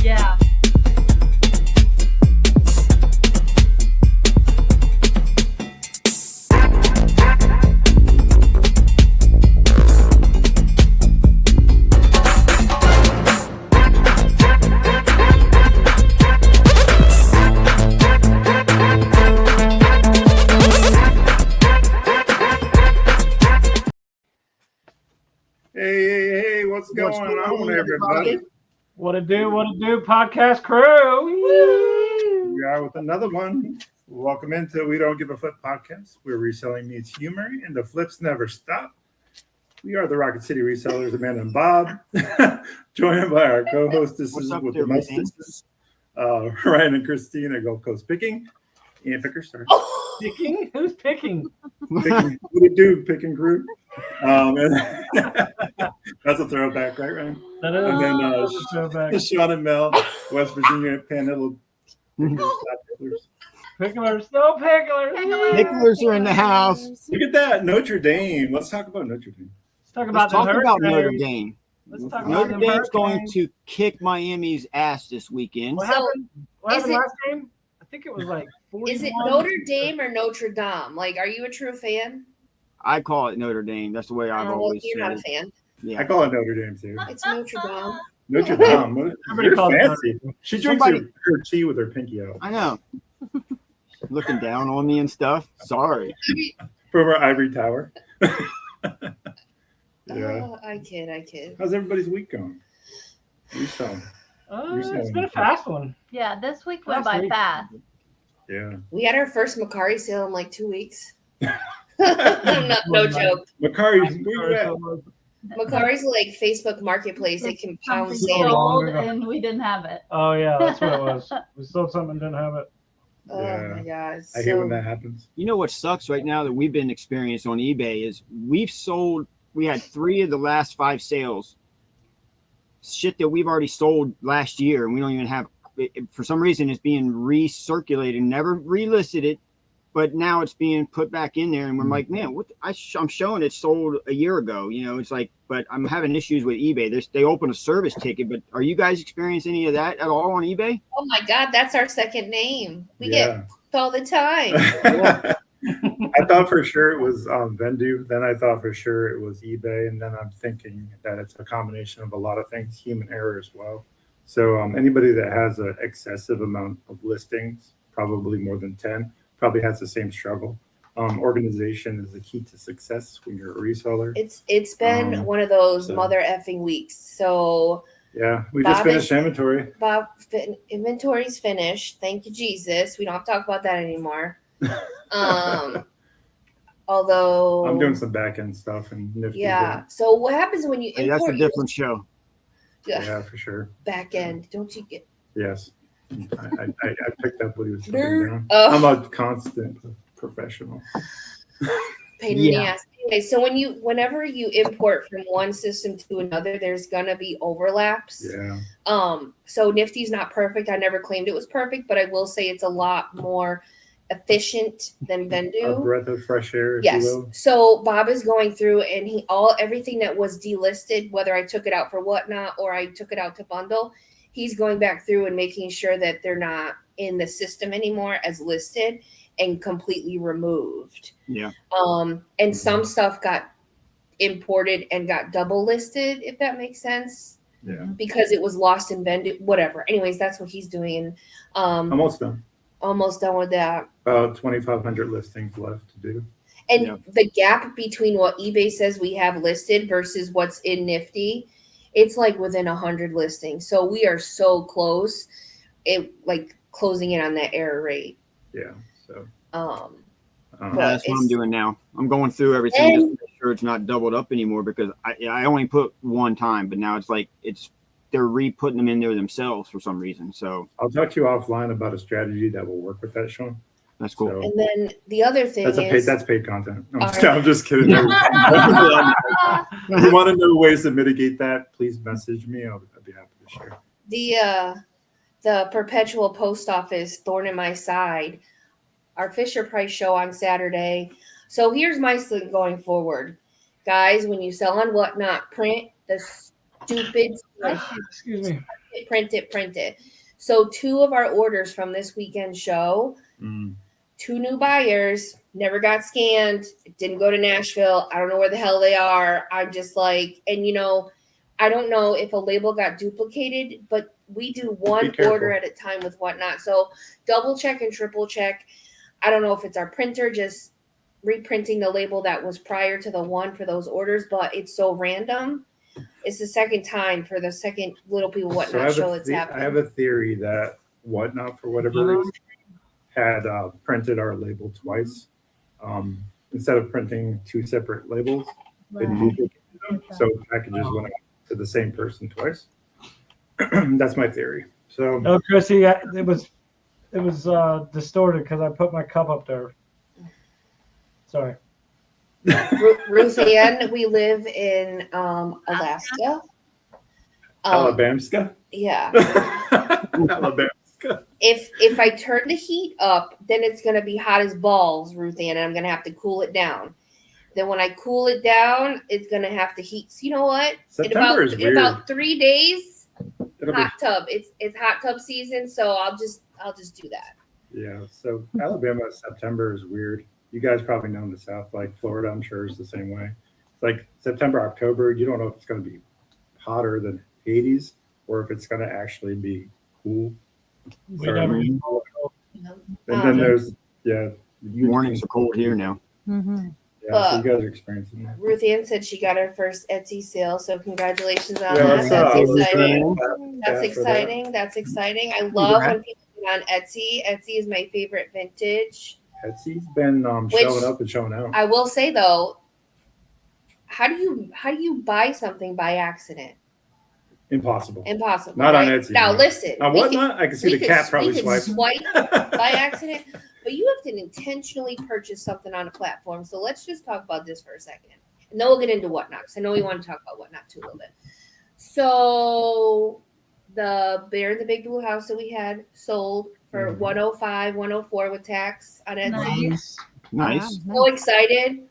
Yeah. Hey, what's going on, everybody? What it do, podcast crew. Woo! We are with another one. Welcome into We Don't Give a Flip podcast, where reselling meets humor and the flips never stop. We are the Rocket City Resellers, Amanda and Bob, joined by our co-hostesses with the mostesses, Ryan and Christine at Gulf Coast Picking. And Picker, sorry. Picking? Who's picking? Picking, what do you do, Picking Crew? And that's a throwback, right, Ryan? That is And then a throwback. Sean and Mel, West Virginia Panhandle Picklers. Picklers, no picklers. Picklers are in the house. Look at that, Notre Dame. Let's talk about Notre Dame. Let's talk Let's talk about Notre Dame. Dame. Let's talk about Notre them Dame's going Hurricanes. to kick Miami's ass this weekend. What So, happened? What happened is it- last game? I think it was like 41. Is it Notre Dame or Notre Dame? Like, are you a true fan? I call it Notre Dame. That's the way I've always You're said not a it. fan. Yeah. I call it Notre Dame too. It's Notre Dame. Notre Dame. Everybody You're calls it fancy. Notre Dame. She drinks her tea with her pinky out I know. Looking down on me and stuff. Sorry. from her ivory tower. Yeah. Oh, I kid. How's everybody's week going? Reselling. It's been a fast one. Yeah, this week went Last by week. fast. Yeah. We had our first Macari sale in like 2 weeks. no joke. Macari, where you at? Macari's like Facebook Marketplace. They can pound Something so sale. long sold ago. and we didn't have it. Oh, yeah, that's what it was. We sold something and didn't have it. Oh Yeah. my god. I hate when that happens. You know what sucks right now that we've been experiencing on eBay is we had 3 of the last 5 sales. Shit that we've already sold last year and we don't even have for some reason it's being recirculated, never relisted it, but now it's being put back in there and we're like, man, what I'm showing it sold a year ago. You know, it's like, but I'm having issues with eBay. They open a service ticket, but are you guys experiencing any of that at all on eBay? Oh my god, that's our second name. We Yeah. get all the time. I thought for sure it was Vendu. Then I thought for sure it was eBay. And then I'm thinking that it's a combination of a lot of things, human error as well. So anybody that has an excessive amount of listings, probably more than 10, probably has the same struggle. Organization is the key to success when you're a reseller. It's been one of those so- mother effing weeks. So Yeah, we just Bob finished inventory. Bob, inventory's finished. Thank you, Jesus. We don't have to talk about that anymore. Although I'm doing some back end stuff and nifty. yeah. So what happens when you Hey, that's import a different show. Yeah, for sure. back end? Don't you get? Yes. I picked up what he was putting Nerd. down. Oh. I'm a constant professional. Pain in the ass. Anyway, so whenever you import from one system to another, there's gonna be overlaps. Yeah. So Nifty's not perfect. I never claimed it was perfect, but I will say it's a lot more efficient than A Vendu. breath of fresh air, if Yes. you will. So Bob is going through and everything that was delisted, whether I took it out for whatnot or I took it out to bundle, he's going back through and making sure that they're not in the system anymore as listed and completely removed. Yeah. And some stuff got imported and got double listed, if that makes sense, Yeah. because it was lost in Vendu, whatever. Anyways, that's what he's doing. Almost done. Almost done with that. About 2,500 listings left to do. And Yeah. the gap between what eBay says we have listed versus what's in Nifty, it's like within 100 listings. So we are so close, it like closing in on that error rate. Yeah. So But That's what I'm doing now. I'm going through everything just to make sure it's not doubled up anymore because I only put one time, but now it's like they're re-putting them in there themselves for some reason. So I'll talk to you offline about a strategy that will work with that, Sean. that's cool. So- And then the other thing That's paid content. All right. I'm just kidding. If you want to know ways to mitigate that, please message me. I'd be happy to share. the perpetual post office thorn in my side, our Fisher Price show on Saturday. So here's my thing going forward. Guys, when you sell on Whatnot, print the stupid Excuse me. print it. So 2 of our orders from this weekend show, 2 new buyers never got scanned, didn't go to Nashville. I don't know where the hell they are. I'm just like, and I don't know if a label got duplicated, but we do one order at a time with Whatnot. So double check and triple check. I don't know if it's our printer just reprinting the label that was prior to the one for those orders, but it's so random. It's the second time for the second Little People Whatnot show that's happening. I have a theory that Whatnot, for whatever reason, had printed our label twice. Instead of printing 2 separate labels, they duplicated them, so packages went out to the same person twice. That's my theory. So no, Chrissy, it was distorted because I put my cup up there. Sorry. Ruth Ann, we live in Alaska. Alabamska? Yeah. Alabamska. If I turn the heat up, then it's gonna be hot as balls, Ruth Ann, and I'm gonna have to cool it down. Then when I cool it down, it's gonna have to heat. So you know what? September is weird. In about 3 days, hot tub. It's hot tub season, so I'll just do that. Yeah. So Alabama September is weird. You guys probably know in the South, like Florida, I'm sure is the same way. It's like September, October, you don't know if it's going to be hotter than 80s or if it's going to actually be cool. And then there's, Mornings are cold here now. Yeah, so you guys are experiencing that. Ruth Ann said she got her first Etsy sale, so congratulations on Yeah, that. That's exciting. That's exciting. That's exciting. I love when people get on Etsy. Etsy is my favorite vintage. Etsy's been showing up and showing out. I will say though, how do you buy something by accident? Impossible. Not right? On Etsy. Now listen. On Whatnot, I can see the cat probably swipe by accident, but you have to intentionally purchase something on a platform. So let's just talk about this for a second, and then we'll get into Whatnot because I know we want to talk about Whatnot too a little bit. So the Bear in the Big Blue House that we had sold for $105, $104 with tax on Etsy. Nice. So excited.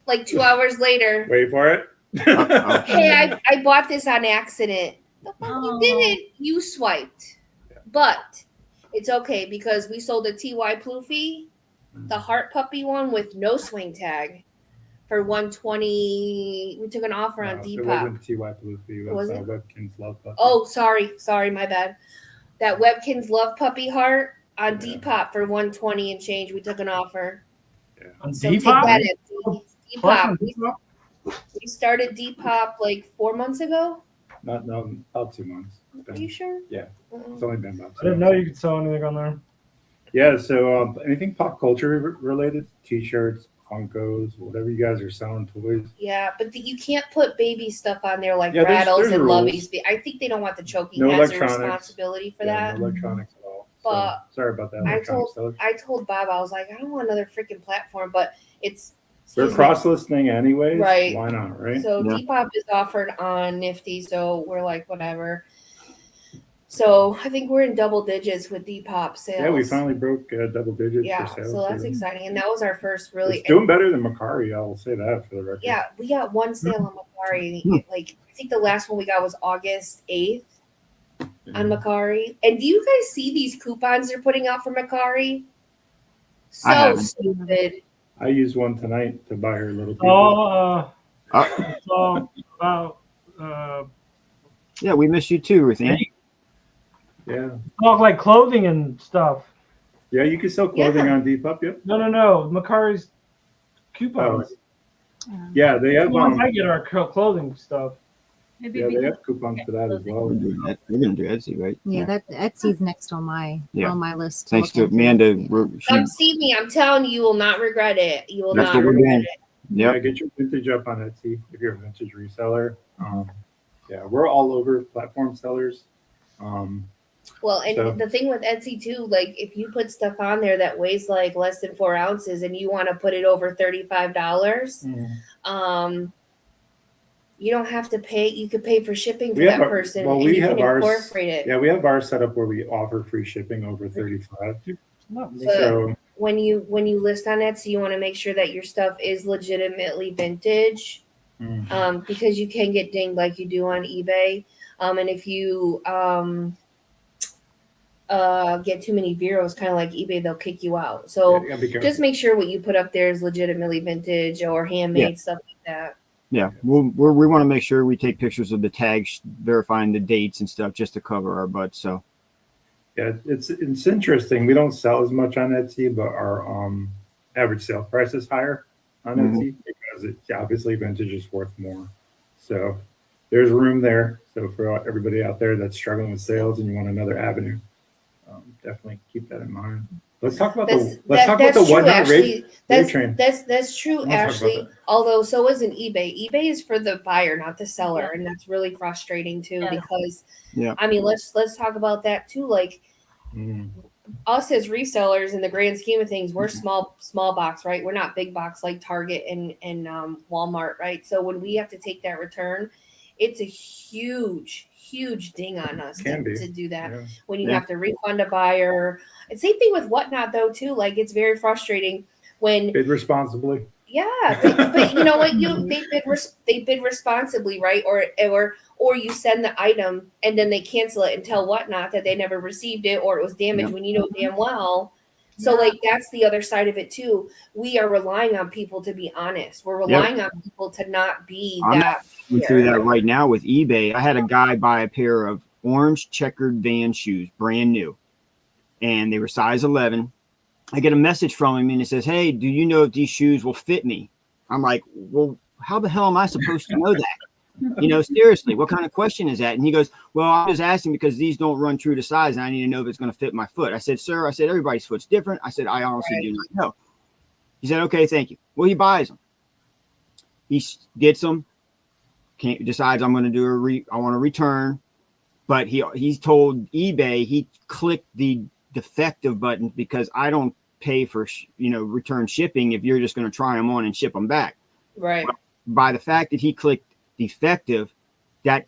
Like 2 hours later. Wait for it. Hey, I bought this on accident. The fuck you didn't. You swiped. But it's okay because we sold a TY Ploofy, the heart puppy one with no swing tag, for $120. We took an offer on Depop. It wasn't TY Ploofy. It was Webkin's Love Puppy. Oh, sorry, my bad. That Webkin's Love Puppy heart on Depop for $120 and change. We took an offer. Yeah. On So Depop? take that at Depop. We started Depop like 4 months ago. About 2 months. Are you sure? Yeah. It's only been about 2 I didn't know you could sell anything on there. Yeah, so anything pop culture related, T-shirts, Funkos, whatever you guys are selling, toys. Yeah, but you can't put baby stuff on there like Yeah, rattles there's and rules. loveys. I think they don't want the choking No hazard electronics. responsibility for that. No electronics at all. But so, sorry about that. I told Bob, I was like, I don't want another freaking platform, but it's They're cross-listing anyways. Right. Why not, right? So Depop is offered on Nifty, so we're like, whatever. So I think we're in double digits with Depop sales. Yeah, we finally broke double digits Yeah, for sales. so that's exciting. And that was our first really. It's doing better than Macari, I will say that for the record. Yeah, we got one sale on Macari. Like, I think the last one we got was August 8th on Macari. And do you guys see these coupons they're putting out for Macari? So stupid. I used one tonight to buy her little people. It's all about Yeah, we miss you too, Ruth Ann. Yeah. talk like clothing and stuff. Yeah, you can sell clothing on Depop, yep. No. Macari's coupons. Yeah, they have I get our clothing stuff. Maybe yeah, they have coupons for that as well. We're gonna do Etsy, right? Yeah, that Etsy's next on my list. Thanks to Amanda. Come see me. I'm telling you, you will not regret it. You will That's not what we're regret doing. it. Yeah, get your vintage up on Etsy if you're a vintage reseller. Yeah, we're all over platform sellers. Well, and the thing with Etsy too, like if you put stuff on there that weighs like less than 4 ounces and you want to put it over $35, you don't have to pay. You could pay for shipping to that person, and you can incorporate it. Yeah, we have ours set up where we offer free shipping over 35. So when you list on Etsy, you want to make sure that your stuff is legitimately vintage, because you can get dinged like you do on eBay. And if you get too many views, kind of like eBay, they'll kick you out. So Yeah, be careful. just make sure what you put up there is legitimately vintage or handmade, stuff like that. Yeah, we want to make sure we take pictures of the tags, verifying the dates and stuff, just to cover our butts. So Yeah, it's interesting. We don't sell as much on Etsy, but our average sale price is higher on Etsy because it's obviously vintage is worth more. So there's room there. So for everybody out there that's struggling with sales and you want another avenue, definitely keep that in mind. Let's talk about the whatnot rate train. That's true, Let's talk about Ashley. that. Although so isn't eBay. eBay is for the buyer, not the seller, and that's really frustrating too. Yeah. Because, Yeah. I mean, let's talk about that too. Like us as resellers, in the grand scheme of things, we're small box, right? We're not big box like Target and Walmart, right? So when we have to take that return, it's a huge ding on us to do that. Yeah. When you have to refund a buyer. And same thing with Whatnot though too. Like it's very frustrating when Bid responsibly. yeah, but you know what? They bid responsibly, right? Or you send the item and then they cancel it and tell Whatnot that they never received it or it was damaged when you know damn well. So like that's the other side of it too. We are relying on people to be honest. We're relying on people to not be that. I'm through that right now with eBay. I had a guy buy a pair of orange checkered Van shoes, brand new, and they were size 11. I get a message from him and it says, "Hey, do you know if these shoes will fit me?" I'm like, "Well, how the hell am I supposed to know that? You know, seriously, what kind of question is that?" And he goes, "Well, I'm just asking because these don't run true to size and I need to know if it's going to fit my foot." I said, "Sir," I said, "everybody's foot's different." I said, "I honestly do not know." He said, "Okay, thank you." Well, he buys them. He gets them, decides I'm going to do I want to return, but he's told eBay he clicked the defective button because I don't pay for return shipping if you're just going to try them on and ship them back. Right. Well, by the fact that he clicked defective, that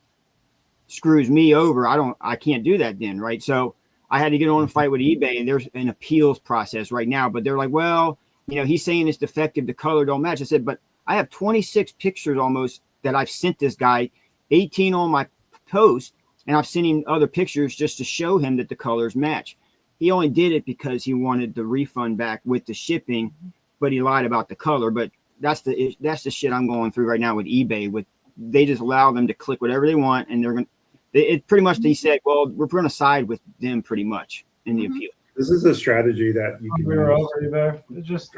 screws me over. I can't do that then, right? So I had to get on and fight with eBay, and there's an appeals process right now, but they're like, "Well, he's saying it's defective, the color don't match." I said, "But I have 26 pictures almost that I've sent this guy, 18 on my post, and I've sent him other pictures just to show him that the colors match." He only did it because he wanted the refund back with the shipping, but he lied about the color. But that's the shit I'm going through right now with eBay. They just allow them to click whatever they want, and they're going. It pretty much they said, "Well, we're going to side with them pretty much in the appeal." This is a strategy that you can use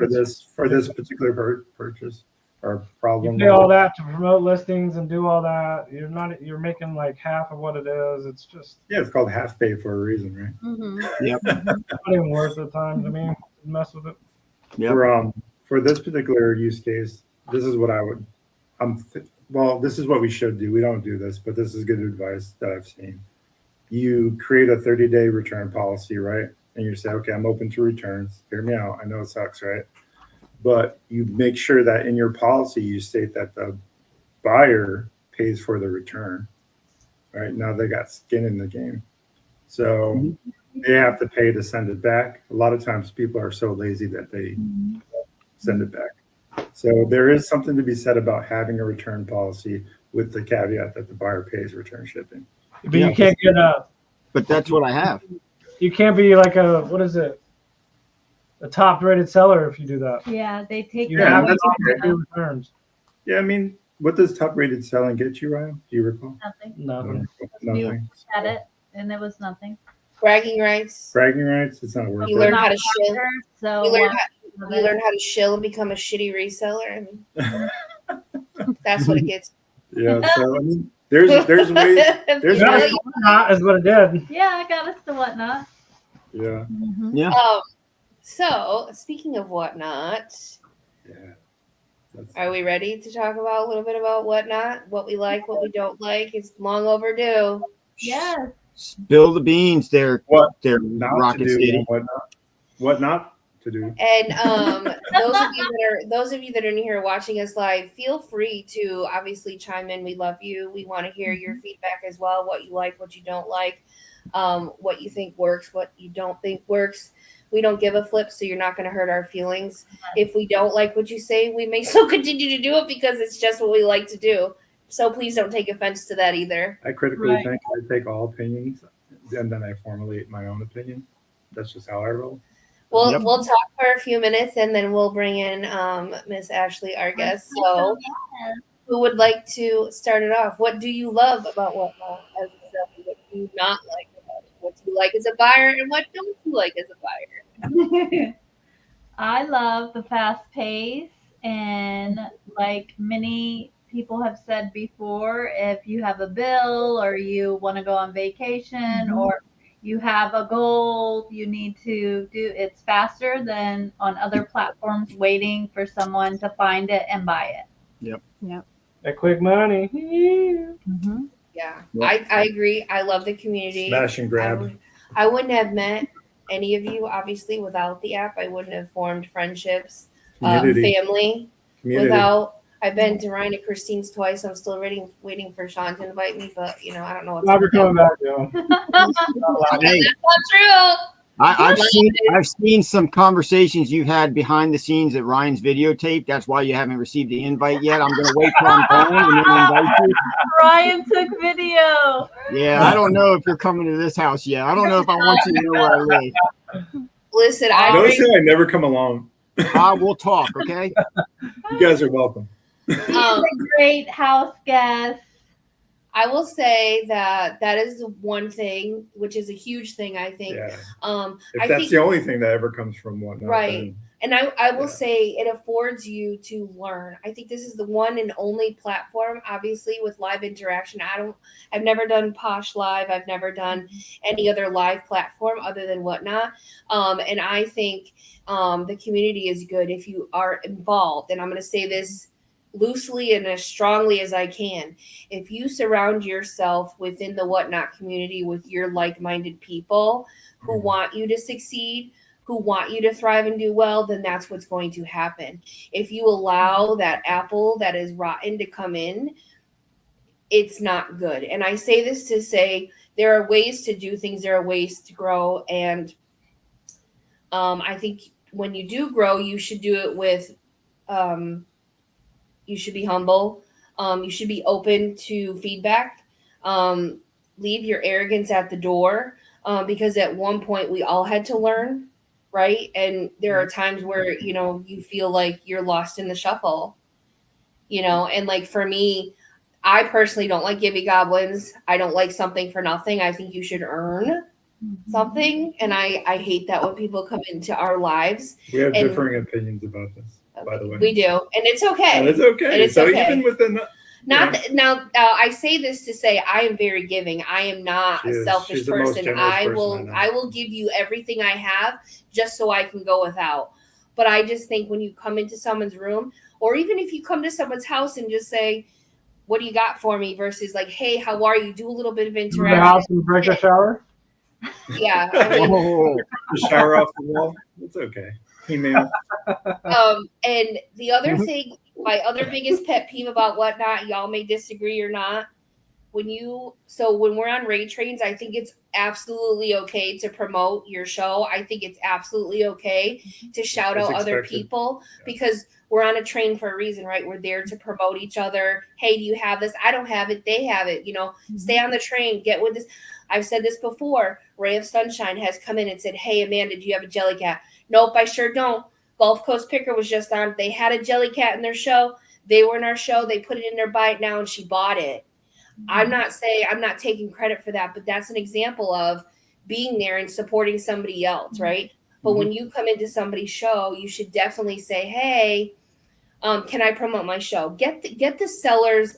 for this particular purchase or problem. You pay all that to promote listings and do all that. You're making like half of what it is. It's just it's called half pay for a reason, right? Mm-hmm. Yep. not even worth the time to me to mess with it. Yep. For this particular use case, this is what I would. This is what we should do. We don't do this, but this is good advice that I've seen. You create a 30-day return policy, right? And you say, "Okay, I'm open to returns. Hear me out. I know it sucks, right?" But you make sure that in your policy, you state that the buyer pays for the return, right? Now they got skin in the game. So they have to pay to send it back. A lot of times people are so lazy that they send it back. So there is something to be said about having a return policy with the caveat that the buyer pays return shipping. But you can't get But that's what I have. You can't be like a top rated seller if you do that. Yeah, they take You that have away to from do them. returns. Yeah, I mean, what does top rated selling get you, Ryan? Do you recall? Nothing. Nothing. Nothing. Had it, and it was nothing. Bragging rights. Bragging rights, it's not worth You it. learn how to shill. So You learn how to shill and become a shitty reseller. That's what it gets. Yeah, so I mean, there's ways. There's Yeah, ways. not is what it did. yeah, I got us to Whatnot. Yeah, Mm-hmm. Yeah. So speaking of Whatnot, yeah. are we ready to talk about a little bit about Whatnot? What we like, what we don't like. It's long overdue. Yes. Spill the beans there. What There, not to Rocket do City. and what not to do. And those of you that are in here watching us live, feel free to obviously chime in. We love you. We want to hear your feedback as well. What you like, what you don't like, what you think works, what you don't think works. We don't give a flip, so you're not going to hurt our feelings. If we don't like what you say, we may still continue to do it because it's just what we like to do. So please don't take offense to that either. I critically Right. think I take all opinions and then I formulate my own opinion. That's just how I roll. We'll talk for a few minutes and then we'll bring in Miss Ashley, our guest. So who would like to start it off? What do you love about Whatnot as a seller? What do you not like about it? What do you like as a buyer and what don't you like as a buyer? I love the fast pace, and like many people have said before, if you have a bill or you want to go on vacation or you have a goal you need to do, it's faster than on other platforms waiting for someone to find it and buy it. That quick money. Mm-hmm. Yeah, Yep. I agree. I love the community. Smash and grab. I wouldn't have met any of you, obviously, without the app. I wouldn't have formed friendships, Community. family. Community. Without, I've been to Ryan and Christine's twice. I'm still waiting for Sean to invite me, but I don't know what's Never coming back, Joe. Hey, That's not true. I've seen some conversations you've had behind the scenes at Ryan's videotape. That's why you haven't received the invite yet. I'm going to wait till I'm gone and then invite you. Ryan took video. Yeah, I don't know if you're coming to this house yet. I don't know if I want you to know where I live. Listen, Notice how I never come along. We'll talk, okay? You guys are welcome. He's a great house guest. I will say that is the one thing, which is a huge thing, I think. Yeah. I If that's think, the only thing that ever comes from Whatnot. Right. then- and I will Yeah. say it affords you to learn. I think this is the one and only platform, obviously, with live interaction. I've never done Posh Live. I've never done any other live platform other than Whatnot. And I think the community is good if you are involved. And I'm going to say this loosely and as strongly as I can. If you surround yourself within the Whatnot community with your like-minded people who want you to succeed, who want you to thrive and do well, then that's what's going to happen. If you allow that apple that is rotten to come in, it's not good. And I say this to say there are ways to do things, there are ways to grow. And I think when you do grow, you should do it with you should be humble. You should be open to feedback. Leave your arrogance at the door because at one point we all had to learn, right? And there are times where, you feel like you're lost in the shuffle, and like for me, I personally don't like gibby goblins. I don't like something for nothing. I think you should earn something. And I hate that when people come into our lives. We have And- differing opinions about this, by the way. We do. And it's okay. And it's okay. And it's so okay. even within Now, I say this to say I am very giving. I am not a selfish she's the most person. generous I person will I know. I will give you everything I have just so I can go without. But I just think when you come into someone's room, or even if you come to someone's house and just say, "What do you got for me?" versus like, "Hey, how are you?" Do a little bit of The house interaction. and break a shower. Yeah, I mean, Oh, the shower off the wall, it's okay. Email. and the other thing, my other biggest pet peeve about Whatnot, y'all may disagree or not. When we're on raid trains, I think it's absolutely okay to promote your show. I think it's absolutely okay to shout It's out other expected. people because we're on a train for a reason, right? We're there to promote each other. Hey, do you have this? I don't have it. They have it. Stay on the train. Get with this. I've said this before. Ray of Sunshine has come in and said, "Hey, Amanda, do you have a jelly cat?" Nope, I sure don't. Gulf Coast Picker was just on. They had a jelly cat in their show. They were in our show. They put it in their Buy It Now and she bought it. I'm not taking credit for that, but that's an example of being there and supporting somebody else, right? But when you come into somebody's show, you should definitely say, "Hey, can I promote my show?" Get the seller's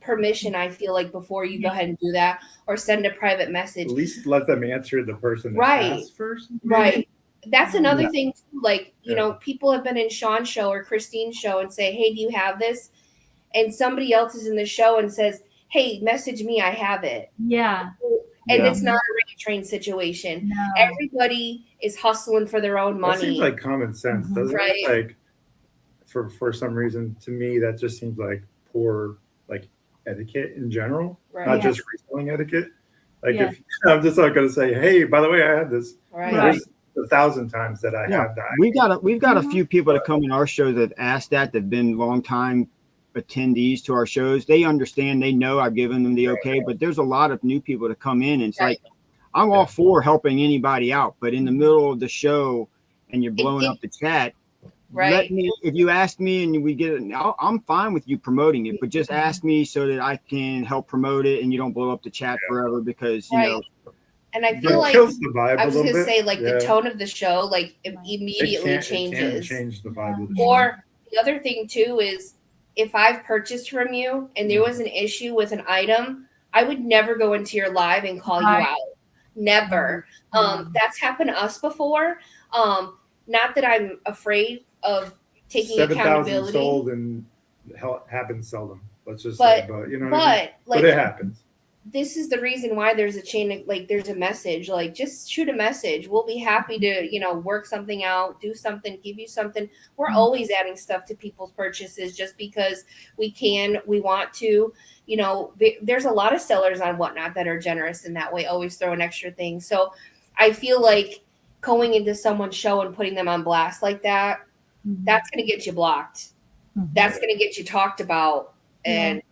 permission, I feel like, before you go ahead and do that, or send a private message. At least let them answer the person that Right. asked first. Right. That's another thing too. Like, people have been in Sean's show or Christine's show and say, "Hey, do you have this?" And somebody else is in the show and says, "Hey, message me, I have it." Yeah. And Yeah. it's not a rate train situation. No. Everybody is hustling for their own That seems money. like common sense, doesn't Right. it? Like for some reason, to me, that just seems like poor etiquette in general, Right. not Yeah. just reselling etiquette. Like Yeah. if I'm just not going to say, "Hey, by the way, I had this." Right. There's 1,000 times that I Yeah. have that. we've got a few people that come in our show that asked that. They've been long time attendees to our shows, they understand, they know I've given them the okay, but there's a lot of new people to come in, and it's like, I'm all for helping anybody out, but in the middle of the show and you're blowing up the chat, let me, if you ask me and we get it, I'm fine with you promoting it, but just ask me so that I can help promote it and you don't blow up the chat forever, because, you know. And I feel like, kills the vibe I was going to bit. say, like, the tone of the show, like, it immediately changes. It can change the vibe of the show. Or the other thing, too, is if I've purchased from you and there was an issue with an item, I would never go into your live and call you out. Never. That's happened to us before. Not that I'm afraid of taking accountability. 7,000 sold and happens seldom. Let's just say, but you know, but it happens. This is the reason why there's a chain of, like, there's a message, like, just shoot a message. We'll be happy to, you know, work something out, do something, give you something. We're always adding stuff to people's purchases just because we want to, you know. There's a lot of sellers on Whatnot that are generous in that way, always throw an extra thing. So I feel like going into someone's show and putting them on blast like that, that's going to get you blocked. That's going to get you talked about. And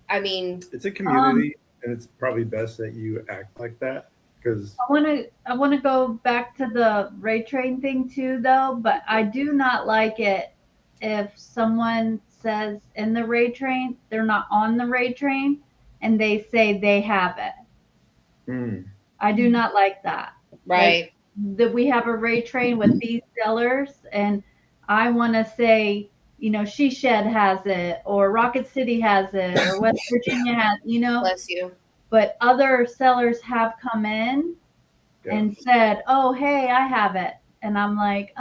I mean, it's a community. And it's probably best that you act like that, because I want to go back to the Ray Train thing too, though. But I do not like it if someone says in the Ray Train they're not on the Ray Train and they say they have it. I do not like that. Right. Like, that we have a Ray Train with these sellers, and I want to say, you know, SheShed has it, or Rocket City has it, or West Virginia has, you know. Bless you. But other sellers have come in and said, "Oh, hey, I have it," and I'm like,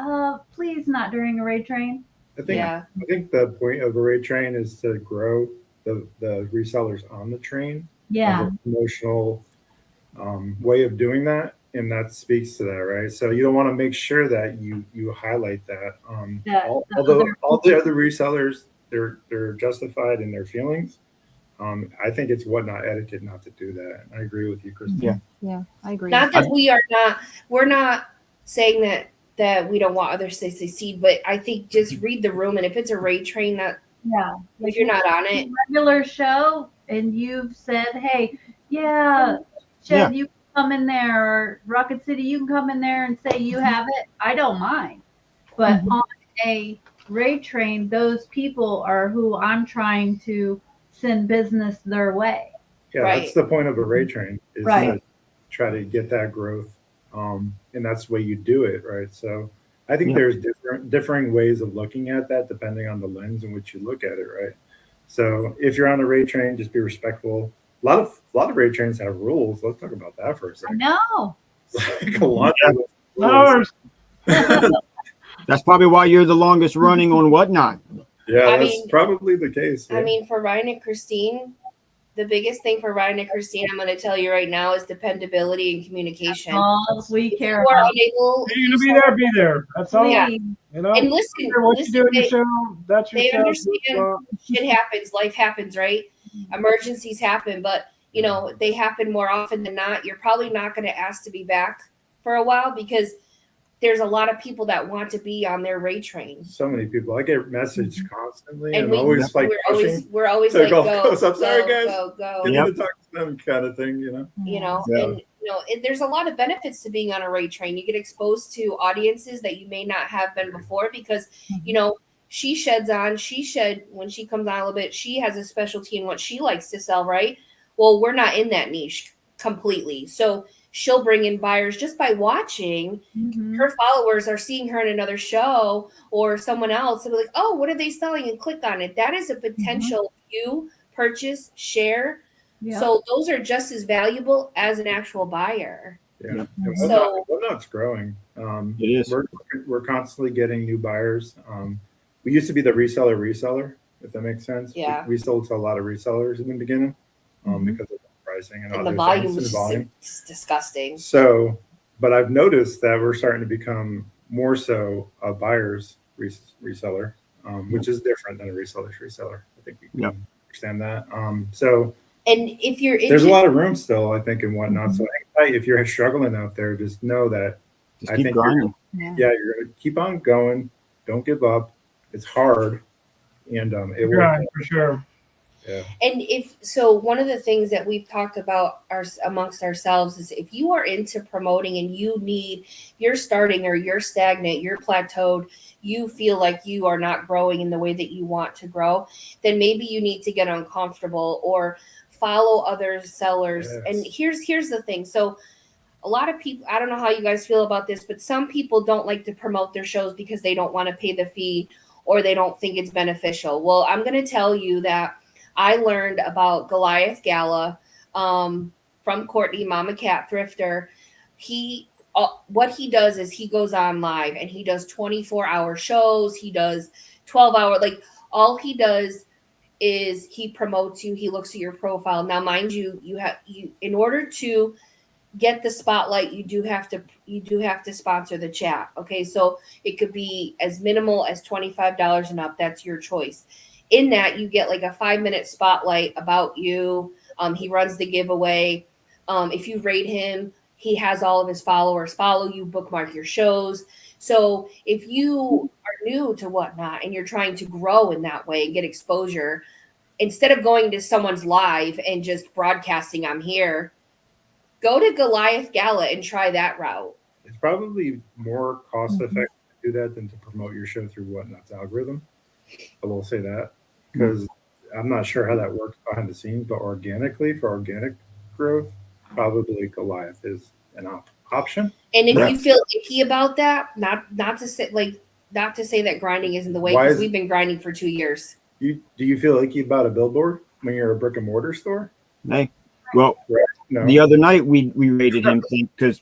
please, not during a Ray Train." I think the point of a Ray Train is to grow the resellers on the train. Yeah. As a promotional way of doing that. And that speaks to that, right? So you don't want to make sure that you highlight that. Although all the other resellers, they're justified in their feelings. I think it's Whatnot etiquette not to do that. I agree with you, Christine. Yeah, I agree. Not that we're not saying that we don't want others to succeed, but I think just read the room, and if it's a Ray Train, if you're not on it, regular show, and you've said, "Hey, Shed, you come in there," or Rocket City, you can come in there and say you have it. I don't mind. But on a Ray Train, those people are who I'm trying to send business their way. Yeah, that's the point of a Ray Train, is to try to get that growth. And that's the way you do it, right? So I think there's differing ways of looking at that depending on the lens in which you look at it, right? So if you're on a Ray Train, just be respectful. A lot of Ray Trains have rules. Let's talk about that for a second. No. Like a lot of rules. That's probably why you're the longest running on Whatnot. Yeah, that's probably the case. Yeah. I mean, for Ryan and Christine, the biggest thing for Ryan and Christine, I'm going to tell you right now, is dependability and communication. All we care about. You're going to be there, be there. That's all. Yeah. You know? And listen, what you do in your show, that's your they show. understand shit happens, life happens, right? Emergencies happen, but you know, they happen more often than not. You're probably not going to ask to be back for a while because there's a lot of people that want to be on their Ray Train. So many people. I get messaged constantly, and we're always like, go. I'm sorry, guys. Go. You need to talk to them, kind of thing, you know. You know, and you know, there's a lot of benefits to being on a Ray Train. You get exposed to audiences that you may not have been before because, you know, SheShed, when she comes on a little bit, she has a specialty in what she likes to sell, right? Well, we're not in that niche completely. So she'll bring in buyers just by watching. Her followers are seeing her in another show or someone else. And be like, oh, what are they selling? And click on it. That is a potential view, purchase, share. Yeah. So those are just as valuable as an actual buyer. Yeah. So Whatnot's growing. It is. We're constantly getting new buyers. We used to be the reseller, if that makes sense. Yeah. We sold to a lot of resellers in the beginning because of the pricing and the volume was just disgusting. So, but I've noticed that we're starting to become more so a buyer's reseller, which is different than a reseller's reseller. I think we can understand that. So, and if you're there's a lot of room still, I think, and Whatnot. So if you're struggling out there, just know that I think you're going to keep on going. Don't give up. It's hard, and it Grind worked. for sure. Yeah. And if so, one of the things that we've talked about amongst ourselves is if you are into promoting and you're starting or you're stagnant, you're plateaued, you feel like you are not growing in the way that you want to grow, then maybe you need to get uncomfortable or follow other sellers. Yes. And here's the thing. So a lot of people, I don't know how you guys feel about this, but some people don't like to promote their shows because they don't want to pay the fee or they don't think it's beneficial. Well, I'm going to tell you that I learned about Goliath Gala from Courtney, Mama Cat Thrifter. What he does is he goes on live and he does 24-hour shows. He does 12-hour, like all he does is he promotes you. He looks at your profile. Now, mind you, in order to get the spotlight, you do have to sponsor the chat. Okay, so it could be as minimal as $25 and up. That's your choice. In that, you get like a 5-minute spotlight about you. He runs the giveaway. If you rate him, he has all of his followers follow you, bookmark your shows. So if you are new to Whatnot and you're trying to grow in that way and get exposure, instead of going to someone's live and just broadcasting, I'm here, go to Goliath Gala and try that route. It's probably more cost effective to do that than to promote your show through Whatnot's algorithm. I will say that because I'm not sure how that works behind the scenes, but organically, for organic growth, probably Goliath is an option. And if you feel icky about that, not to say that grinding isn't the way, because we've been grinding for 2 years. Do you feel icky about a billboard when you're a brick and mortar store? Hey, well, No. the other night we rated him because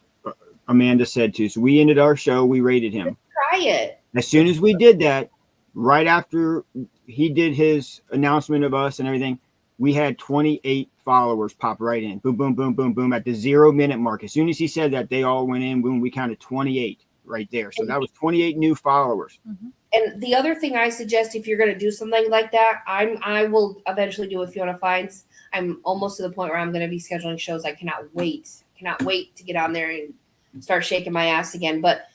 Amanda said to. So we ended our show. We rated him. Try it. As soon as we did that, right after he did his announcement of us and everything, we had 28 followers pop right in. Boom, boom, boom, boom, boom. At the 0-minute mark, as soon as he said that, they all went in. Boom, we counted 28 right there. So that was 28 new followers. And the other thing I suggest, if you're going to do something like that, I will eventually do with Fiona Fines. I'm almost to the point where I'm going to be scheduling shows. I cannot wait to get on there and start shaking my ass again. But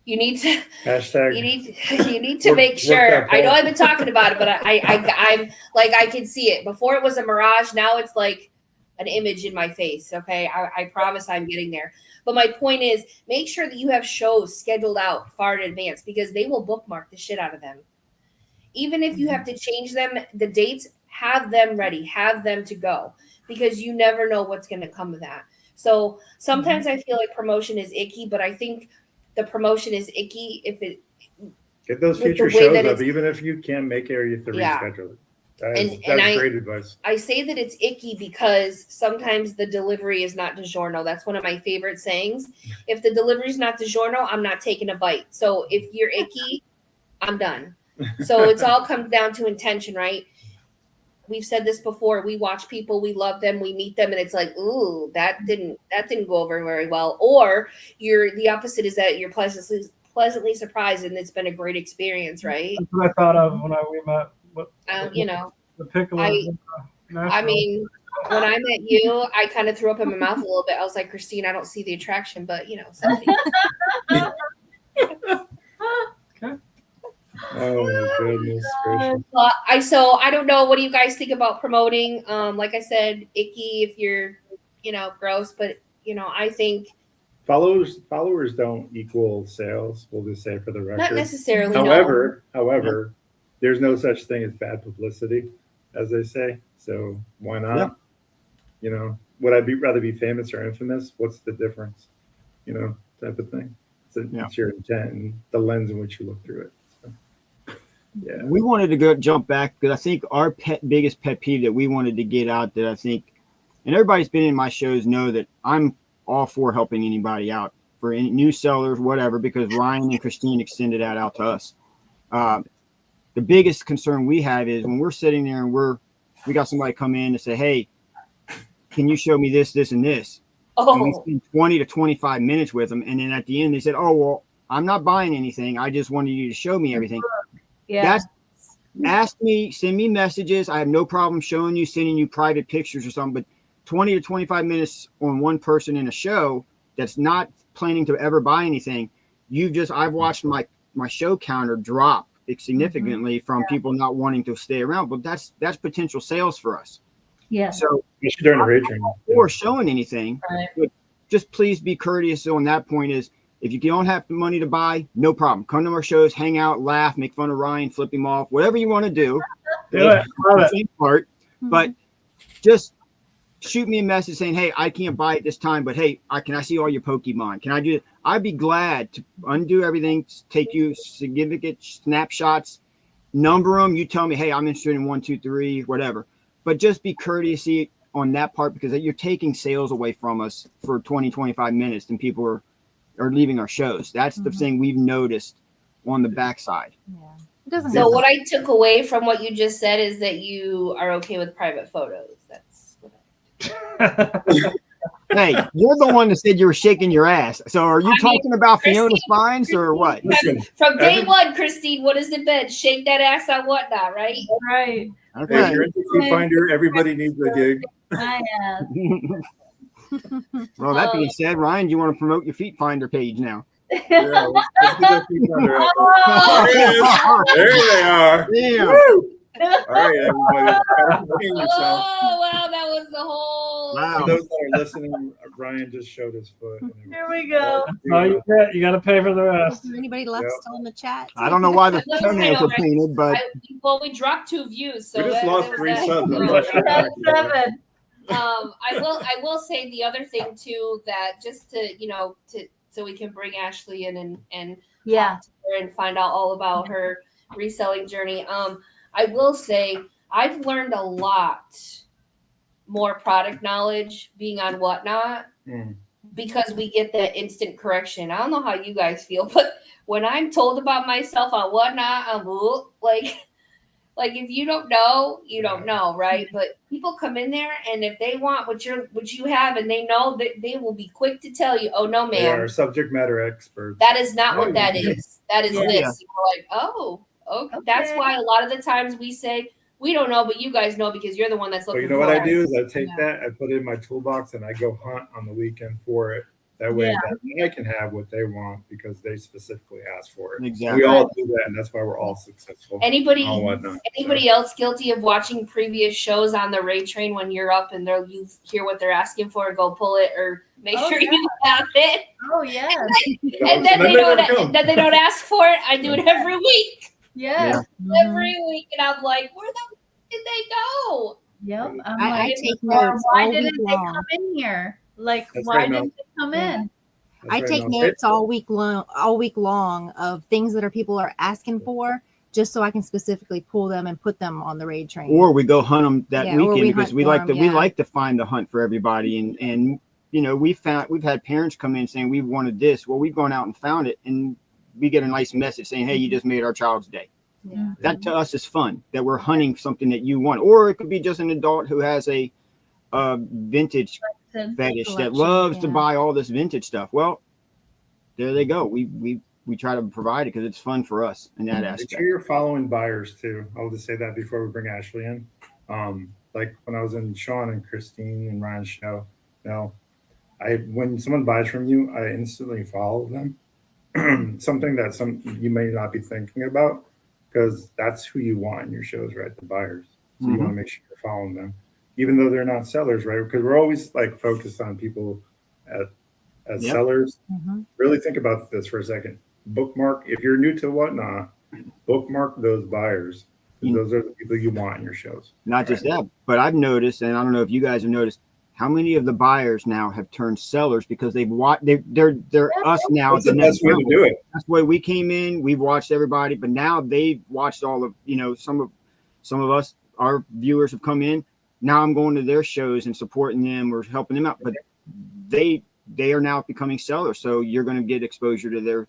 you need to Hashtag. You need to make sure. I know I've been talking about it, but I'm like, I can see it. Before it was a mirage. Now it's like an image in my face. Okay. I promise I'm getting there. But my point is, make sure that you have shows scheduled out far in advance, because they will bookmark the shit out of them. Even if you have to change them, the dates, have them ready, have them to go, because you never know what's going to come of that. So sometimes I feel like promotion is icky, but I think the promotion is icky if it get those future shows up, even if you can't make it or you have to reschedule it. That's great advice. I say that it's icky because sometimes the delivery is not DiGiorno. That's one of my favorite sayings. If the delivery is not DiGiorno, I'm not taking a bite. So if you're icky, I'm done. So it's all comes down to intention, right? We've said this before. We watch people, we love them, we meet them, and it's like, ooh, that didn't go over very well. Or the opposite is that you're pleasantly surprised and it's been a great experience, right? That's what I thought of when we met. The pickle. I mean, when I met you, I kind of threw up in my mouth a little bit. I was like, Christine, I don't see the attraction, but something. Okay. Oh my goodness gracious. I don't know. What do you guys think about promoting? Like I said, icky if you're, gross, but I think followers don't equal sales. We'll just say for the record. Not necessarily. However, there's no such thing as bad publicity, as they say. So why not? Yeah. Would I rather be famous or infamous? What's the difference? Type of thing. It's your intent and the lens in which you look through it. So, yeah. We wanted to jump back because I think our biggest pet peeve that we wanted to get out, that I think, and everybody's been in my shows know that I'm all for helping anybody out, for any new sellers, whatever, because Ryan and Christine extended that out to us. The biggest concern we have is when we're sitting there and we got somebody come in and say, hey, can you show me this, this, and this? And we spend 20 to 25 minutes with them. And then at the end, they said, oh, well, I'm not buying anything. I just wanted you to show me everything. Yeah. Ask me, send me messages. I have no problem showing you, sending you private pictures or something. But 20 to 25 minutes on one person in a show that's not planning to ever buy anything. I've watched my show counter drop significantly from people not wanting to stay around. But that's potential sales for us. Yeah. So especially during the raid training. or showing anything, Right. but just please be courteous on that point. Is if you don't have the money to buy, no problem. Come to our shows, hang out, laugh, make fun of Ryan, flip him off, whatever you want to do. Do it. Love The it. same part, but just shoot me a message saying, hey, I can't buy it this time, but hey, can I see all your Pokemon? Can I do it? I'd be glad to undo everything, take you significant snapshots, number them. You tell me, hey, I'm interested in 1, 2, 3, whatever. But just be courteous on that part, because you're taking sales away from us for 20, 25 minutes and people are leaving our shows. That's the thing we've noticed on the backside. Yeah. It doesn't So happen. what I took away from what you just said is that you are okay with private photos. That's what Hey, you're the one that said you were shaking your ass. So are you talking about Fiona Christine- Spines or what? Listen, from day every- one, Christine, what has it been? Shake that ass on whatnot, right? Right. If Okay. you're into Key Finder, everybody needs a gig. I am. Well, that being said, Ryan, do you want to promote your Feet Finder page now? Yeah, let's get that Key Finder out. Oh, There it is. There they are. Damn. Woo! All right, everybody. Entertain yourself. Oh wow, that was the whole. Wow. For those that are listening, Ryan just showed his foot. Here we go. Oh, you got to pay for the rest. Is there anybody left Yep. still in the chat? I don't know why the toenails are painted, but Well, we dropped 2 views, so We just that lost was 3 that. subs. I'm not sure. That's 7. I will say the other thing too, that just to so we can bring Ashley in and Yeah. talk to her and find out all about her reselling journey. I will say I've learned a lot more product knowledge being on Whatnot because we get that instant correction. I don't know how you guys feel, but when I'm told about myself on Whatnot, I'm like if you don't know, you don't know, right? But people come in there, and if they want what you have, and they know that, they will be quick to tell you, "Oh no, They are ma'am, subject matter experts. that is not what that yeah. is. That is Yeah. this." Yeah. You're like, "Oh, okay." That's why a lot of the times we say we don't know, but you guys know because you're the one that's But looking. you know what for I it. do is I take that, I put it in my toolbox, and I go hunt on the weekend for it. That way, that I can have what they want because they specifically asked for it. exactly. We all do that, and that's why we're all successful. Anybody on Whatnot. else guilty of watching previous shows on the raid train when you're up and you hear what they're asking for, go pull it or make Oh, sure yeah. you have it, Oh, yes. and then they never don't come. then they don't ask for it. I do it every week, Yes. every week, and I'm like, where the did they go? Yep. I'm I like, take or notes why all didn't week they long. come in here? Like, That's why right, Mel. didn't they come in? That's I right, take Mel. notes all week long of things that people are asking for, just so I can specifically pull them and put them on the raid train. Or we go hunt them that Yeah, or weekend we because hunt we for like 'em, to we yeah. like to find the hunt for everybody, and we've had parents come in saying we wanted this. Well, we've gone out and found it, and we get a nice message saying, hey, you just made our child's day. Yeah. That to us is fun, that we're hunting something that you want. Or it could be just an adult who has a vintage fetish that Collection, loves to yeah. buy all this vintage stuff. Well, there they go. We try to provide it because it's fun for us in that Make aspect. sure you're following buyers too. I'll just say that before we bring Ashley in. Like when I was in Sean and Christine and Ryan's show, when someone buys from you, I instantly follow them. Something that you may not be thinking about, because that's who you want in your shows, right? The buyers. So you want to make sure you're following them, even though they're not sellers, right? Because we're always like focused on people as sellers. Really think about this for a second. Bookmark, if you're new to Whatnot, bookmark those buyers. Those are the people you want in your shows. Not just that, but I've noticed, and I don't know if you guys have noticed, how many of the buyers now have turned sellers because they're us now. That's the best way to do it. That's why we came in. We've watched everybody, but now they've watched all of some of us. Our viewers have come in. Now I'm going to their shows and supporting them or helping them out, but they are now becoming sellers. So you're going to get exposure to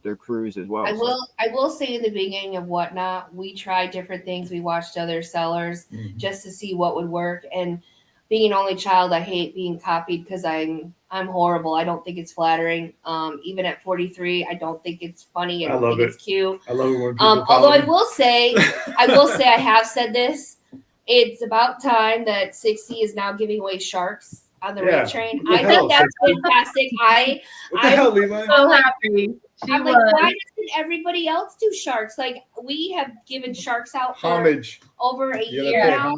their crews as well. I will say in the beginning of Whatnot, we tried different things. We watched other sellers just to see what would work. And being an only child, I hate being copied because I'm horrible. I don't think it's flattering. Even at 43, I don't think it's funny. I don't think it's cute. I love it when people although I will say I have said this. It's about time that 60 is now giving away sharks on the Yeah. rate train. What I the think hell? that's fantastic. What the hell, Levi? So happy. She I'm like, was. why doesn't everybody else do sharks? Like, we have given sharks out for Homage. over a You year gotta pay now.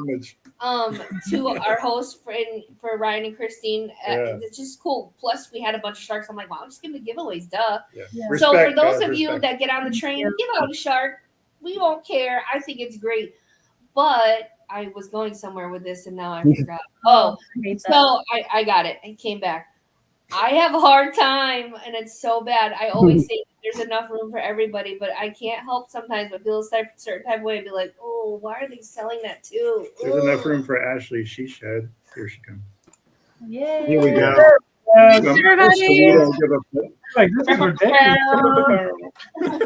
homage. To our host for Ryan and Christine. Yeah. It's just cool. Plus, we had a bunch of sharks. I'm like, wow, I'm just giving giveaways, duh. Yeah. Yeah. So for Respect, those guys, of you respect. that get on the train, give out a shark. We won't care. I think it's great. But I was going somewhere with this and now I forgot. Oh, I hate that. so I got it. I came back. I have a hard time and it's so bad. I always say there's enough room for everybody, but I can't help sometimes. I feel a certain type of way. I'd be like, oh, why are they selling that too? There's enough room for Ashley. SheShed. Here she comes. Yay. Here we go. We don't give a Like, this is ridiculous.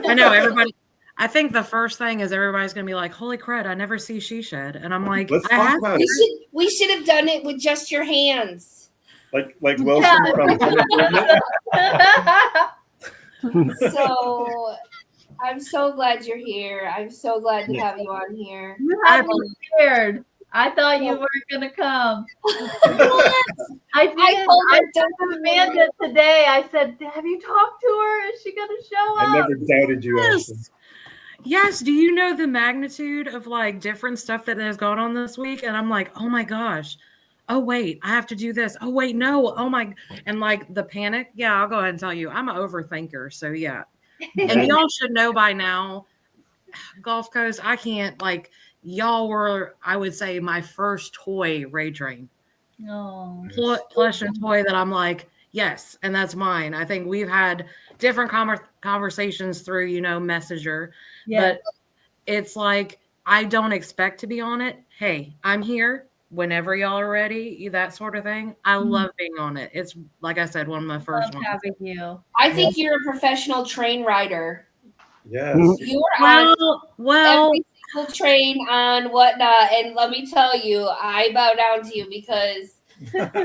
I know everybody. I think the first thing is everybody's gonna be like, "Holy crud! I never see SheShed," and I'm like, Let's I talk have. about it. We should have done it with just your hands. Like Wilson from So I'm so glad you're here. I'm so glad to have you on here. You had me scared. I thought you weren't gonna come. I did. I told her I to told Amanda today. I said, "Have you talked to her? Is she gonna show up?" I never doubted you, Ashley. Yes. Do you know the magnitude of like different stuff that has gone on this week? And I'm like, oh my gosh. Oh wait, I have to do this. Oh wait, no. Oh my, and like the panic. Yeah, I'll go ahead and tell you, I'm an overthinker. So yeah, and y'all should know by now. Gulf Coast, I can't like y'all were. I would say my first toy Ray Train. No. Plush and toy that I'm like, yes, and that's mine. I think we've had different conversations through, Messenger, but it's like I don't expect to be on it. Hey, I'm here whenever y'all are ready, that sort of thing. I love being on it. It's like I said, one of my first ones. Having you. I think you're a professional train rider. Yes. You are on Well, every single train on whatnot, and let me tell you, I bow down to you because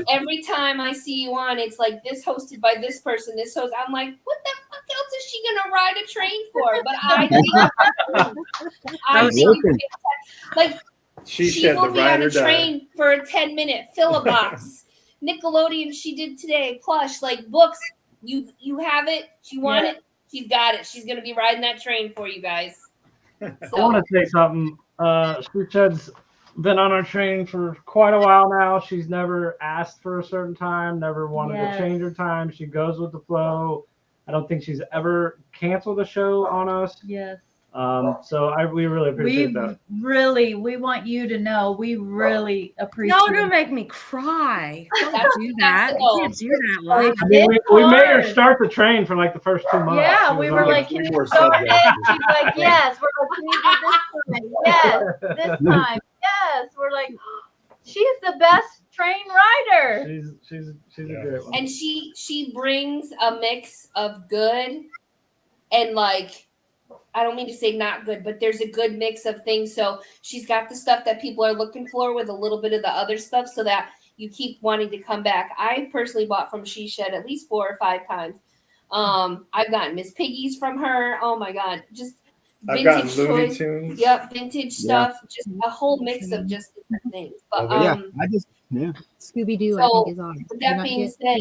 every time I see you on, it's like this hosted by this person, this host. I'm like, what the fuck else is she gonna ride a train for? But I think like She she said will the be on rider a died. train for a 10-minute filibuster. Nickelodeon, she did today. Plush, like books. You have it. You want it. She's got it. She's gonna be riding that train for you guys. I want to say something. SheShed's been on our train for quite a while now. She's never asked for a certain time, never wanted to change her time. She goes with the flow. I don't think she's ever canceled a show on us. Yes. So we really appreciate that. We want you to know we really appreciate y'all gonna make me cry. Don't do that. You can't do that live. I mean, we made her start the train for like the first 2 months. Yeah, we were like, can you start it? She's like, yes. We're like, can you do this time? Yes, this time. Yes. We're like, she's the best train rider. She's a great one. And she brings a mix of good and like, I don't mean to say not good, but there's a good mix of things. So she's got the stuff that people are looking for with a little bit of the other stuff so that you keep wanting to come back. I personally bought from SheShed at least 4 or 5 times. I've gotten Miss Piggies from her. Oh my God. Just I've gotten vintage Looney toys. Tunes. Yep, vintage stuff. Just a whole mix of just different things. But Scooby Doo, I so think, is on it. with that being said,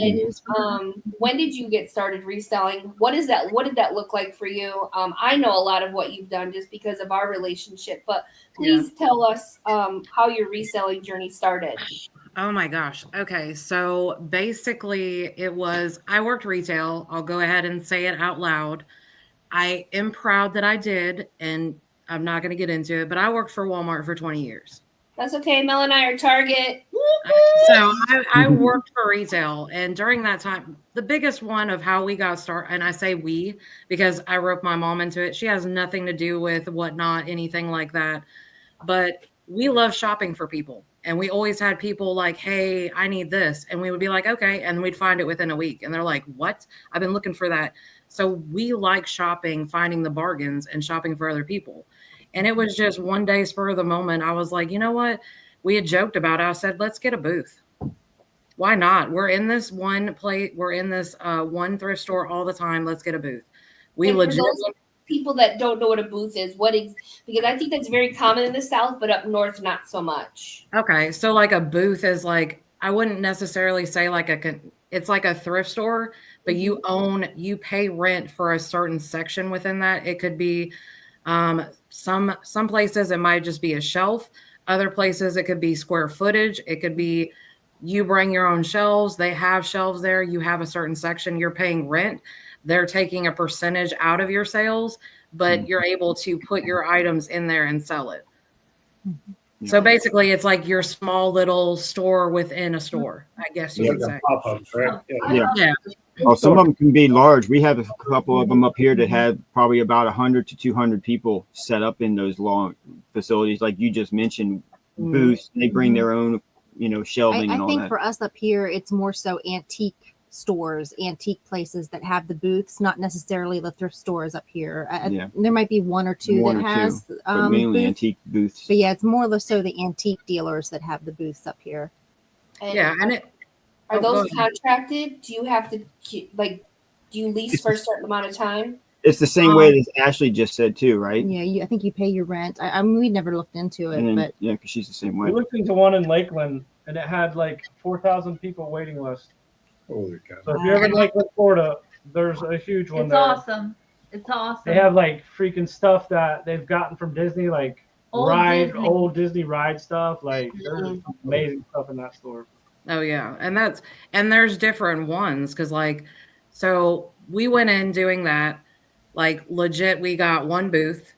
when did you get started reselling? What did that look like for you? I know a lot of what you've done just because of our relationship, but please tell us how your reselling journey started. Oh my gosh. Okay. So basically I worked retail. I'll go ahead and say it out loud. I am proud that I did, and I'm not going to get into it, but I worked for Walmart for 20 years. That's okay. Mel and I are Target. So I worked for retail, and during that time, the biggest one of how we got started, and I say we because I roped my mom into it. She has nothing to do with whatnot, anything like that. But we love shopping for people, and we always had people like, "Hey, I need this," and we would be like, "Okay," and we'd find it within a week, and they're like, "What? I've been looking for that." So we like shopping, finding the bargains, and shopping for other people. And it was just one day, spur of the moment. I was like, you know what? We had joked about it. I said, let's get a booth. Why not? We're in this one place. We're in this one thrift store all the time. Let's get a booth. We legitimately. People that don't know what a booth is, because I think that's very common in the South, but up north, not so much. Okay. So like a booth is like I wouldn't necessarily say like it's like a thrift store, but you pay rent for a certain section within that. It could be some places it might just be a shelf. Other places it could be square footage. It could be you bring your own shelves. They have shelves there. You have a certain section. You're paying rent. They're taking a percentage out of your sales, but you're able to put your items in there and sell it. So basically, it's like your small little store within a store, I guess you could say. Pop-ups, right? Yeah. Oh, some of them can be large. We have a couple of them up here that had probably about 100 to 200 people set up in those long facilities, like you just mentioned. Booths. They bring their own, shelving and all that. I think for us up here, it's more so antique stores, antique places that have the booths, not necessarily the thrift stores up here. There might be one or two that has but mainly booths. antique booths. But yeah, it's more or so the antique dealers that have the booths up here. And are those contracted? Do you have to do you lease for a certain amount of time? It's the same way as Ashley just said too, right? Yeah, I think you pay your rent. I mean, we never looked into it, but yeah, because she's the same way. We looked into one in Lakeland, and it had like 4,000 people waiting list. Holy cow! So if you're ever in Lakeland, Florida, there's a huge one there. Awesome. It's awesome. They have like freaking stuff that they've gotten from Disney, like old Disney ride stuff. Like there's amazing stuff in that store. Oh yeah, and there's different ones because so we went in doing that. Like legit, we got one booth.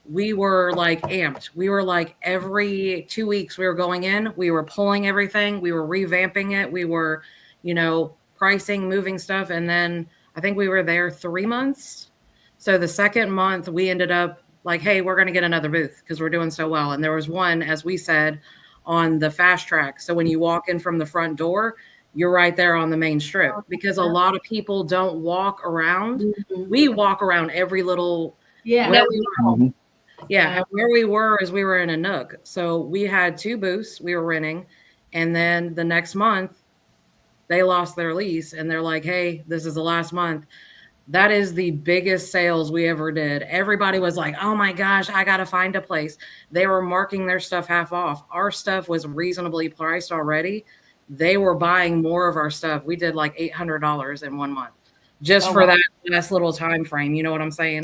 We were like amped. We were like every 2 weeks we were going in, we were pulling everything, we were revamping it, we were, pricing, moving stuff. And then I think we were there 3 months. So the second month we ended up like, hey, we're going to get another booth because we're doing so well. And there was one, as we said, on the fast track. So when you walk in from the front door, you're right there on the main strip because a lot of people don't walk around. We walk around every little and where we were is we were in a nook. So we had 2 booths we were renting, and then the next month they lost their lease and they're like, hey, this is the last month. That is the biggest sales we ever did. Everybody was like, oh my gosh, I got to find a place. They were marking their stuff half off. Our stuff was reasonably priced already. They were buying more of our stuff. We did like $800 in 1 month just for that last little time frame. You know what I'm saying?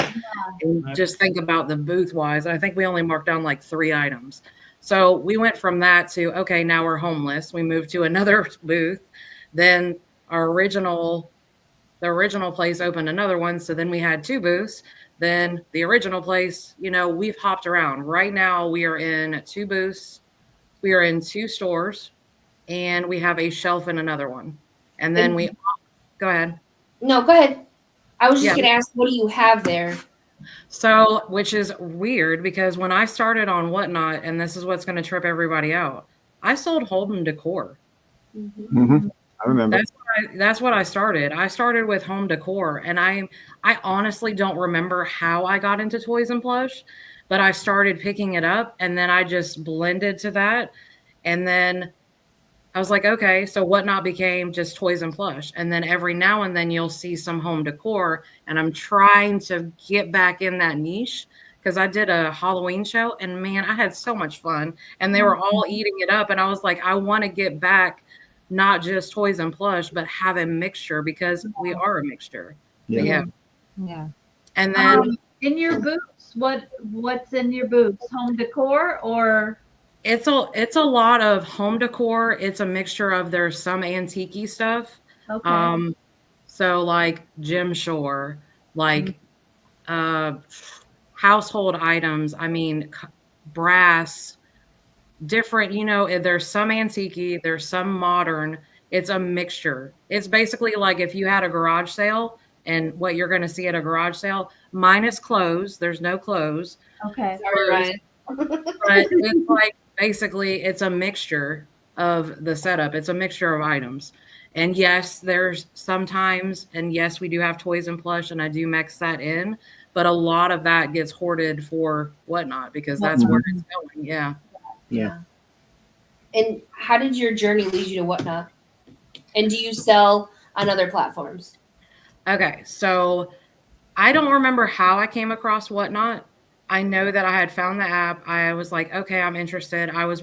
And just think about the booth wise. I think we only marked down like 3 items. So we went from that to, okay, now we're homeless. We moved to another booth. Then the original place opened another one. So then we had 2 booths. Then the original place, we've hopped around. Right now we are in 2 booths. We are in 2 stores. And we have a shelf in another one. And then go ahead. No, go ahead. I was just going to ask, what do you have there? So, which is weird because when I started on Whatnot, and this is what's going to trip everybody out, I sold home decor. I remember. That's what I started. I started with home decor, and I honestly don't remember how I got into toys and plush, but I started picking it up, and then I just blended to that, and then I was like, okay, so Whatnot became just toys and plush. And then every now and then you'll see some home decor. And I'm trying to get back in that niche because I did a Halloween show and man, I had so much fun. And they were all eating it up. And I was like, I want to get back, not just toys and plush, but have a mixture because we are a mixture. Yeah. And then in your booths, what's in your booths? Home decor or? It's a lot of home decor. It's a mixture of there's some antique-y stuff. Okay. So like Jim Shore, like household items. I mean, brass, different. There's some antique-y, there's some modern. It's a mixture. It's basically like if you had a garage sale and what you're going to see at a garage sale, minus clothes. There's no clothes. Okay. Sorry, Ryan. But it's like basically it's a mixture of the setup. It's a mixture of items. And yes, there's sometimes, and yes, we do have toys and plush, and I do mix that in, but a lot of that gets hoarded for Whatnot because that's where it's going. Yeah. And how did your journey lead you to Whatnot? And do you sell on other platforms? Okay, so I don't remember how I came across Whatnot. I know that I had found the app. I was like, okay, I'm interested. I was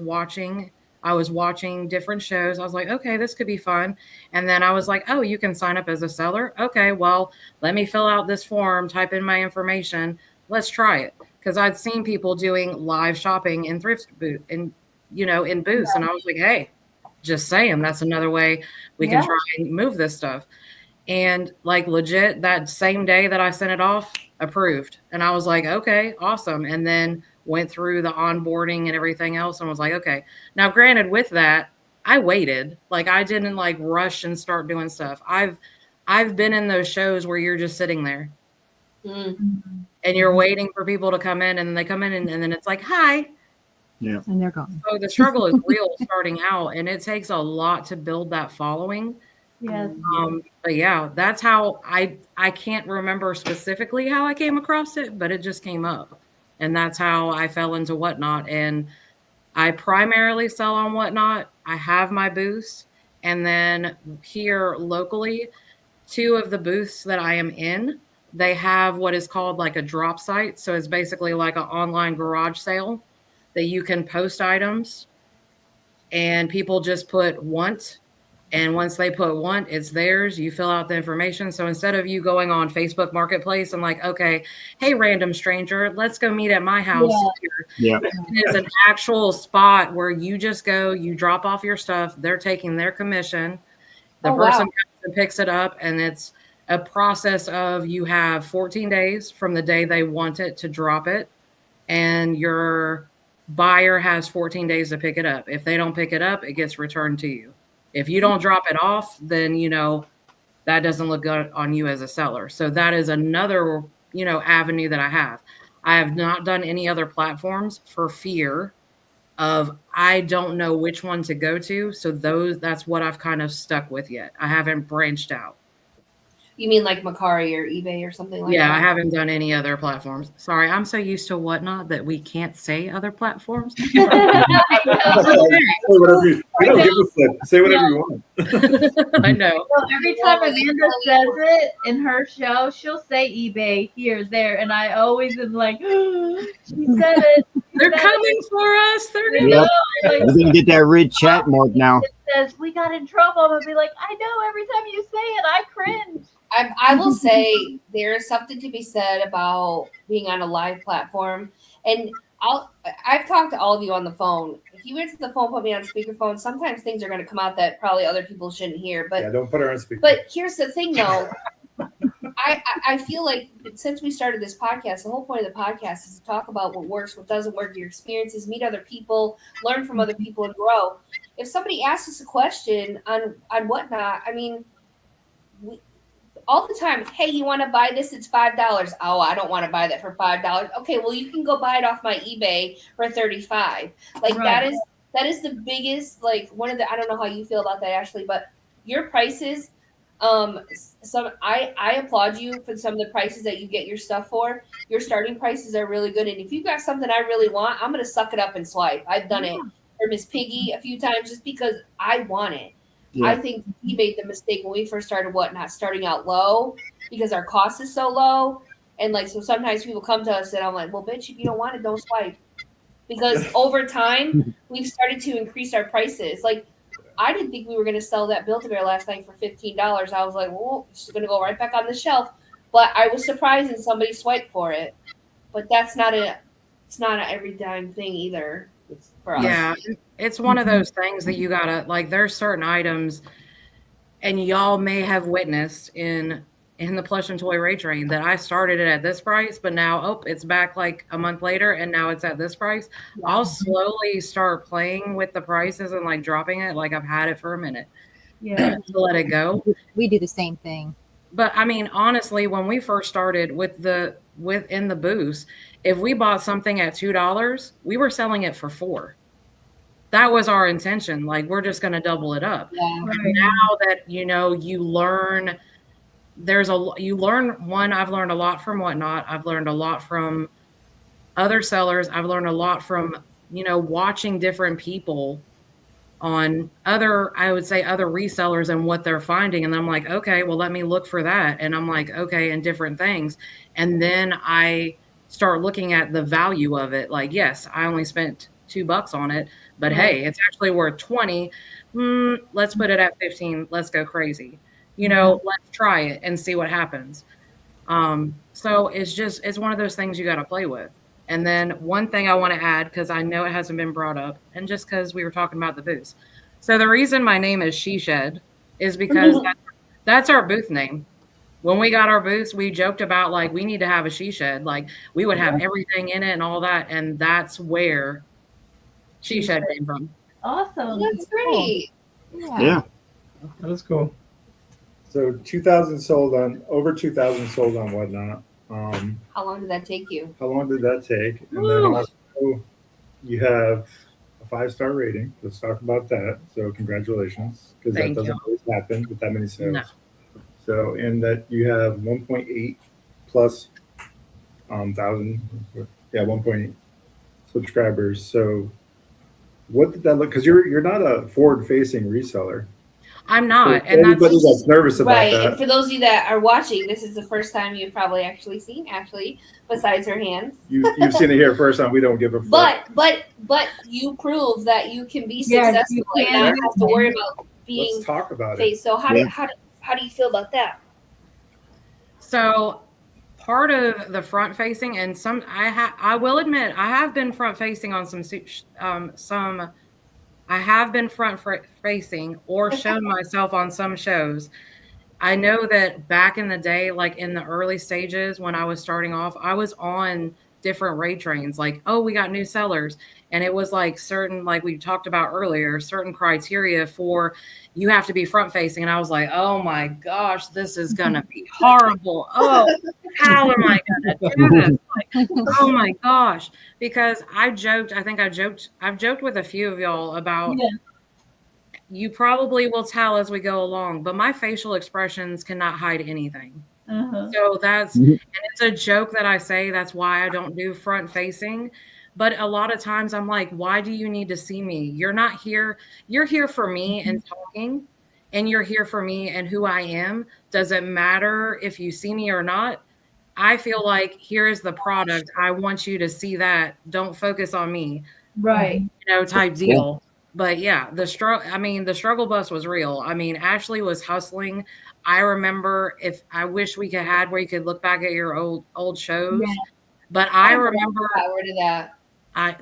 I was watching different shows. I was like, okay, this could be fun. And then I was like, oh, you can sign up as a seller. Okay, well, let me fill out this form, type in my information. Let's try it. Because I'd seen people doing live shopping in thrift boot and, in booths. And I was like, hey, just saying, that's another way we can try and move this stuff. And like legit that same day that I sent it off, approved. And I was like, okay, awesome. And then went through the onboarding and everything else and was like, okay. Now, granted, with that, I waited. Like I didn't like rush and start doing stuff. I've been in those shows where you're just sitting there and you're waiting for people to come in, and then they come in and then it's like, hi. Yeah. And they're gone. So the struggle is real starting out, and it takes a lot to build that following. Yes. But yeah, that's how I can't remember specifically how I came across it, but it just came up. And that's how I fell into Whatnot. And I primarily sell on Whatnot. I have my booths. And then here locally, 2 of the booths that I am in, they have what is called like a drop site. So it's basically like an online garage sale that you can post items and people just put want. And once they put want, it's theirs. You fill out the information. So instead of you going on Facebook Marketplace and like, okay, hey, random stranger, let's go meet at my house. Yeah. It's an actual spot where you just go, you drop off your stuff. They're taking their commission. The person comes and picks it up. And it's a process of you have 14 days from the day they want it to drop it. And your buyer has 14 days to pick it up. If they don't pick it up, it gets returned to you. If you don't drop it off, then, that doesn't look good on you as a seller. So that is another, avenue that I have. I have not done any other platforms for fear of, I don't know which one to go to. So that's what I've kind of stuck with yet. I haven't branched out. You mean like Mercari or eBay or something like that? Yeah, I haven't done any other platforms. Sorry, I'm so used to Whatnot that we can't say other platforms. Say whatever you want. I know. Well, every time Amanda says it in her show, she'll say eBay here, there, and I always am like, she said it. They're coming for us. They're going to get that red chat mark now. It says we got in trouble. I'm gonna be like, I know. Every time you say it, I cringe. I will say there is something to be said about being on a live platform, and I've talked to all of you on the phone. If you answer the phone, put me on speakerphone. Sometimes things are going to come out that probably other people shouldn't hear. But don't put her on speaker. But here's the thing, though. I feel like since we started this podcast, the whole point of the podcast is to talk about what works, what doesn't work, your experiences, meet other people, learn from other people, and grow. If somebody asks us a question on Whatnot, I mean, all the time, hey, you want to buy this? It's $5. Oh, I don't want to buy that for $5. Okay, well, you can go buy it off my eBay for $35. Like right. that is the biggest, like one of the, I don't know how you feel about that, Ashley, but your prices, I applaud you for some of the prices that you get your stuff for. Your starting prices are really good. And if you've got something I really want, I'm going to suck it up and swipe. I've done it for Miss Piggy a few times just because I want it. Yeah. I think we made the mistake when we first started Whatnot, starting out low because our cost is so low. And like, so sometimes people come to us and I'm like, well, bitch, if you don't want it, don't swipe. Because over time, we've started to increase our prices. Like, I didn't think we were going to sell that Build-A-Bear last night for $15. I was like, well, it's going to go right back on the shelf. But I was surprised and somebody swiped for it. But it's not an every time thing either. It's for us. Yeah, it's one of those things that you gotta like. There's certain items, and y'all may have witnessed in the plush and toy rate train that I started it at this price, but now it's back like a month later, and now it's at this price. Yeah. I'll slowly start playing with the prices and like dropping it, like I've had it for a minute. Yeah, to let it go. We do the same thing. But I mean, honestly, when we first started within the booths, if we bought something at $2, we were selling it for $4. That was our intention. Like, we're just going to double it up. Yeah. Now that, you learn, I've learned a lot from Whatnot. I've learned a lot from other sellers. I've learned a lot from, watching different people on other resellers and what they're finding. And I'm like, okay, well, let me look for that. And I'm like, okay, and different things. And then I start looking at the value of it. Like, yes, I only spent $2 on it, but Right. hey, it's actually worth 20. Let's put it at 15. Let's go crazy. Let's try it and see what happens. So it's one of those things you got to play with. And then one thing I want to add, because I know it hasn't been brought up, and just because we were talking about the booths. So the reason my name is SheShed is because that's our booth name. When we got our booths, we joked about like we need to have a SheShed. Like we would have everything in it and all that, and that's where SheShed came from. Awesome. That's great. Yeah. That's cool. So 2,000 sold on, over 2,000 sold on Whatnot. How long did that take you? How long did that take? And then also you have a 5-star rating. Let's talk about that. So congratulations, because that doesn't always happen with that many sales. No. So, and that you have 1.8 plus thousand, 1.8 subscribers. So what did that look? Because you're not a forward-facing reseller. I'm not, and anybody that's nervous about right. that. And for those of you that are watching, this is the first time you've probably actually seen Ashley, besides her hands. You've seen it here first time. We don't give a fuck. But you prove that you can be successful and not have to worry about being. Let's talk about it. So how do you feel about that? So part of the front facing, and I will admit I have been front facing on some. I have been front facing or shown myself on some shows. I know that back in the day, like in the early stages when I was starting off, I was on different raid trains, like, oh, we got new sellers. And it was like certain, like we talked about earlier, certain criteria for you have to be front facing. And I was like, oh my gosh, this is going to be horrible. Oh, how am I going to do this? Like, oh my gosh. Because I've joked with a few of y'all about, you probably will tell as we go along, but my facial expressions cannot hide anything. So and it's a joke that I say, that's why I don't do front facing. But a lot of times I'm like, why do you need to see me? You're not here. You're here for me and talking, and you're here for me and who I am. Does it matter if you see me or not? I feel like here is the product. I want you to see that. Don't focus on me. Right. Type deal. But yeah, the struggle bus was real. I mean, Ashley was hustling. I remember, I wish we could had where you could look back at your old shows. Yeah. But I remember I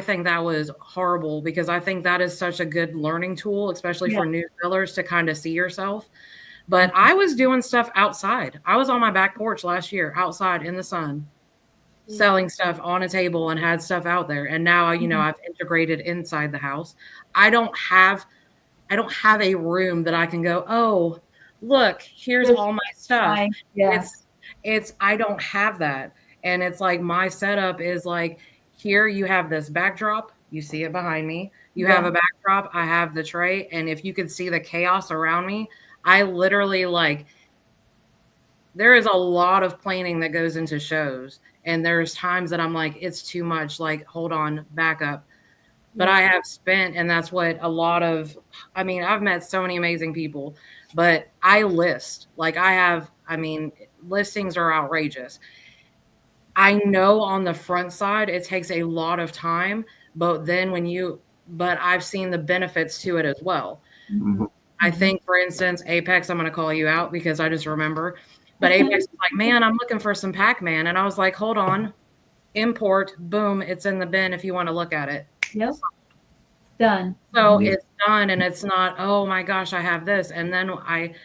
think that was horrible, because I think that is such a good learning tool, especially for new sellers, to kind of see yourself. But I was doing stuff outside. I was on my back porch last year, outside in the sun, selling stuff on a table and had stuff out there. And now, I've integrated inside the house. I don't have a room that I can go, oh, look, here's all my stuff. I don't have that. And it's like, my setup is like, here you have this backdrop. You see it behind me. You have a backdrop. I have the tray. And if you could see the chaos around me, I literally there is a lot of planning that goes into shows. And there's times that I'm like, it's too much. Like, hold on, back up. But I have spent, and that's what I've met so many amazing people, but I list. Listings are outrageous. I know on the front side, it takes a lot of time, but I've seen the benefits to it as well. I think, for instance, Apex, I'm going to call you out because I just remember, but Apex is like, man, I'm looking for some Pac-Man. And I was like, hold on, import, boom, it's in the bin if you want to look at it. Yep. Done. So it's done, and it's not, oh my gosh, I have this. And then I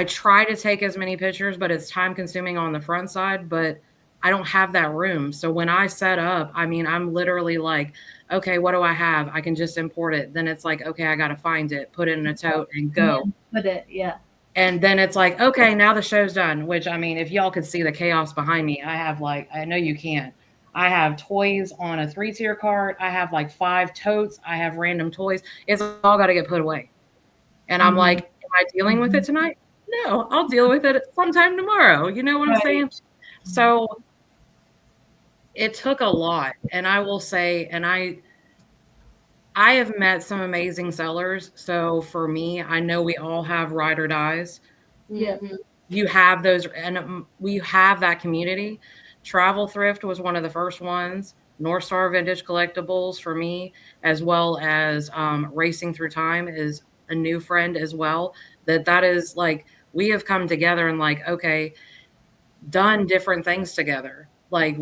try to take as many pictures, but it's time consuming on the front side, but I don't have that room. So when I set up, I'm literally like, okay, what do I have? I can just import it. Then it's like, okay, I got to find it, put it in a tote and go. Put it, yeah. And then it's like, okay, now the show's done, which, if y'all could see the chaos behind me, I have I know you can't. I have toys on a 3-tier cart. I have 5 totes. I have random toys. It's all got to get put away. And I'm like, am I dealing with it tonight? No, I'll deal with it sometime tomorrow. You know what I'm saying? So it took a lot. And I will say, and I have met some amazing sellers. So for me, I know we all have ride or dies. Yeah. You have those, and we have that community. Travel Thrift was one of the first ones. North Star Vintage Collectibles for me, as well as Racing Through Time is a new friend as well. That is like we have come together and like, okay, done different things together. Like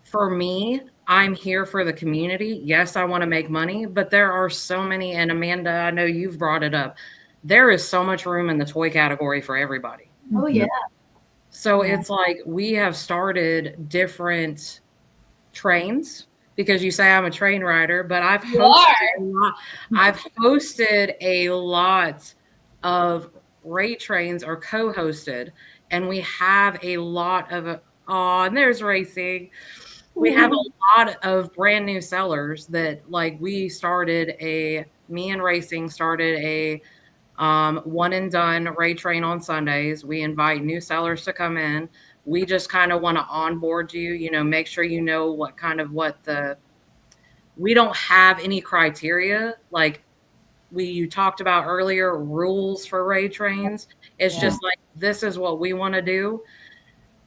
for me, I'm here for the community. Yes, I want to make money, but there are so many, and Amanda, I know you've brought it up. There is so much room in the toy category for everybody. Oh yeah. So it's like we have started different trains because you say I'm a train rider, but I've hosted a lot of raid trains or co-hosted, and we have a lot of and there's Racing. We have a lot of brand new sellers that like me and Racing started a one and done raid train on Sundays. We invite new sellers to come in. We just kind of want to onboard you, make sure you know we don't have any criteria like you talked about earlier, rules for raid trains. It's just like, this is what we want to do.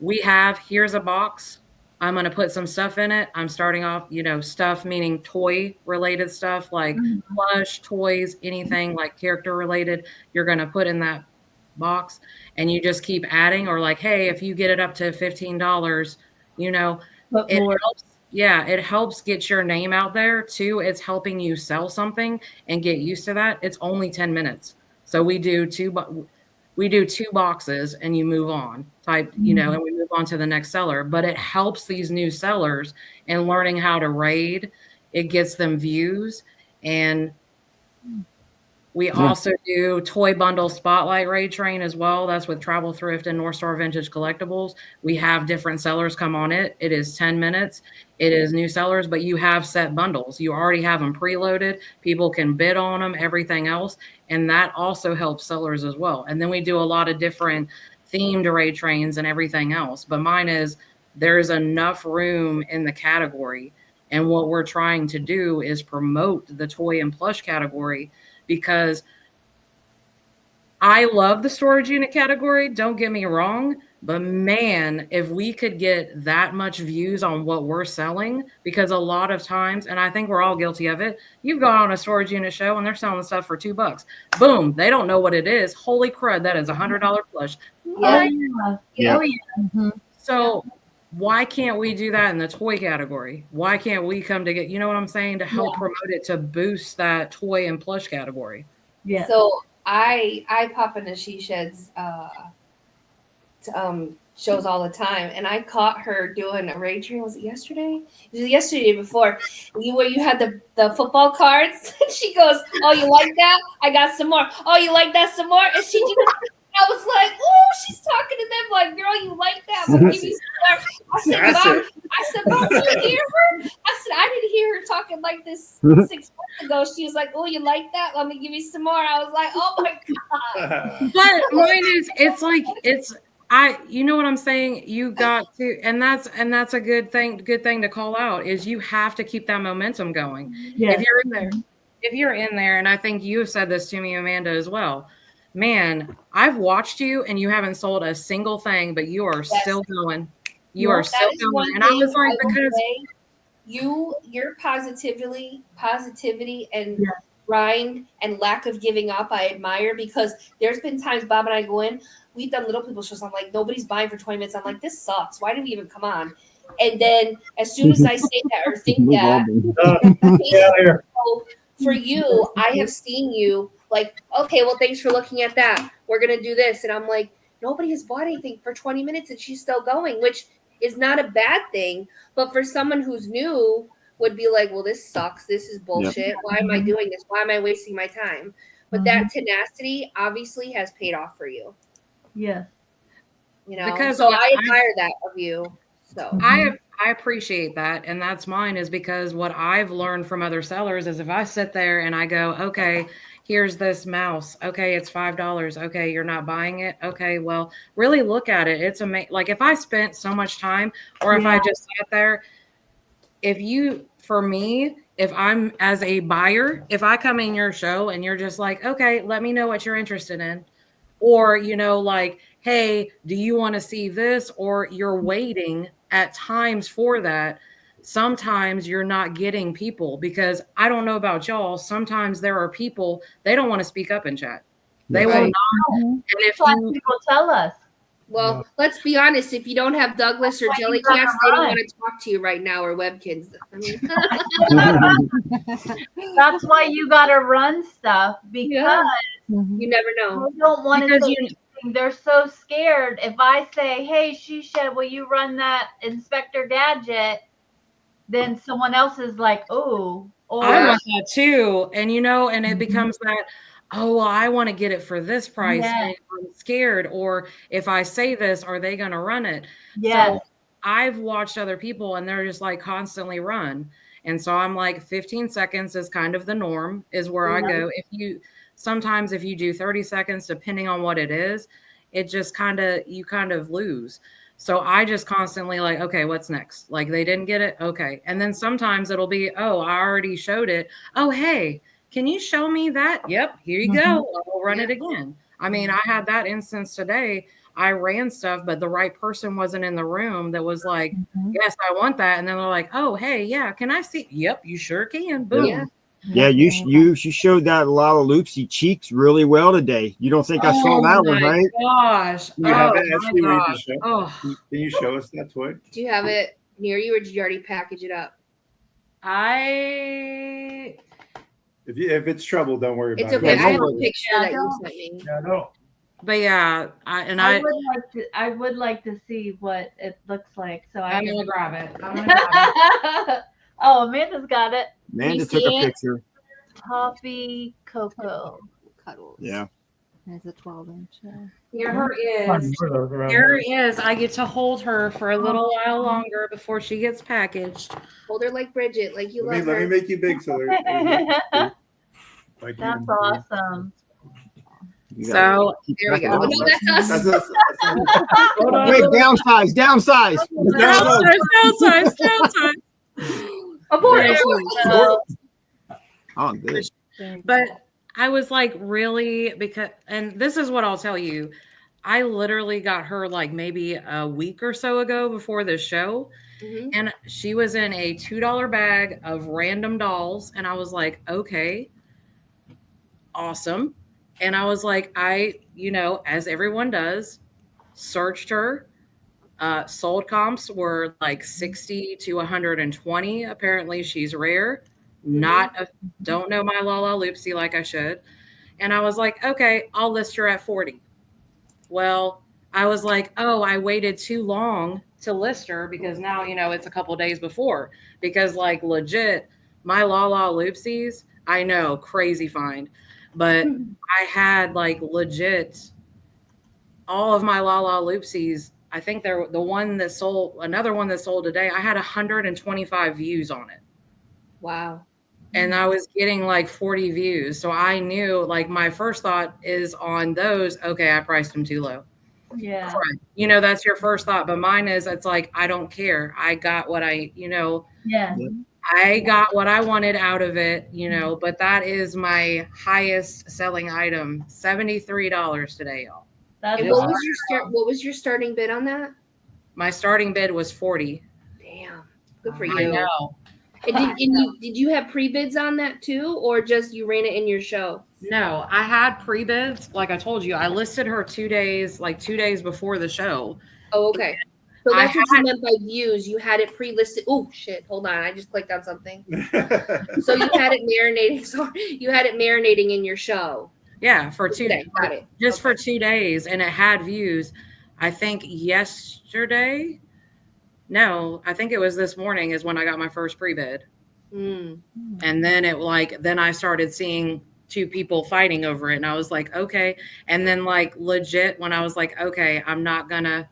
Here's a box. I'm going to put some stuff in it. I'm starting off, stuff meaning toy related stuff like plush, toys, anything like character related, you're going to put in that box and you just keep adding, or like, hey, if you get it up to $15, it helps get your name out there too. It's helping you sell something and get used to that. It's only 10 minutes. So we do two boxes and you move on and we move on to the next seller, but it helps these new sellers in learning how to raid. It gets them views. And we also do toy bundle spotlight raid train as well. That's with Travel Thrift and North Star Vintage Collectibles. We have different sellers come on it. It is 10 minutes. It is new sellers, but you have set bundles. You already have them preloaded. People can bid on them, everything else. And that also helps sellers as well. And then we do a lot of different themed raid trains and everything else. But mine is, there's enough room in the category. And what we're trying to do is promote the toy and plush category, because I love the storage unit category. Don't get me wrong. But man, if we could get that much views on what we're selling, because a lot of times, and I think we're all guilty of it, you've gone on a storage unit show and they're selling stuff for $2. Boom. They don't know what it is. Holy crud. That is $100 plush. So why can't we do that in the toy category? Why can't we come to get, you know what I'm saying, to help promote it, to boost that toy and plush category? Yeah. So I pop into SheShed's shows all the time, and I caught her doing a raid train. Was it yesterday? It was yesterday before. Where you had the football cards. She goes, "Oh, you like that? I got some more. Oh, you like that? Some more." And she just, I was like, "Oh, she's talking to them like, girl, you like that? I'm gonna give you some more." I said, Mom, did you hear her? I said, I didn't hear her talking like this 6 months ago. She was like, "Oh, you like that? Let me give you some more." I was like, "Oh my God." But mine is, you know what I'm saying? You got to, and that's a good thing to call out, is you have to keep that momentum going. If you're in there, and I think you have said this to me, Amanda, as well. Man, I've watched you and you haven't sold a single thing, but you are still going. You are still going. And I was like, because your positivity and grind and lack of giving up, I admire, because there's been times Bob and I go in, we've done little people shows. I'm like, nobody's buying for 20 minutes. I'm like, this sucks. Why did we even come on? And then as soon as I say that or think that, so for you, I have seen you like, okay, well, thanks for looking at that. We're going to do this. And I'm like, nobody has bought anything for 20 minutes and she's still going, which is not a bad thing. But for someone who's new, would be like, well, this sucks. This is bullshit. Yep. Why am I doing this? Why am I wasting my time? But that tenacity obviously has paid off for you. Yeah. Because so I admire that of you. So I appreciate that. And that's mine, is because what I've learned from other sellers is, if I sit there and I go, okay, here's this mouse. Okay, it's $5. Okay, you're not buying it. Okay, well, really look at it. It's amazing. Like, if I spent so much time, or if I just sat there, for me, if I'm as a buyer, if I come in your show and you're just like, okay, let me know what you're interested in. Or, like, hey, do you want to see this? Or you're waiting at times for that, sometimes you're not getting people, because I don't know about y'all. Sometimes there are people, they don't want to speak up in chat. They will Right. not. And if That's why you, people tell us. Well, let's be honest. If you don't have Douglas or That's why you Jellycats, gotta they don't run. want to talk to you right now, or Webkins. I mean, That's why you gotta run stuff, because Yeah. Mhm. you never know. they don't want to Because say you- anything. They're so scared. If I say, "Hey, SheShed, will you run that Inspector Gadget?" then someone else is like, "Oh," I or want that too. And and it becomes that, oh, well, I want to get it for this price. Yes. And I'm scared. Or if I say this, are they going to run it? yes, So I've watched other people and they're just like constantly run. And so I'm like 15 seconds is kind of the norm, is where I go. Sometimes if you do 30 seconds, depending on what it is, it just you kind of lose. So I just constantly like, okay, what's next? Like they didn't get it. Okay. And then sometimes it'll be, oh, I already showed it. Oh, hey, can you show me that? Yep. Here you go. I'll run it again. I mean, I had that instance today. I ran stuff, but the right person wasn't in the room that was like, yes, I want that. And then they're like, oh, hey, yeah, can I see? Yep, you sure can. Boom. Yeah. Yeah, you showed that Lala Loopsy cheeks really well today. You don't think I saw that one, right? Gosh. You have it, Oh, Ashley, my where you gosh. can show? Oh, Can you show us that toy? Do you have it near you, or did you already package it up? I If it's trouble, don't worry It's about okay. it. I have a worry. picture Yeah, that you don't- sent me. Yeah, no. but yeah, I would like to see what it looks like, so I I'm can. gonna grab it. I'm gonna grab it. Oh, Amanda's got it. Amanda you took see a it? picture. Toffee cocoa. Cuddles. Yeah. It's a 12-inch. Here her Find is. more of those around Here here. is. I get to hold her for a little while longer before she gets packaged. Hold her like Bridget, like you Let love me her. make you big so they're like That's you. awesome. You gotta So keep There we track go. of Oh, that. no, that's us. That's Hold on. Wait, downsize. downsize. Abort. There abort. Oh, good. But I was like, really? Because, and this is what I'll tell you. I literally got her like maybe a week or so ago before the show. Mhm. And she was in a $2 bag of random dolls. And I was like, okay, awesome. And I was like, as everyone does, searched her. Sold comps were like 60 to 120. Apparently, she's rare. Don't know my Lala Loopsy like I should. And I was like, okay, I'll list her at 40. Well, I was like, oh, I waited too long to list her because now, it's a couple days before. Because, like, legit, my Lala Loopsies, I know, crazy find. But I had, like, legit all of my Lala Loopsies. I think they're the one that sold, another one that sold today. I had 125 views on it. Wow. And I was getting like 40 views. So I knew, like, my first thought is on those, okay, I priced them too low. Yeah. Right. That's your first thought. But mine is, it's like, I don't care. I got what Yeah. I got what I wanted out of it, but that is my highest selling item, $73 today, y'all. That's And awesome. what was your starting bid on that? My starting bid was 40. Damn. Good for I you. know. And did you have pre-bids on that too, or just you ran it in your show? No, I had pre-bids. Like I told you, I listed her 2 days before the show. Oh, okay. So that's what you meant by views. You had it pre-listed. Oh shit! Hold on, I just clicked on something. So you had it marinating. Sorry, you had it marinating in your show. Yeah, for 2 days. Got it. Just for 2 days, and it had views. I think yesterday. No, I think it was this morning is when I got my first pre-bid. Mm. And then then I started seeing 2 people fighting over it. And I was like, okay. And then like legit, when I was like, okay, I'm not gonna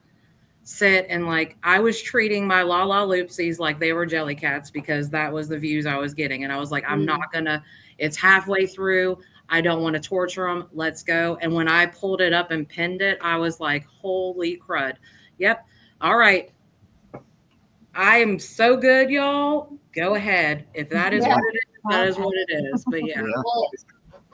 sit and like, I was treating my Lala Loopsies like they were Jellycats because that was the views I was getting. And I was like, I'm not gonna, it's halfway through. I don't want to torture them. Let's go. And when I pulled it up and pinned it, I was like, holy crud. Yep. All right. I am so good, y'all. Go ahead. If that is what it is, that is what it is. But yeah. Well,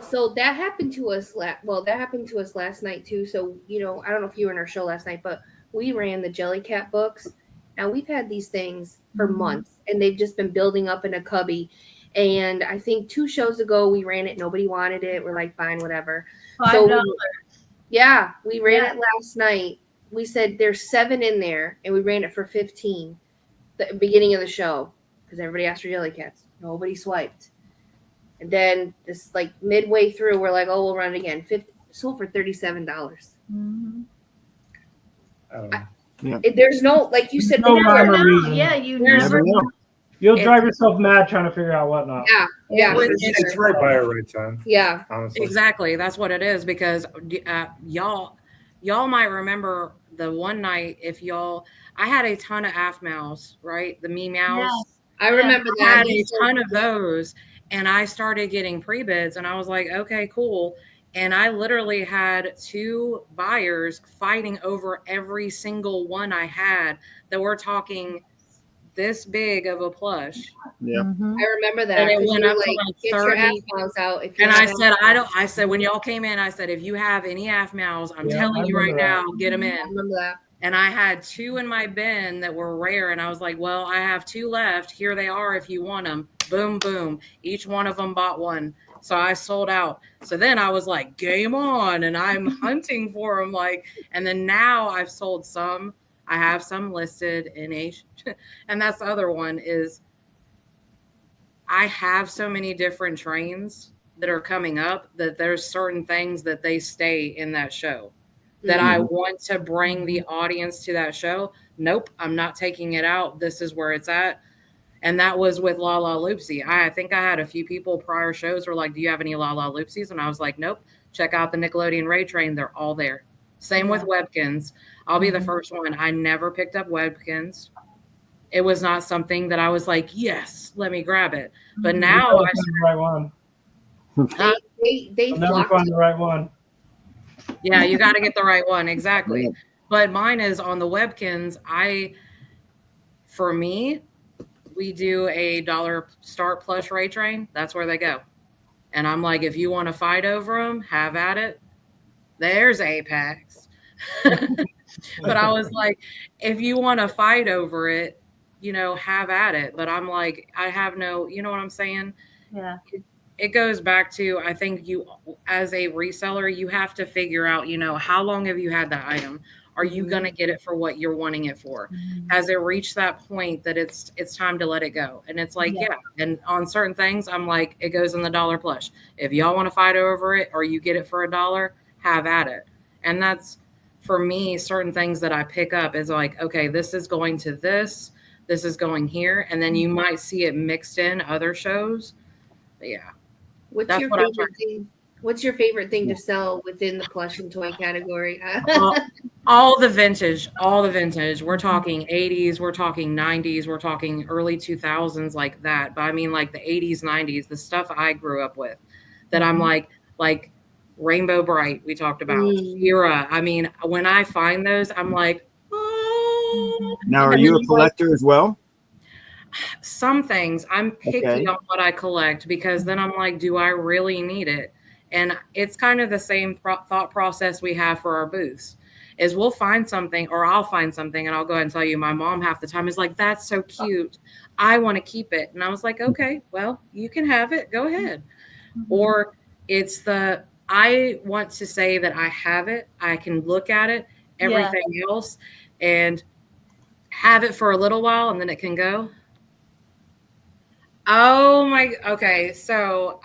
so that happened to us that happened to us last night too. So, I don't know if you were in our show last night, but we ran the Jellycat books Now we've had these things for months, and they've just been building up in a cubby. And I think 2 shows ago we ran it. Nobody wanted it. We're like, fine, whatever. $5. We ran it last night. We said there's 7 in there, and we ran it for 15. The beginning of the show, because everybody asked for jelly cats. Nobody swiped. And then this like midway through, we're like, oh, we'll run it again. Sold for $37. There's no, like you said, no rhyme or reason. Yeah, you never know. You'll drive yourself mad trying to figure out whatnot. Yeah, it's right by a right time. Yeah, honestly. Exactly. That's what it is, because y'all might remember the one night I had a ton of AF mouse, right? The me mouse. Yes. I remember I that. had a ton of those, and I started getting pre-bids, and I was like, okay, cool. And I literally had 2 buyers fighting over every single one I had, that we're talking this big of a plush. I remember that. And it went up to like, like get 30. your AF mouse out. And I said, when y'all came in, I said, if you have any AF mouse, I'm telling you right now, get them in. I remember that. And I had 2 in my bin that were rare. And I was like, well, I have 2 left. Here they are if you want them. Boom, boom. Each one of them bought one. So I sold out. So then I was like, game on. And I'm hunting for them. And then now I've sold some. I have some listed in and that's the other one is I have so many different trains that are coming up that there's certain things that they stay in that show that I want to bring the audience to that show. Nope, I'm not taking it out. This is where it's at. And that was with La La Loopsy. I think I had a few people prior shows were like, do you have any La La Loopsies? And I was like, nope, check out the Nickelodeon Raid Train. They're all there. Same with Webkins. I'll be the first one. I never picked up Webkins. It was not something that I was like, yes, let me grab it. But now I the right one. They never find the right one. Yeah, you got to get the right one. Exactly. But mine is on the Webkins. For me, we do a $1 start plush Ray Train. That's where they go. And I'm like, if you want to fight over them, have at it. There's Apex. But I was like, if you want to fight over it, have at it. But I'm like, I have no, you know what I'm saying? Yeah. It goes back to, I think you, as a reseller, you have to figure out, how long have you had that item? Are you going to get it for what you're wanting it for? Has it reached that point that it's time to let it go? And it's like, yeah. And on certain things, I'm like, it goes in the $1 plush. If y'all want to fight over it or you get it for $1, have at it. And that's, for me, certain things that I pick up is like, okay, this is going to this is going here. And then you might see it mixed in other shows. But yeah. What's your favorite thing to sell within the plush and toy category? all the vintage. We're talking 80s, we're talking 90s, we're talking early 2000s, like that. But I mean, like the 80s, 90s, the stuff I grew up with that I'm like Rainbow Bright, we talked about. Era. I mean, when I find those, I'm like, oh. Now, are you a collector as well? Some things I'm picky on what I collect, because then I'm like, do I really need it? And it's kind of the same thought process we have for our booths is we'll find something, or I'll find something, and I'll go ahead and tell you, my mom half the time is like, that's so cute, I want to keep it. And I was like, okay, well, you can have it, go ahead. Or it's I want to say that I have it, I can look at it, everything else, and have it for a little while, and then it can go. Oh my, okay. So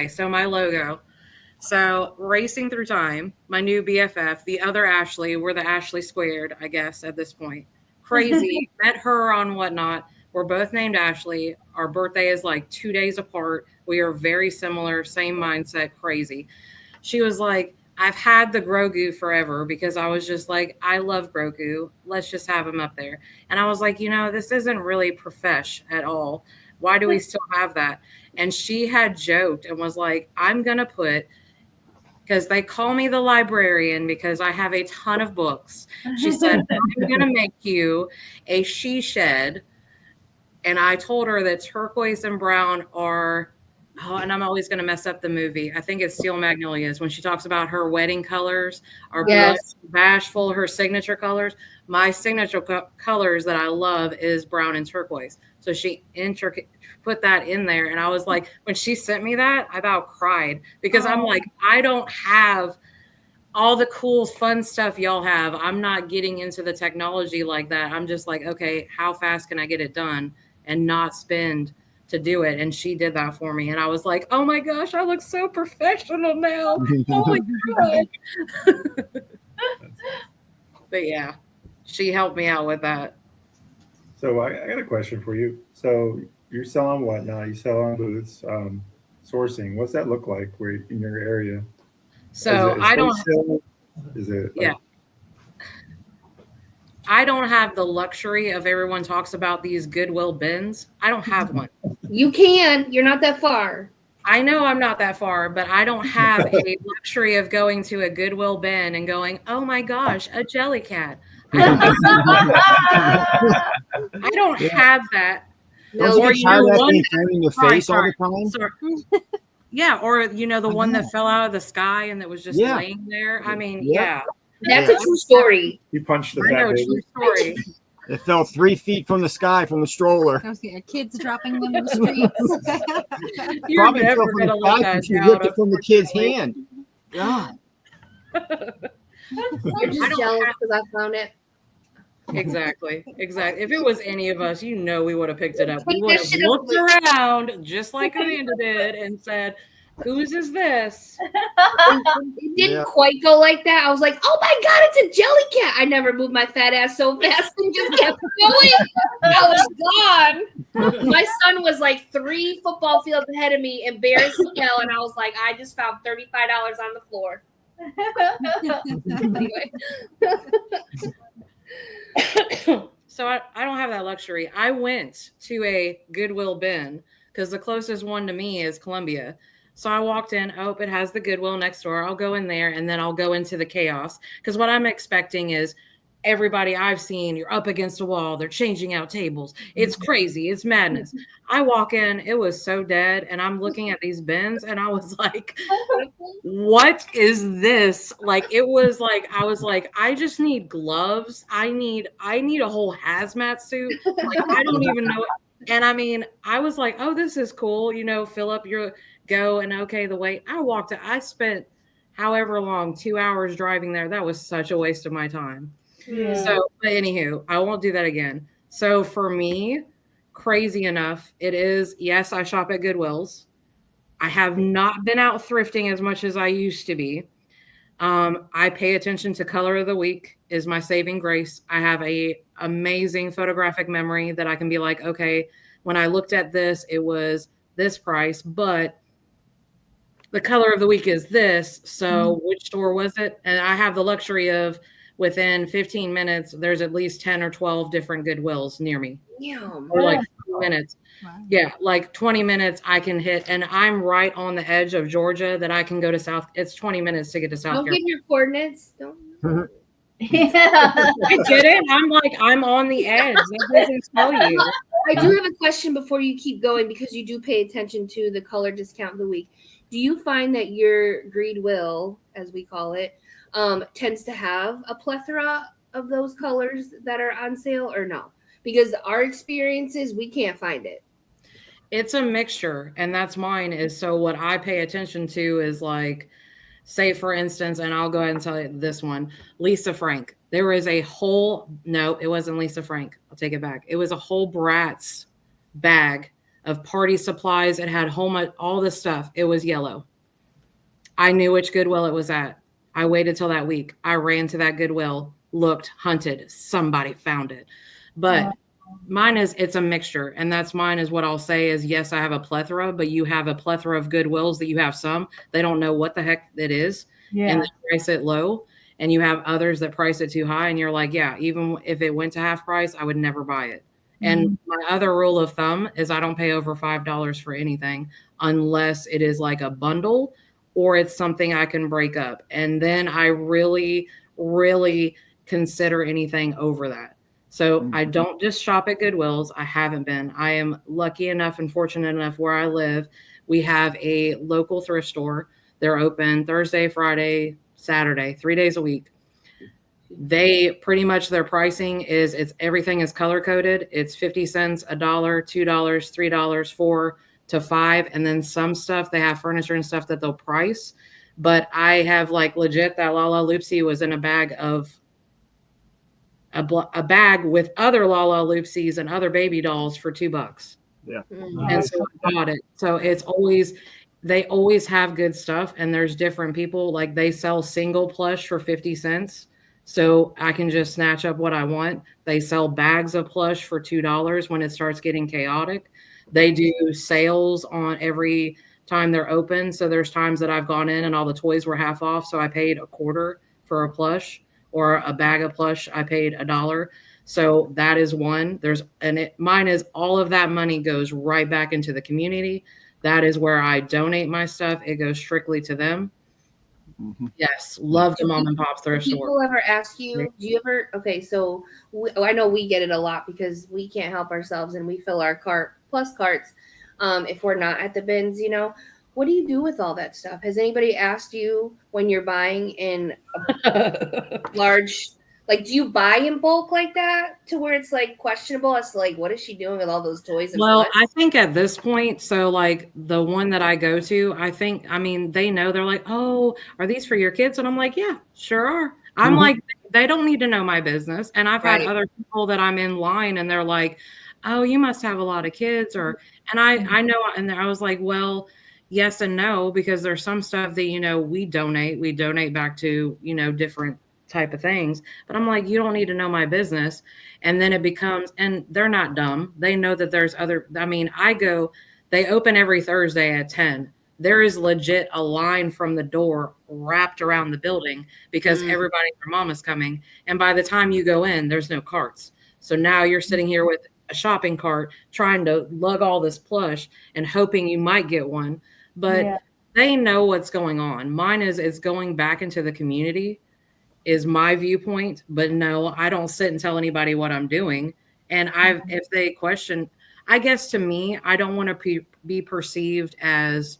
so my logo. So Racing Through Time, my new BFF, the other Ashley, we're the Ashley squared, I guess, at this point. Crazy. Met her on Whatnot. We're both named Ashley. Our birthday is like 2 days apart. We are very similar, same mindset, crazy. She was like, I've had the Grogu forever, because I was just like, I love Grogu. Let's just have him up there. And I was like, this isn't really profesh at all. Why do we still have that? And she had joked and was like, I'm going to put, because they call me the librarian because I have a ton of books. She said, I'm going to make you a SheShed. And I told her that turquoise and brown are Oh, and I'm always going to mess up the movie. I think it's Steel Magnolias when she talks about her wedding colors are Yes. bashful, her signature colors. My signature colors that I love is brown and turquoise. So she put that in there. And I was like, when she sent me that, I about cried because I'm like, I don't have all the cool, fun stuff y'all have. I'm not getting into the technology like that. I'm just like, okay, how fast can I get it done and not spend to do it? And she did that for me. And I was like, oh my gosh, I look so professional now. Oh my God. But yeah, she helped me out with that. So I got a question for you. So you're selling what now? You sell on booths, sourcing. What's that look like where in your area? So I don't. Is it? Yeah. I don't have the luxury of everyone talks about these Goodwill bins. I don't have one. You can. You're not that far. I know I'm not that far, but I don't have a luxury of going to a Goodwill bin and going, oh my gosh, a jelly cat. I don't have that. No, or you know, one in your face all the time. Sorry. Yeah, or you know the one that fell out of the sky and that was just laying there. I mean, yeah. That's a true story. You punched the fat baby. True story. It fell 3 feet from the sky from the stroller. Kids dropping them in the streets. You're probably never fell from gonna the let sky that she out ripped it from the kid's hand. God. You're just jealous because I found it. Exactly. If it was any of us, you know, we would have picked it up. We would have looked around just like Amanda did and said, whose is this? It didn't quite go like that. I was like, oh my God, it's a jelly cat. I never moved my fat ass so fast and just kept going. I was gone. My son was like 3 football fields ahead of me, embarrassed as hell. And I was like, I just found $35 on the floor. Anyway. So I don't have that luxury. I went to a Goodwill bin because the closest one to me is Columbia. So I walked in, it has the Goodwill next door. I'll go in there and then I'll go into the chaos. Because what I'm expecting is everybody I've seen, you're up against a wall. They're changing out tables. It's crazy. It's madness. I walk in, it was so dead. And I'm looking at these bins and I was like, what is this? Like, it was like, I was like, I just need gloves. I need a whole hazmat suit. Like, I don't even know. And I mean, I was like, oh, this is cool. You know, fill up your go and okay, the wait. I spent however long, 2 hours driving there. That was such a waste of my time. Yeah. So, but anywho, I won't do that again. So for me, crazy enough, it is, yes, I shop at Goodwills. I have not been out thrifting as much as I used to be. I pay attention to color of the week is my saving grace. I have a amazing photographic memory that I can be like, okay, when I looked at this, it was this price, but the color of the week is this. So which store was it? And I have the luxury of within 15 minutes, there's at least 10 or 12 different Goodwills near me. Or like 20 minutes. Wow. Yeah, like 20 minutes I can hit. And I'm right on the edge of Georgia that I can go to South. It's 20 minutes to get to South Carolina. Don't give your coordinates. I didn't. I'm on the edge. That doesn't tell you. I do have a question before you keep going because you do pay attention to the color discount of the week. Do you find that your Greedwill, as we call it, tends to have a plethora of those colors that are on sale or no? Because our experiences, we can't find it. It's a mixture, and that's mine. Is so what I pay attention to is like, say for instance, and I'll go ahead and tell you this one, Lisa Frank. There is a whole, no, it wasn't Lisa Frank. I'll take it back. It was a whole Bratz bag of party supplies. It had all this stuff. It was yellow. I knew which Goodwill it was at. I waited till that week. I ran to that Goodwill, looked, hunted. Somebody found it. But mine is, it's a mixture. And that's mine is what I'll say is, yes, I have a plethora, but you have a plethora of Goodwills that you have some. They don't know what the heck it is. Yeah. And they price it low. And you have others that price it too high. And you're like, yeah, even if it went to half price, I would never buy it. And my other rule of thumb is I don't pay over $5 for anything unless it is like a bundle or it's something I can break up. And then I really, really consider anything over that. So I don't just shop at Goodwills. I haven't been. I am lucky enough and fortunate enough where I live We have a local thrift store. They're open Thursday, Friday, Saturday, 3 days a week. They pretty much, their pricing is, everything is color coded. It's 50 cents, $1, $2, $3, 4 to 5. And then some stuff, they have furniture and stuff that they'll price. But I have like legit that Lala Loopsy was in a bag of a bag with other Lala Loopsies and other baby dolls for $2. Yeah. And so I bought it. So it's always, they always have good stuff. And there's different people, like they sell single plush for 50 cents. So I can just snatch up what I want. They sell bags of plush for $2 when it starts getting chaotic. They do sales on every time they're open. So there's times that I've gone in and all the toys were half off. So I paid $0.25 for a plush, or a bag of plush, I paid $1. So that is one. Mine is all of that money goes right back into the community. That is where I donate my stuff. It goes strictly to them. Mm-hmm. Yes, love the mom and pop thrift store. People ever ask you, do you ever, okay, so I know we get it a lot because we can't help ourselves and we fill our cart plus carts if we're not at the bins, you know. What do you do with all that stuff? Has anybody asked you when you're buying in a large, like, do you buy in bulk like that to where it's like questionable as to like, what is she doing with all those toys? And well, I think at this point, so like the one that I go to, I mean, they know, they're like, oh, are these for your kids? And I'm like, yeah, sure are. I'm like, they don't need to know my business. And I've had other people that I'm in line and they're like, oh, you must have a lot of kids, and I know, and I was like, well, yes and no, because there's some stuff that, you know, we donate back to, you know, different type of things. But I'm like, you don't need to know my business. And then it becomes, and they're not dumb. They know that there's other, I mean, they open every Thursday at 10. There is legit a line from the door wrapped around the building because everybody, their mom is coming. And by the time you go in, there's no carts. So now you're sitting here with a shopping cart trying to lug all this plush and hoping you might get one. But they know what's going on. Mine is, it's going back into the community is my viewpoint. But no, I don't sit and tell anybody what I'm doing. And if they question, I guess to me, I don't want to be perceived as,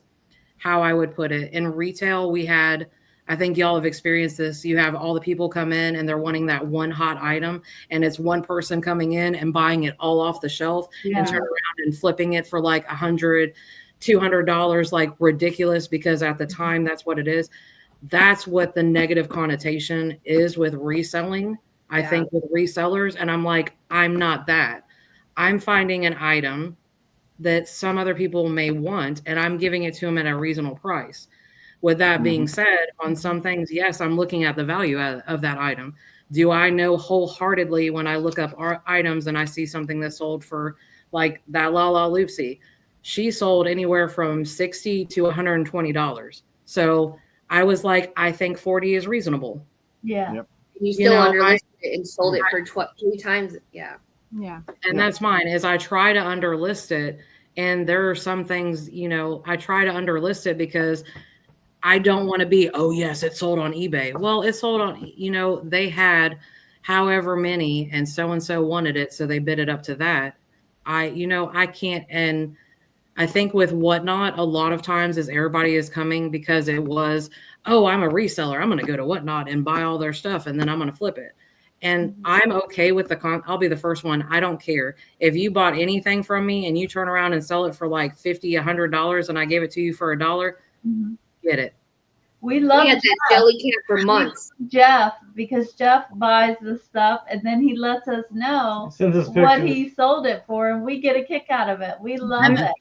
how I would put it. In retail, we had, I think y'all have experienced this. You have all the people come in and they're wanting that one hot item, and it's one person coming in and buying it all off the shelf and turn around and flipping it for like $100, $200, like ridiculous, because at the time that's what it is. That's what the negative connotation is with reselling. I think with resellers, and I'm like, I'm not that. I'm finding an item that some other people may want, and I'm giving it to them at a reasonable price. With that being said, on some things, yes, I'm looking at the value of that item. Do I know wholeheartedly when I look up our items and I see something that's sold for, like that Lala Loopsy, she sold anywhere from $60 to $120. So I was like, I think 40 is reasonable. Yeah. Yep. You still underlisted it and sold it for 3 times. Yeah. Yeah. And that's mine, is I try to underlist it. And there are some things, you know, I try to underlist it because I don't want to be, oh yes, it sold on eBay. Well, it sold on, you know, they had however many and so wanted it. So they bid it up to that. I can't. And I think with Whatnot, a lot of times is everybody is coming because it was, oh, I'm a reseller. I'm going to go to Whatnot and buy all their stuff and then I'm going to flip it. And I'm okay with I'll be the first one. I don't care. If you bought anything from me and you turn around and sell it for like $50, $100 and I gave it to you for $1, get it. We love that jelly can for months. Jeff, because Jeff buys the stuff and then he lets us know what he sold it for, and we get a kick out of it. We love it.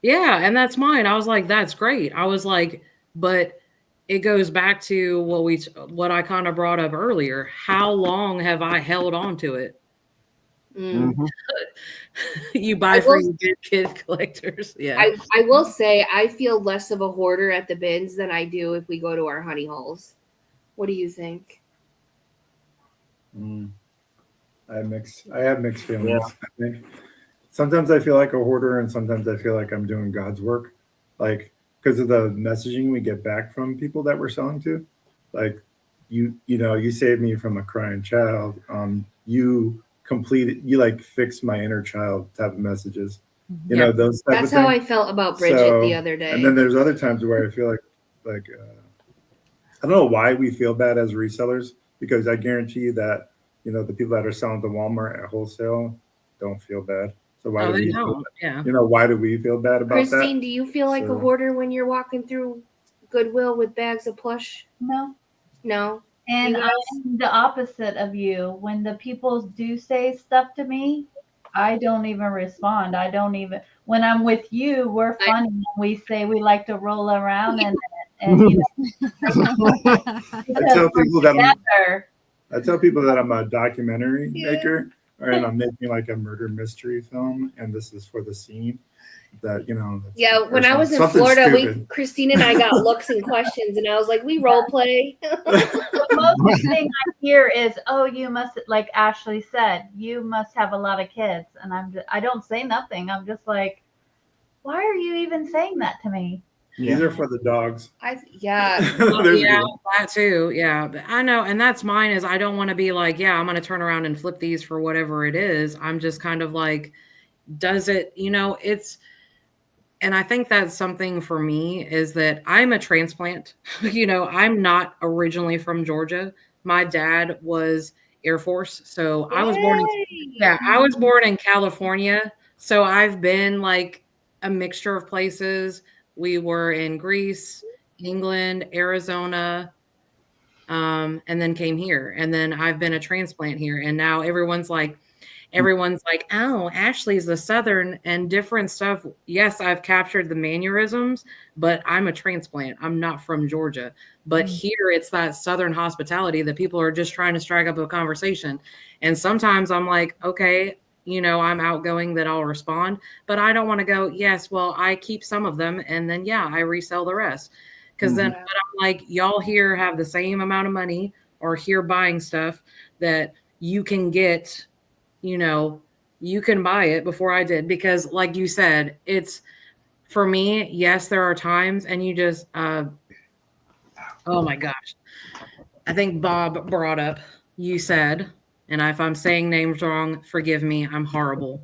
Yeah, and that's mine. I was like, that's great. I was like, but it goes back to what I kind of brought up earlier. How long have I held on to it? You buy for your kid collectors. Yeah. I will say I feel less of a hoarder at the bins than I do if we go to our honey holes. What do you think? I have mixed feelings. Yeah. I think sometimes I feel like a hoarder and sometimes I feel like I'm doing God's work. Like, because of the messaging we get back from people that we're selling to. Like, you saved me from a crying child. You like fixed my inner child type of messages. you know, those type That's of how things. I felt about Bridget the other day. And then there's other times where I feel like I don't know why we feel bad as resellers, because I guarantee you that, you know, the people that are selling to Walmart at wholesale don't feel bad. So why do we feel bad? Yeah. You know, why do we feel bad about Christine, that? do you feel like a hoarder when you're walking through Goodwill with bags of plush? No. No. And I'm the opposite of you. When the people do say stuff to me, I don't even respond. I don't even. When I'm with you, we're funny. We say we like to roll around and you know. I tell people that I'm a documentary maker, and I'm making like a murder mystery film, and this is for the scene. That, you know. Yeah, when I was in Florida, Christine and I got looks and questions, and I was like, we role play. The most thing I hear is, "Oh, you must," like Ashley said, "you must have a lot of kids," and I don't say nothing. I'm just like, why are you even saying that to me? These are for the dogs. Yeah, that too. Yeah, but I know, and that's mine. Is I don't want to be like, yeah, I'm going to turn around and flip these for whatever it is. I'm just kind of like, does it? You know, it's. And I think that's something for me is that I'm a transplant. You know, I'm not originally from Georgia. My dad was Air Force. So I was born in California. So I've been like a mixture of places. We were in Greece, England, Arizona, and then came here. And then I've been a transplant here. And now everyone's like, oh, Ashley's the Southern and different stuff. Yes, I've captured the mannerisms, but I'm a transplant. I'm not from Georgia. But here it's that Southern hospitality that people are just trying to strike up a conversation. And sometimes I'm like, okay, you know, I'm outgoing that I'll respond, but I don't want to go, yes, well, I keep some of them. And then, yeah, I resell the rest. Because then but I'm like, y'all here have the same amount of money or here buying stuff that you can get. You know, you can buy it before I did, because like you said, it's for me. Yes, there are times and you just, oh my gosh. I think Bob brought up, you said, and if I'm saying names wrong, forgive me. I'm horrible.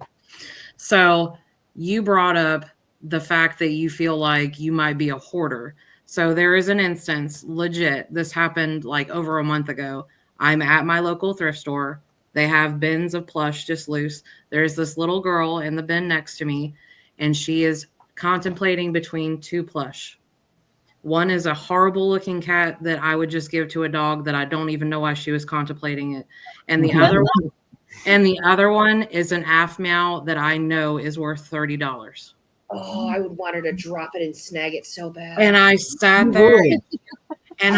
So you brought up the fact that you feel like you might be a hoarder. So there is an instance, legit, this happened like over a month ago. I'm at my local thrift store. They have bins of plush just loose. There's this little girl in the bin next to me, and she is contemplating between two plush. One is a horrible looking cat that I would just give to a dog that I don't even know why she was contemplating it. And the other one is an AF meow that I know is worth $30. Oh, I would want her to drop it and snag it so bad. And I sat there and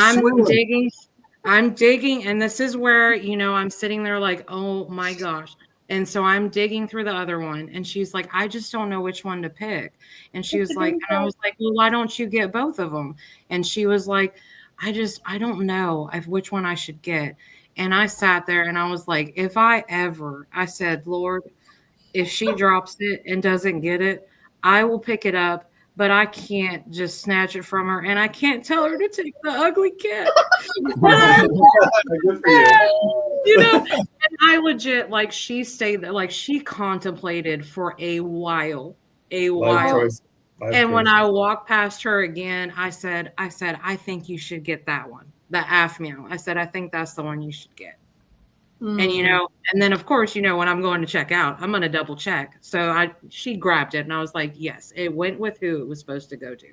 I'm digging, and this is where, you know, I'm sitting there like, oh my gosh. And so I'm digging through the other one, and she's like, I just don't know which one to pick. And she was like, and I was like, well, why don't you get both of them? And she was like, I don't know which one I should get. And I sat there and I was like, I said, Lord, if she drops it and doesn't get it, I will pick it up. But I can't just snatch it from her, and I can't tell her to take the ugly cat. Good for you. You know, and I legit, like, she stayed there, like, she contemplated for a while. And when I walked past her again, I said, I think you should get that one, the AF meow. I said, I think that's the one you should get. And, you know, and then of course, you know, when I'm going to check out, I'm going to double check. So she grabbed it and I was like, yes, it went with who it was supposed to go to.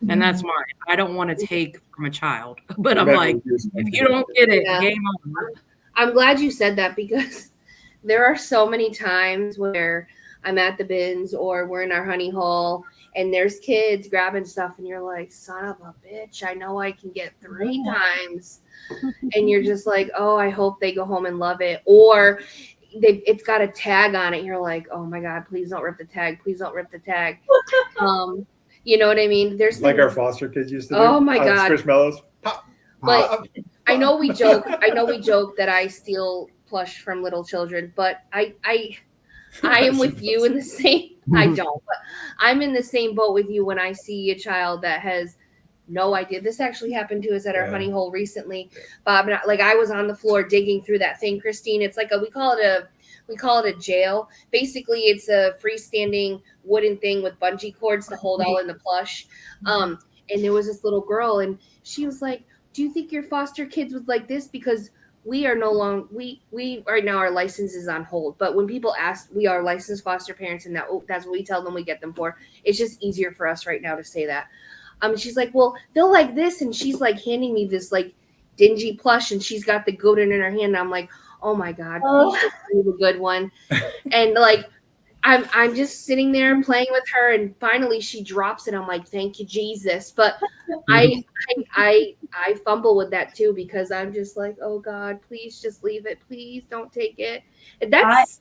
And that's mine. I don't want to take from a child, but I'm like, if you don't get it, game over. I'm glad you said that, because there are so many times where I'm at the bins or we're in our honey hole and there's kids grabbing stuff and you're like, son of a bitch, I know I can get 3 times. And you're just like, oh, I hope they go home and love it. Or it's got a tag on it. You're like, oh my God, please don't rip the tag. Please don't rip the tag. You know what I mean? There's like our foster kids used to do. Oh my God. Squishmallows. But I know we joke that I steal plush from little children, but I am with you in the same. I don't, but I'm in the same boat with you when I see a child that has no idea. This actually happened to us at our Yeah. honey hole recently. Bob and I was on the floor digging through that thing, Christine. It's like we call it a jail. Basically, it's a freestanding wooden thing with bungee cords to hold all in the plush. And there was this little girl, and she was like, "Do you think your foster kids would like this? Because we are no longer we right now our license is on hold. But when people ask, we are licensed foster parents, and that's what we tell them we get them for. It's just easier for us right now to say that." She's like, "Well, they'll like this," and she's like handing me this like dingy plush, and she's got the goat in her hand. And I'm like, "Oh my God, please just leave a good one." And like, I'm just sitting there playing with her, and finally she drops it. I'm like, "Thank you, Jesus." But I fumble with that too, because I'm just like, "Oh God, please just leave it. Please don't take it." And that's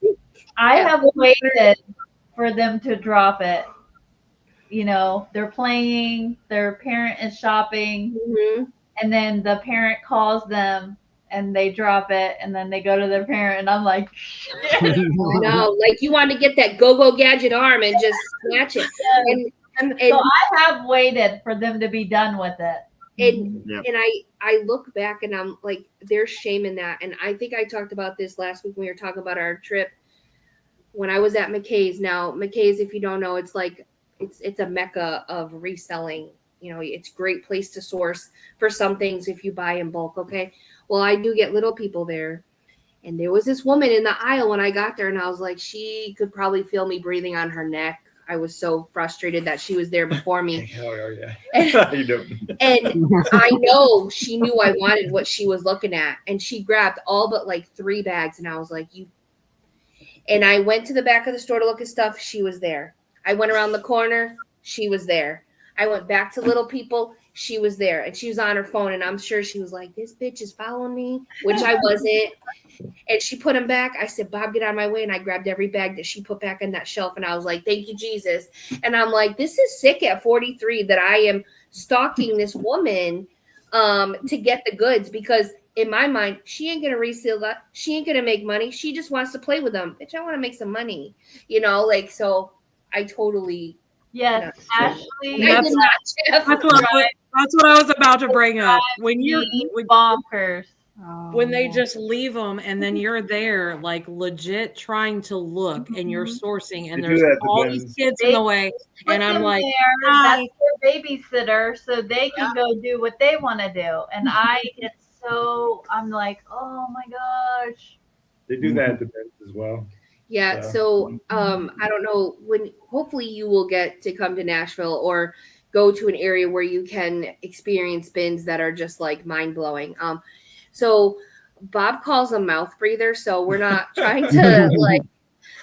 I have waited for them to drop it. You know, they're playing, their parent is shopping, and then the parent calls them and they drop it, and then they go to their parent, and I'm like, I know, like you want to get that go-go gadget arm and just snatch it. And so I have waited for them to be done with it. And I look back and I'm like, there's shame in that. And I think I talked about this last week when we were talking about our trip when I was at McKay's. Now, McKay's, if you don't know, it's like it's a mecca of reselling. You know, it's a great place to source for some things if you buy in bulk. Okay. Well, I do get little people there. And there was this woman in the aisle when I got there, and I was like, she could probably feel me breathing on her neck. I was so frustrated that she was there before me. Oh, yeah. And I know she knew I wanted what she was looking at. And she grabbed all but like 3 bags. And I was like, and I went to the back of the store to look at stuff. She was there. I went around the corner. She was there. I went back to little people. She was there. And she was on her phone. And I'm sure she was like, this bitch is following me, which I wasn't. And she put them back. I said, Bob, get out of my way. And I grabbed every bag that she put back on that shelf. And I was like, thank you, Jesus. And I'm like, this is sick at 43 that I am stalking this woman to get the goods, because in my mind, she ain't going to resell that. She ain't going to make money. She just wants to play with them. Bitch, I want to make some money, you know, like, so I totally. Yes, Ashley. That's what I was about to bring up. When bonkers. When they just leave them, and then you're there like legit trying to look, and you're sourcing, and there's all these kids in the way, and I'm like, that's their babysitter, so they can go do what they want to do. And I'm like, oh my gosh. They do that at the bins as well. Yeah. So I don't know when. Hopefully, you will get to come to Nashville or go to an area where you can experience bins that are just like mind blowing. So Bob calls them mouth breathers. So we're not trying to like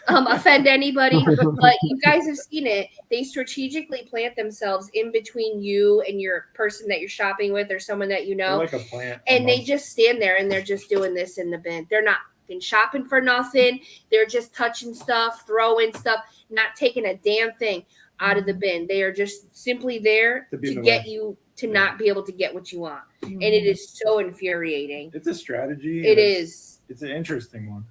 offend anybody, but you guys have seen it. They strategically plant themselves in between you and your person that you're shopping with or someone that you know. They're like a plant. And they just stand there and they're just doing this in the bin. They're not shopping for nothing. They're just touching stuff, throwing stuff, not taking a damn thing out of the bin. They are just simply there to get you to not be able to get what you want. And it is so infuriating. It's a strategy. It is. It's an interesting one.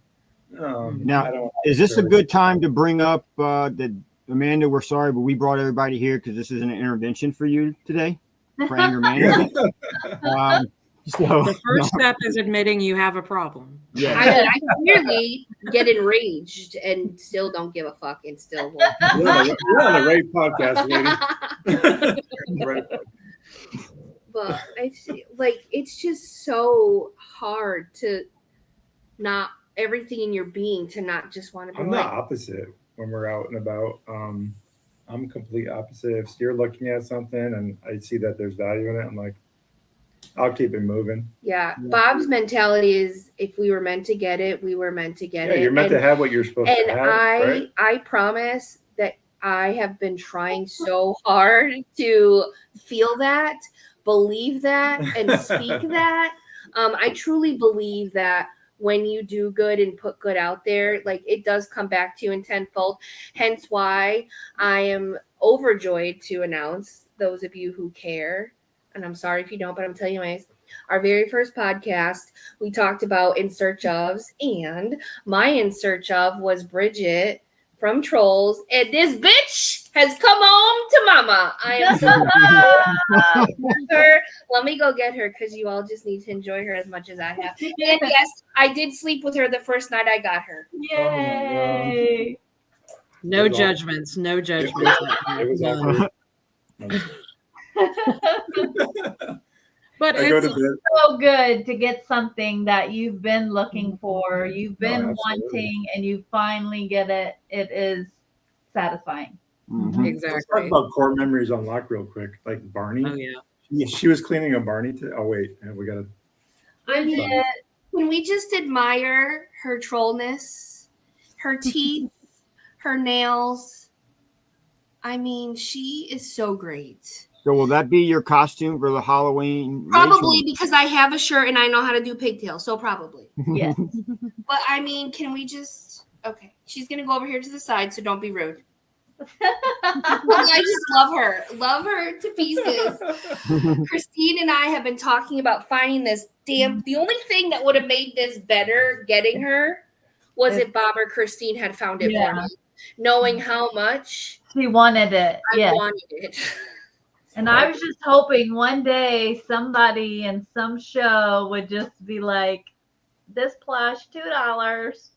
Now, is this a good time to bring up that, Amanda, we're sorry, but we brought everybody here because this is an intervention for you today for anger management. So the first step is admitting you have a problem. Yeah, I clearly get enraged and still don't give a fuck and still won't. We're on the right podcast, lady. Right. But it's just so hard to not everything in your being to not just want to be. I'm the opposite when we're out and about. I'm complete opposite. If you're looking at something and I see that there's value in it, I'm like, I'll keep it moving. Yeah. Bob's mentality is if we were meant to get it, we were meant to get it. You're meant to have what you're supposed to have. And I promise that I have been trying so hard to feel that, believe that, and speak that. I truly believe that when you do good and put good out there, like it does come back to you in tenfold. Hence why I am overjoyed to announce, those of you who care, and I'm sorry if you don't, but I'm telling you anyways, our very first podcast, we talked about in search ofs, and my in search of was Bridget from Trolls, and this bitch has come home to mama. I am so her. Let me go get her because you all just need to enjoy her as much as I have. And yes, I did sleep with her the first night I got her. Yay! No judgments. No judgments. It was awkward. But I go to it's bed. So good to get something that you've been looking for, you've been absolutely. wanting, and you finally get it. It is satisfying. Let's talk exactly. about core memories on lock real quick. Like Barney. Oh yeah. She was cleaning a Barney. Oh wait, we gotta. I mean, when we just admire her trollness, her teeth, her nails. I mean, she is so great. So will that be your costume for the Halloween? Probably because I have a shirt and I know how to do pigtails, so probably. Yes. But I mean, can we just? Okay, she's gonna go over here to the side, so don't be rude. I just love her to pieces. Christine and I have been talking about finding this damn. The only thing that would have made this better getting her was if Bob or Christine had found it for me, knowing how much She wanted it. I wanted it. And I was just hoping one day somebody in some show would just be like, this plush, $2.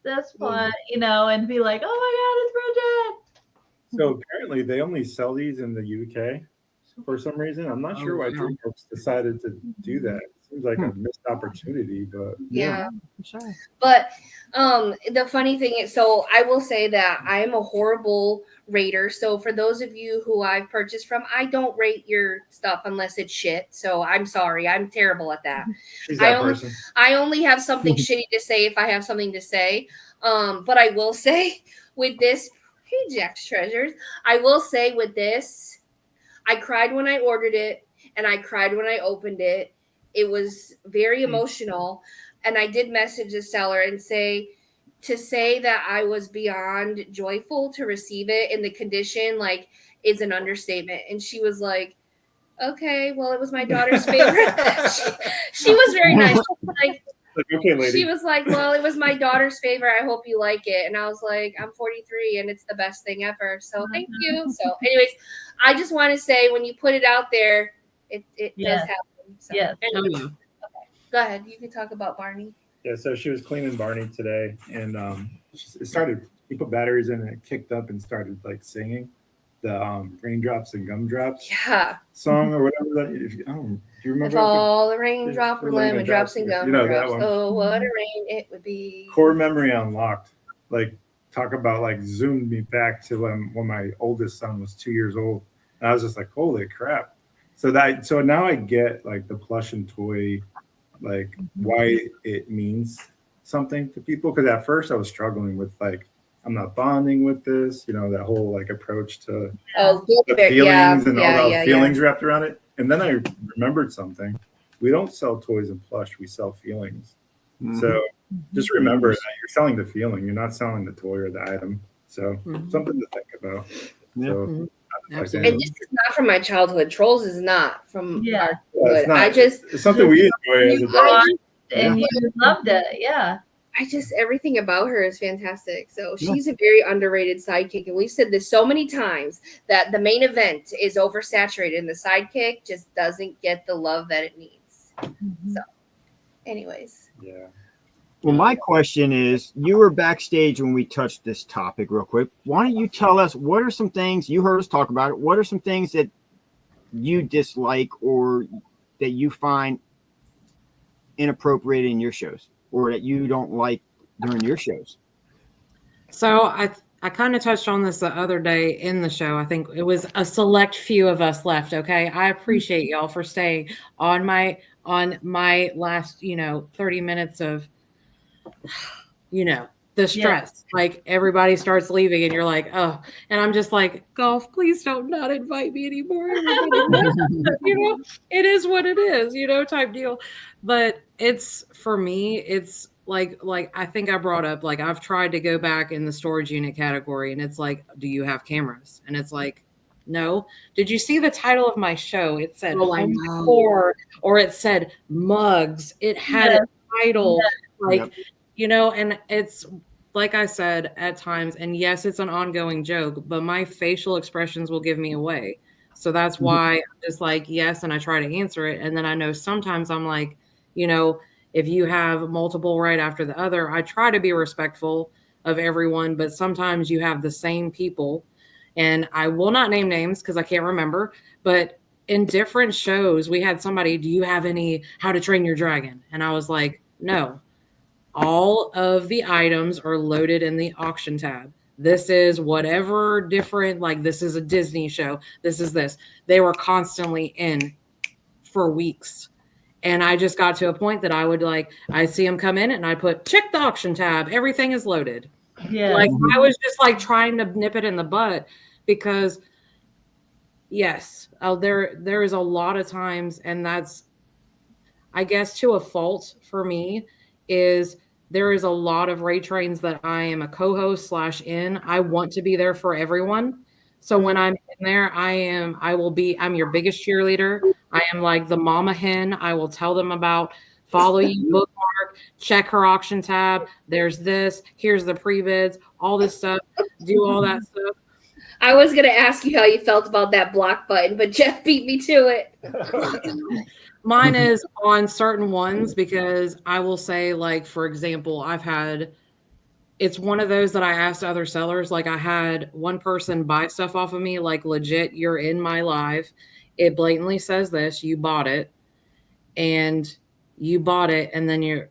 This plush, and be like, oh my God, it's Bridget. So apparently they only sell these in the UK for some reason. I'm not sure why DreamWorks decided to do that. It seems like a missed opportunity, but yeah, sure. But the funny thing is, so I will say that I am a horrible rater. So for those of you who I've purchased from, I don't rate your stuff unless it's shit. So I'm sorry, I'm terrible at that. She's that person. I only have something shitty to say if I have something to say. But I will say with this, hey Jack's Treasures, I will say with this, I cried when I ordered it and I cried when I opened it. It was very emotional. And I did message the seller and say that I was beyond joyful to receive it in the condition, like, is an understatement. And she was like, okay, well, it was my daughter's favorite. she was very nice. She was like, okay, lady. She was like, well, it was my daughter's favorite. I hope you like it. And I was like, I'm 43 and it's the best thing ever. So thank you. So anyways, I just want to say when you put it out there, it does happen. So, yes. Anyways, okay. Go ahead. You can talk about Barney. Yeah, so she was cleaning Barney today and it started, she put batteries in and it kicked up and started like singing the Raindrops and Gumdrops song or whatever that do you remember? If all the raindrops were lemon drops and gumdrops, oh, what a rain it would be. Core memory unlocked. Like, talk about like zoomed me back to when my oldest son was 2 years old. And I was just like, holy crap. So now I get like the plush and toy, like why it means something to people. Because at first I was struggling with like, I'm not bonding with this, that whole like approach to the feelings and all those feelings wrapped around it. And then I remembered something. We don't sell toys and plush, we sell feelings. So just remember that you're selling the feeling, you're not selling the toy or the item. So something to think about. So and this is not from my childhood. Trolls is not from our childhood. It's something we enjoy as adults. And you loved it, everything about her is fantastic. So she's a very underrated sidekick. And we've said this so many times that the main event is oversaturated and the sidekick just doesn't get the love that it needs. So anyways. Yeah. Well, my question is, you were backstage when we touched this topic real quick. Why don't you tell us what are some things you heard us talk about it? What are some things that you dislike or that you find inappropriate in your shows or that you don't like during your shows? So I kind of touched on this the other day in the show. I think it was a select few of us left. Okay. I appreciate y'all for staying on my last, 30 minutes of, the stress. Like everybody starts leaving and you're like, oh, and I'm just like, Golf, please don't not invite me anymore. It is what it is, type deal. But it's, for me, it's like I think I brought up, like I've tried to go back in the storage unit category and it's like, do you have cameras? And it's like, no. Did you see the title of my show? It said home decor, or it said mugs. It had a title, and like I said, at times, and yes, it's an ongoing joke, but my facial expressions will give me away. So that's why I'm just like, yes, and I try to answer it. And then I know sometimes I'm like, you know, if you have multiple right after the other, I try to be respectful of everyone, but sometimes you have the same people. And I will not name names because I can't remember, but in different shows, we had somebody, do you have any How to Train Your Dragon? And I was like, no. All of the items are loaded in the auction tab. This is whatever different, like this is a Disney show. This is this. They were constantly in for weeks. And I just got to a point that I would like, I see them come in and I put check the auction tab. Everything is loaded. Yeah. Like I was just like trying to nip it in the butt because yes, there is a lot of times, and that's, I guess, to a fault for me, is there is a lot of raid trains that I am a co-host / in. I want to be there for everyone. So when I'm in there, I'm your biggest cheerleader. I am like the mama hen. I will tell them about follow you, bookmark, check her auction tab. There's this, here's the pre-bids, all this stuff, do all that stuff. I was going to ask you how you felt about that block button, but Jeff beat me to it. Mine is on certain ones because I will say, like, for example, it's one of those that I asked other sellers. Like I had one person buy stuff off of me, like legit, you're in my live. It blatantly says this, you bought it and then you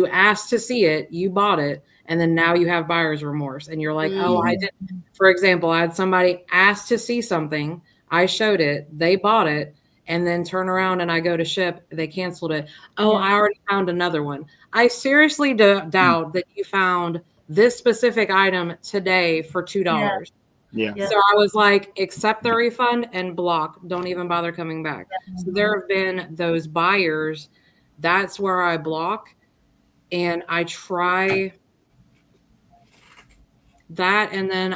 asked to see it, you bought it. And then now you have buyer's remorse and you're like, oh, I didn't. For example, I had somebody ask to see something. I showed it, they bought it. And then turn around and I go to ship, they canceled it. Oh, I already found another one. I seriously doubt that you found this specific item today for $2. Yeah. So I was like, accept the refund and block. Don't even bother coming back. So there have been those buyers. That's where I block. And I try that. And then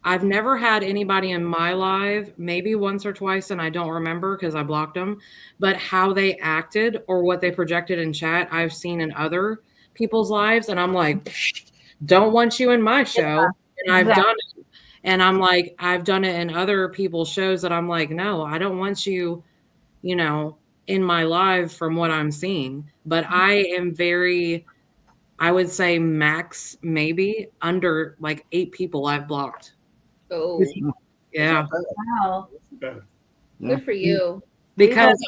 I've never had anybody in my live, maybe once or twice, and I don't remember because I blocked them, but how they acted or what they projected in chat, I've seen in other people's lives. And I'm like, don't want you in my show. And I've done it. And I'm like, I've done it in other people's shows that I'm like, no, I don't want you, in my live from what I'm seeing. But I am I would say max maybe under like 8 people I've blocked. Oh, yeah. Wow. Good for you. Because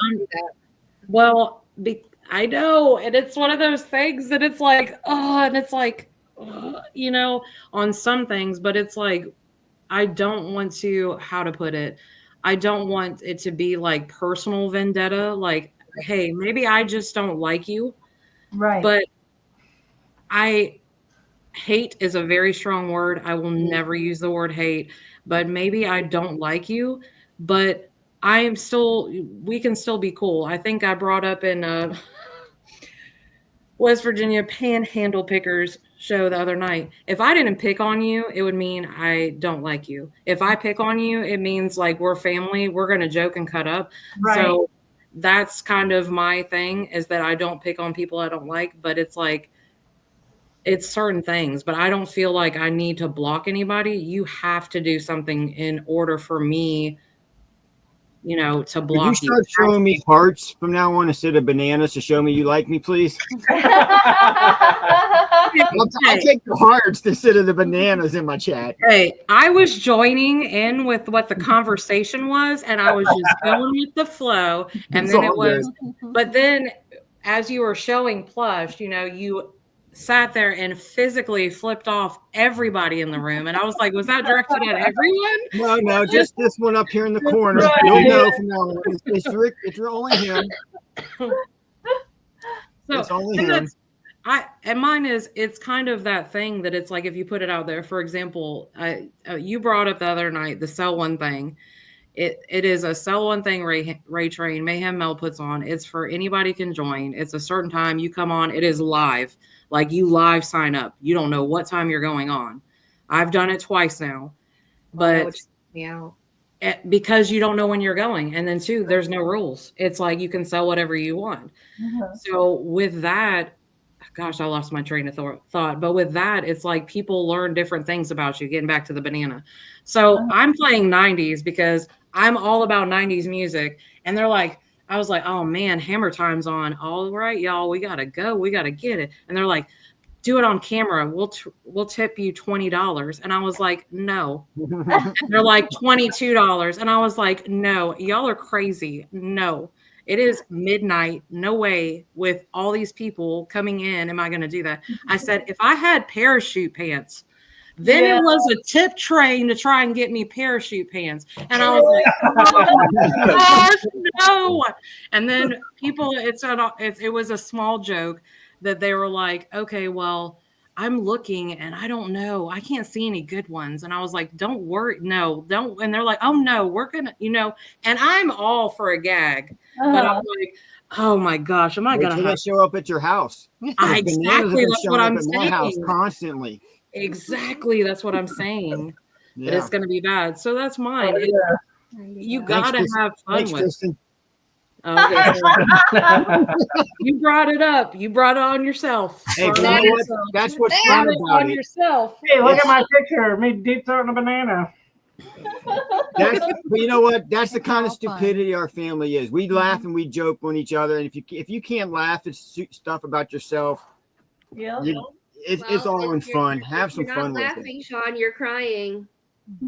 I know, and it's one of those things that it's like, and it's like, on some things, but it's like, I don't want to, how to put it, I don't want it to be like personal vendetta, like, hey, maybe I just don't like you. Right. But hate is a very strong word. I will never use the word hate, but maybe I don't like you, but we can still be cool. I think I brought up in West Virginia Panhandle Pickers show the other night. If I didn't pick on you, it would mean I don't like you. If I pick on you, it means like we're family. We're going to joke and cut up. Right. So that's kind of my thing, is that I don't pick on people I don't like, but it's like, it's certain things, but I don't feel like I need to block anybody. You have to do something in order for me, to block you. Would you start showing me hearts from now on instead of bananas to show me you like me, please? I'll take the hearts instead of the bananas in my chat. Hey, I was joining in with what the conversation was, and I was just going with the flow. And then it was, but then as you were showing plush, you sat there and physically flipped off everybody in the room. And I was like, was that directed at everyone? No, just this one up here in the corner. Right. You'll know from now on. It's only him. So, it's only him. And mine is, it's kind of that thing that it's like, if you put it out there, for example, you brought up the other night, the sell one thing. It is a sell one thing Ray Train Mayhem Mel puts on. It's for anybody can join. It's a certain time you come on. It is live. Like you live sign up. You don't know what time you're going on. I've done it twice now, but because you don't know when you're going. And then 2, there's no rules. It's like you can sell whatever you want. So with that, gosh, I lost my train of thought. But with that, it's like people learn different things about you, getting back to the banana. So I'm playing 90s because I'm all about 90s music. And they're like, I was like, oh man, Hammer Time's on. All right, y'all, we got to go. We got to get it. And they're like, do it on camera. We'll tip you $20. And I was like, no. And they're like $22. And I was like, no, y'all are crazy. No. It is midnight. No way, with all these people coming in, am I going to do that? I said, if I had parachute pants, then it was a tip train to try and get me parachute pants. And I was like, oh, gosh, no. And then people, it was a small joke that they were like, okay, well, I'm looking and I don't know. I can't see any good ones. And I was like, don't worry. No, don't. And they're like, oh no, we're going to, and I'm all for a gag. But I'm like, oh my gosh, am I going to show up at your house? Exactly. That's what I'm saying. House constantly. Exactly. That's what I'm saying. Yeah. That it's going to be bad. So that's mine. You got to have fun with it. Okay. You brought it up. You brought it on yourself. Hey, that's what's fun about it. Yourself. Hey, look at my picture. Me deep throating a banana. But you know what? That's the kind of stupidity our family is. We laugh and we joke on each other, and if you can't laugh at stuff about yourself, it's all in fun. Have some fun with it. You're not laughing, Sean. You're crying.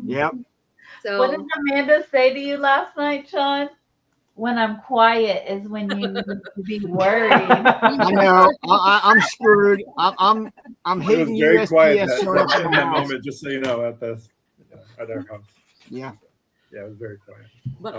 Yep. So what did Amanda say to you last night, Sean? When I'm quiet is when you need to be worried. I know. I'm screwed. I'm hating very USPS quiet in that moment, just so you know, at our house. Yeah. Yeah, it was very quiet. But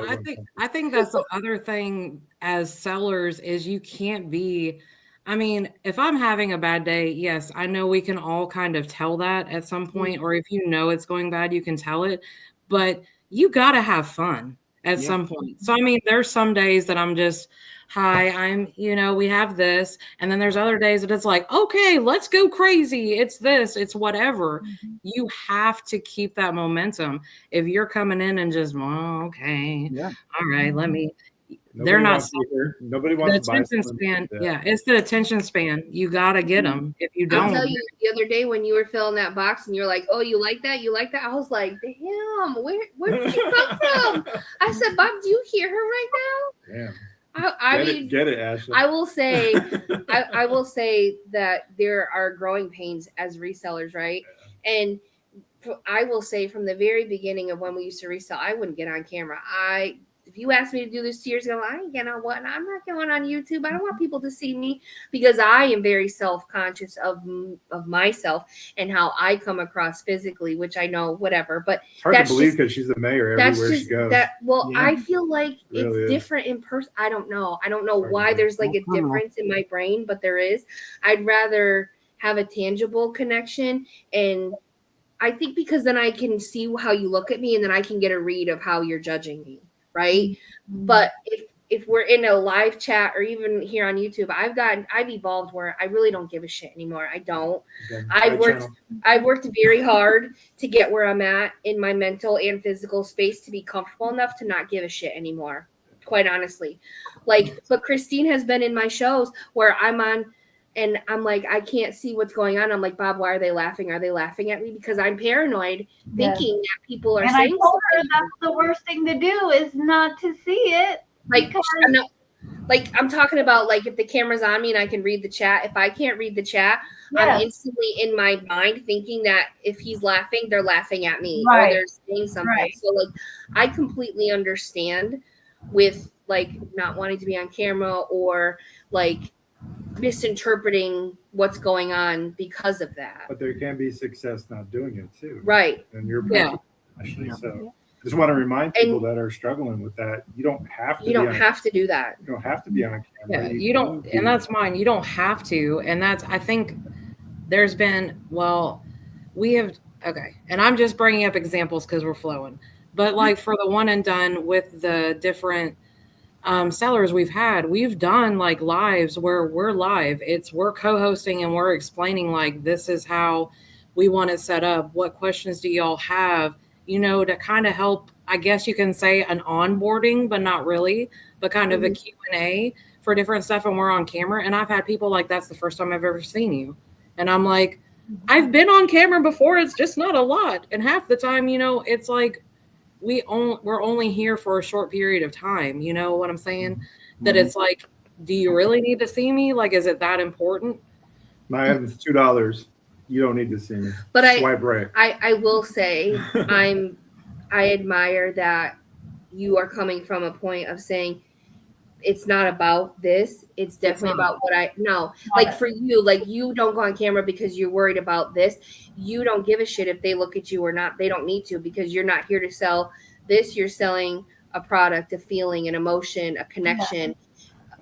I think that's the other thing as sellers is you can't be. I mean, if I'm having a bad day, yes, I know we can all kind of tell that at some point, or if you know it's going bad, you can tell it. But you got to have fun at some point. So, I mean, there's some days that I'm just, hi, we have this. And then there's other days that it's like, okay, let's go crazy. It's this, it's whatever. Mm-hmm. You have to keep that momentum. If you're coming in and just, okay, all right, let me. Nobody wants to buy attention span. Yeah, it's the attention span. You got to get them. If you don't. I'll tell you, the other day when you were filling that box and you're like, oh, you like that? You like that? I was like, damn, where did you come from? I said, Bob, do you hear her right now? Yeah. I mean, get it, Ashley. I will say, I will say that there are growing pains as resellers, right? Yeah. And I will say from the very beginning of when we used to resell, I wouldn't get on camera. If you asked me to do this 2 years ago, I ain't getting on what, and I'm not going on YouTube. I don't want people to see me because I am very self-conscious of myself and how I come across physically, which I know, whatever. But it's hard to believe because she's the mayor everywhere she goes. I feel like it's different in person. I don't know. I don't know why there's like a difference in my brain, but there is. I'd rather have a tangible connection, and I think because then I can see how you look at me, and then I can get a read of how you're judging me. Right. Mm-hmm. But if we're in a live chat or even here on YouTube, I've evolved where I really don't give a shit anymore. I don't. I've worked very hard to get where I'm at in my mental and physical space to be comfortable enough to not give a shit anymore. Quite honestly. But Christine has been in my shows where I'm on and I'm like, I can't see what's going on. I'm like, Bob, why are they laughing? Are they laughing at me? Because I'm paranoid, thinking that people are saying. And I told her that's the worst thing to do is not to see it. I'm talking about if the camera's on me and I can read the chat. If I can't read the chat, I'm instantly in my mind thinking that if he's laughing, they're laughing at me or they're saying something. Right. So I completely understand with not wanting to be on camera or misinterpreting what's going on because of that. But there can be success not doing it too. Right. And you're actually so just want to remind people that are struggling with that. You don't have to do that. You don't have to be on camera. Yeah, you don't and that's mine. You don't have to. And that's I think there's been we have and I'm just bringing up examples because we're flowing. But for the one and done with the different sellers we've done lives where we're live. We're co-hosting and we're explaining this is how we want it set up. What questions do y'all have? To kind of help, I guess you can say an onboarding, but not really, but kind of a Q&A for different stuff and we're on camera. And I've had people like, that's the first time I've ever seen you. And I'm like, I've been on camera before. It's just not a lot. And half the time, you know, it's like we're only here for a short period of time. You know what I'm saying? That it's like, do you really need to see me? Like, is it that important? My item's $2. You don't need to see me. But Swipe right. I will say I admire that you are coming from a point of saying it's not about this. It's definitely about what I know. Like for you, like you don't go on camera because you're worried about this. You don't give a shit if they look at you or not. They don't need to, because you're not here to sell this. You're selling a product, a feeling, an emotion, a connection.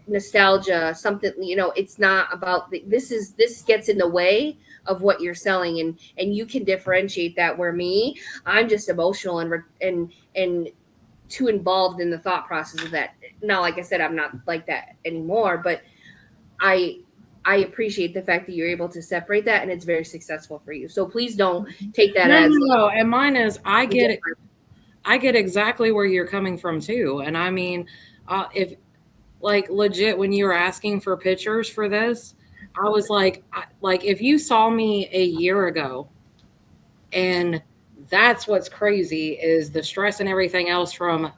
Nostalgia, something, you know. It's not about this gets in the way of what you're selling, and you can differentiate that. Where me, I'm just emotional and too involved in the thought process of that. Now, like I said, I'm not like that anymore, but I appreciate the fact that you're able to separate that, and it's very successful for you. So please don't take that as no. And mine is, I get it. I get exactly where you're coming from too. And I mean, if like legit, when you were asking for pictures for this, I was like if you saw me a year ago, and that's what's crazy is the stress and everything else from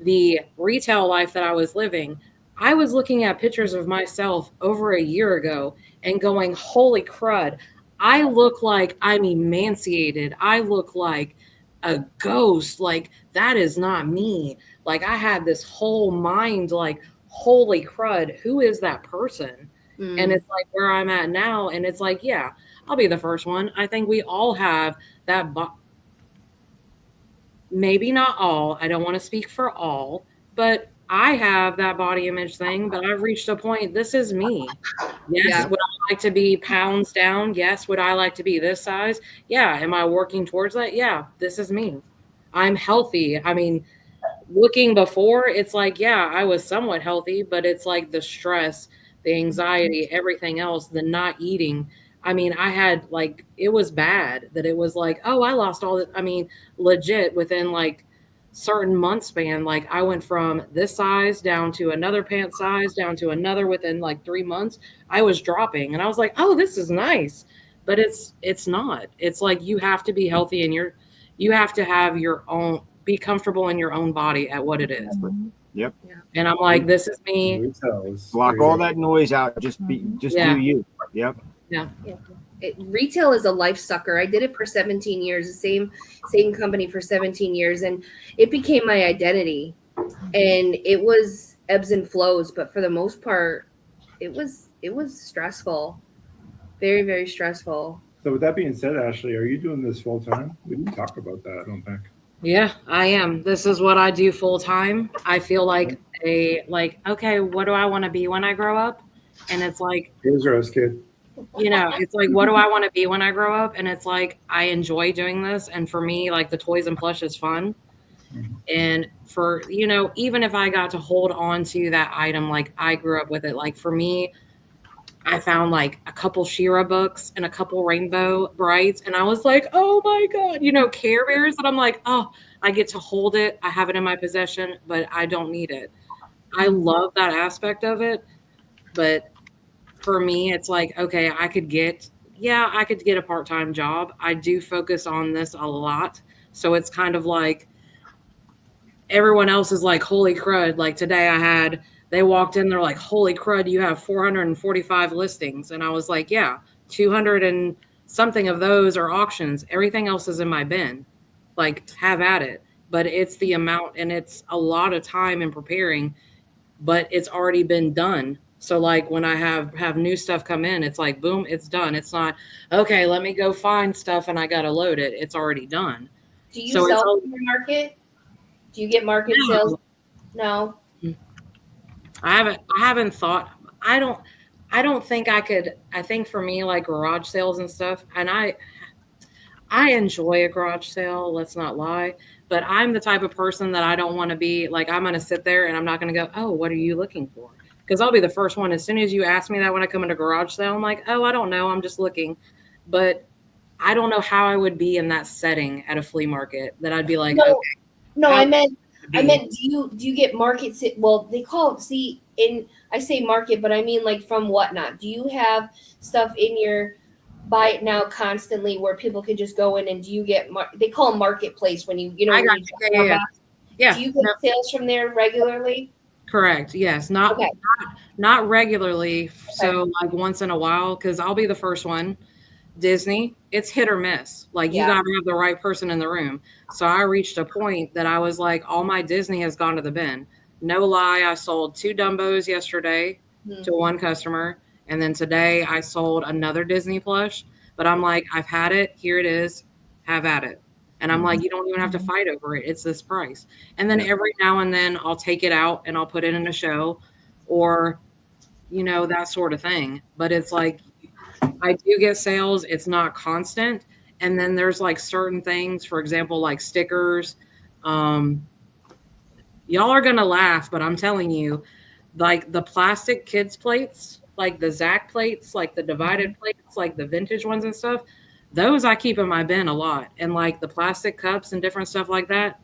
the retail life that I was living. I was looking at pictures of myself over a year ago and going, holy crud, I look like I'm emaciated. I look like a ghost. Like, that is not me. Like, I had this whole mind like, holy crud, who is that person? And it's like where I'm at now. And it's like, yeah, I'll be the first one. I think we all have that. Maybe not all. I don't want to speak for all, but I have that body image thing. But I've reached a point. This is me. Yes. Would I like to be pounds down? Yes. Would I like to be this size? Yeah. Am I working towards that? Yeah. This is me. I'm healthy. I mean, looking before, it's like, yeah, I was somewhat healthy, but it's like the stress, the anxiety, everything else, the not eating. I mean, I had like, it was bad that it was like, oh, I lost all that. I mean, legit within like certain month span, like I went from this size down to another pant size down to another within like 3 months. I was dropping and I was like, oh, this is nice. But it's not. It's like you have to be healthy and you have to have your own, be comfortable in your own body at what it is. Yep. And I'm like, this is me. Block all that noise out. Just do you. Yep. Yeah. Retail is a life sucker. I did it for 17 years, the same company for 17 years, and it became my identity. And it was ebbs and flows, but for the most part, it was stressful. Very, very stressful. So with that being said, Ashley, are you doing this full time? We didn't talk about that, I don't think. Yeah, I am. This is what I do full time. I feel like okay, what do I want to be when I grow up? And it's like, here's Rose Kid. You know, it's like, what do I want to be when I grow up? And it's like, I enjoy doing this. And for me, like the toys and plush is fun. And for, you know, even if I got to hold on to that item, like I grew up with it, like for me, I found like a couple She-Ra books and a couple Rainbow Brights. And I was like, oh my God, you know, Care Bears that I'm like, oh, I get to hold it. I have it in my possession, but I don't need it. I love that aspect of it. But for me, it's like, okay, I could get a part-time job. I do focus on this a lot. So it's kind of like everyone else is like, holy crud. Like today they walked in, they're like, holy crud, you have 445 listings. And I was like, yeah, 200 and something of those are auctions. Everything else is in my bin. Like, have at it. But it's the amount, and it's a lot of time in preparing, but it's already been done. So like when I have new stuff come in, it's like, boom, it's done. It's not, okay, let me go find stuff and I got to load it. It's already done. Do you sell in the market? Do you get market sales? No. I haven't thought. I don't think I could. I think for me, like garage sales and stuff, and I enjoy a garage sale, let's not lie, but I'm the type of person that I don't want to be like, I'm going to sit there and I'm not going to go, oh, what are you looking for? Because I'll be the first one. As soon as you ask me that when I come into garage sale, I'm like, oh, I don't know. I'm just looking. But I don't know how I would be in that setting at a flea market that I'd be like, no, I meant, do you get market? Well, they call it, see, I say market, but I mean like from Whatnot. Do you have stuff in your buy it now constantly where people can just go in, and do you get they call them marketplace when you know I when got you you. Yeah. do you get sales from there regularly? Correct. Yes. Not regularly. So like once in a while, because I'll be the first one. Disney, it's hit or miss. Like you got to have the right person in the room. So I reached a point that I was like, all my Disney has gone to the bin. No lie, I sold 2 Dumbos yesterday to one customer, and then today I sold another Disney plush. But I'm like, I've had it. Here it is. Have at it. And I'm like, you don't even have to fight over it. It's this price. And then every now and then I'll take it out and I'll put it in a show, or that sort of thing. But it's like, I do get sales. It's not constant. And then there's like certain things, for example, like stickers. Y'all are going to laugh, but I'm telling you, like the plastic kids plates, like the Zach plates, like the divided plates, like the vintage ones and stuff, those I keep in my bin a lot. And like the plastic cups and different stuff like that,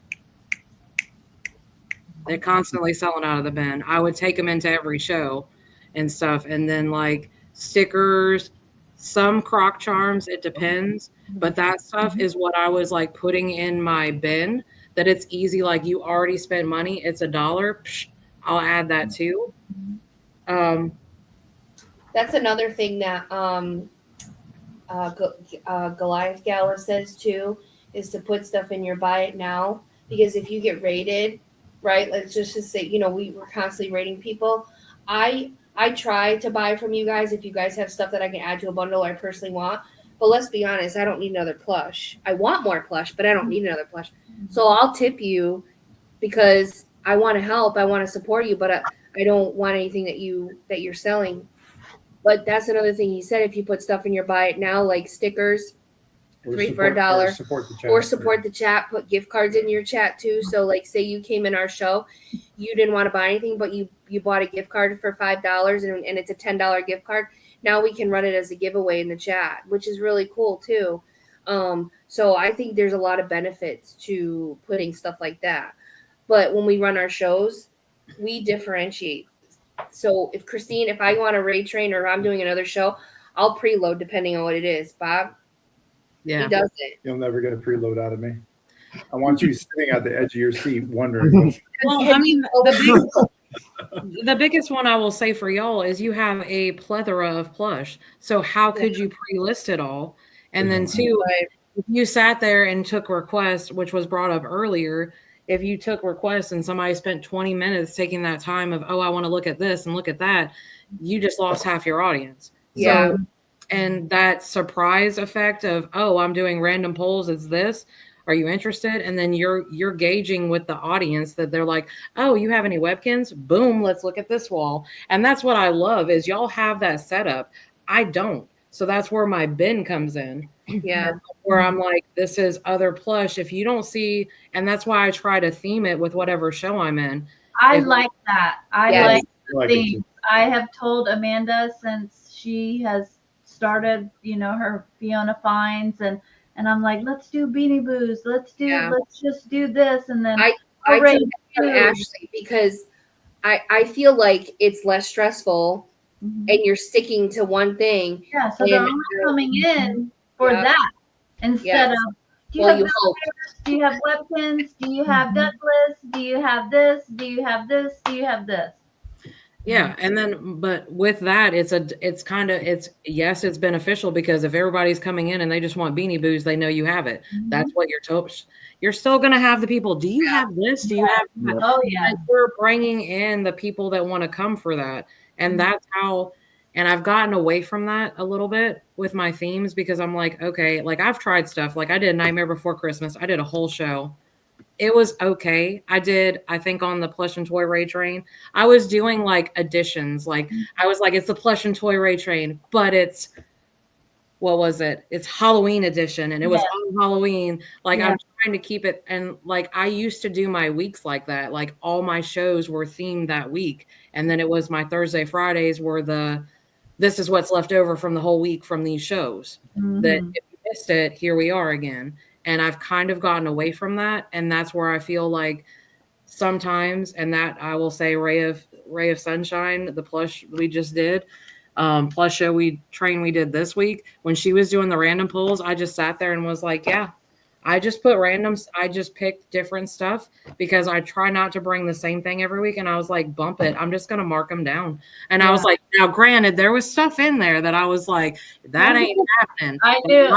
they're constantly selling out of the bin. I would take them into every show and stuff. And then like stickers, some crock charms, it depends. But that stuff is what I was like putting in my bin, that it's easy. Like you already spent money. It's $1. Psh, I'll add that too. That's another thing that Goliath Gala says too, is to put stuff in your buy it now, because if you get rated, right? Let's just say, we're constantly rating people. I try to buy from you guys if you guys have stuff that I can add to a bundle I personally want. But let's be honest, I don't need another plush. I want more plush, but I don't need another plush. So I'll tip you because I want to help. I want to support you, but I don't want anything that you're selling. But that's another thing he said. If you put stuff in your buy it now, like stickers, $3 for $1, or support the chat, put gift cards in your chat too. So like say you came in our show, you didn't want to buy anything, but you bought a gift card for $5 and it's a $10 gift card. Now we can run it as a giveaway in the chat, which is really cool too. So I think there's a lot of benefits to putting stuff like that. But when we run our shows, we differentiate. So if I go on a raid train or I'm doing another show, I'll preload depending on what it is. Bob, he does it. You'll never get a preload out of me. I want you sitting at the edge of your seat wondering. Well, I mean, the biggest one I will say for y'all is you have a plethora of plush. So how could you pre-list it all? And then two, if you sat there and took requests, which was brought up earlier, if you took requests and somebody spent 20 minutes taking that time of, I want to look at this and look at that, you just lost half your audience. Yeah. So, and that surprise effect of, I'm doing random polls, it's this. Are you interested? And then you're gauging with the audience that they're like, you have any webkins? Boom, let's look at this wall. And that's what I love is y'all have that setup. I don't. So that's where my bin comes in. Yeah. Where I'm like, this is other plush. If you don't see, and that's why I try to theme it with whatever show I'm in. I like that. I like the theme. I have told Amanda since she has started, her Fiona Finds and I'm like, let's do Beanie Boos. Let's just do this. And then I Ashley, because I feel like it's less stressful and you're sticking to one thing. Yeah. So they're only coming in for that instead of, do you have webkins? Do you have Douglas? Do you have this? Do you have this? Do you have this? Yeah. And then, but with that, it's beneficial because if everybody's coming in and they just want Beanie Boos, they know you have it. That's what you're still going to have the people. Do you have this? Do you have that? Oh yeah. And we're bringing in the people that want to come for that. And that's how, and I've gotten away from that a little bit with my themes because I'm like, okay, like I've tried stuff. Like I did Nightmare Before Christmas. I did a whole show. It was okay. I think on the plush and toy raid train, I was doing like additions. Like I was like, it's the plush and toy raid train, but it's, what was it? It's Halloween edition. And it was on Halloween. Like I'm trying to keep it. And like, I used to do my weeks like that. Like all my shows were themed that week. And then it was my Thursday, Fridays were this is what's left over from the whole week from these shows that if you missed it, here we are again. And I've kind of gotten away from that. And that's where I feel like sometimes, and that I will say Ray of Sunshine, the plush we just did, plush show we did this week, when she was doing the random pulls, I just sat there and was like, yeah, I just put randoms. I just picked different stuff because I try not to bring the same thing every week. And I was like, bump it. I'm just going to mark them down. And I was like, now granted, there was stuff in there that I was like, that ain't happening. I knew.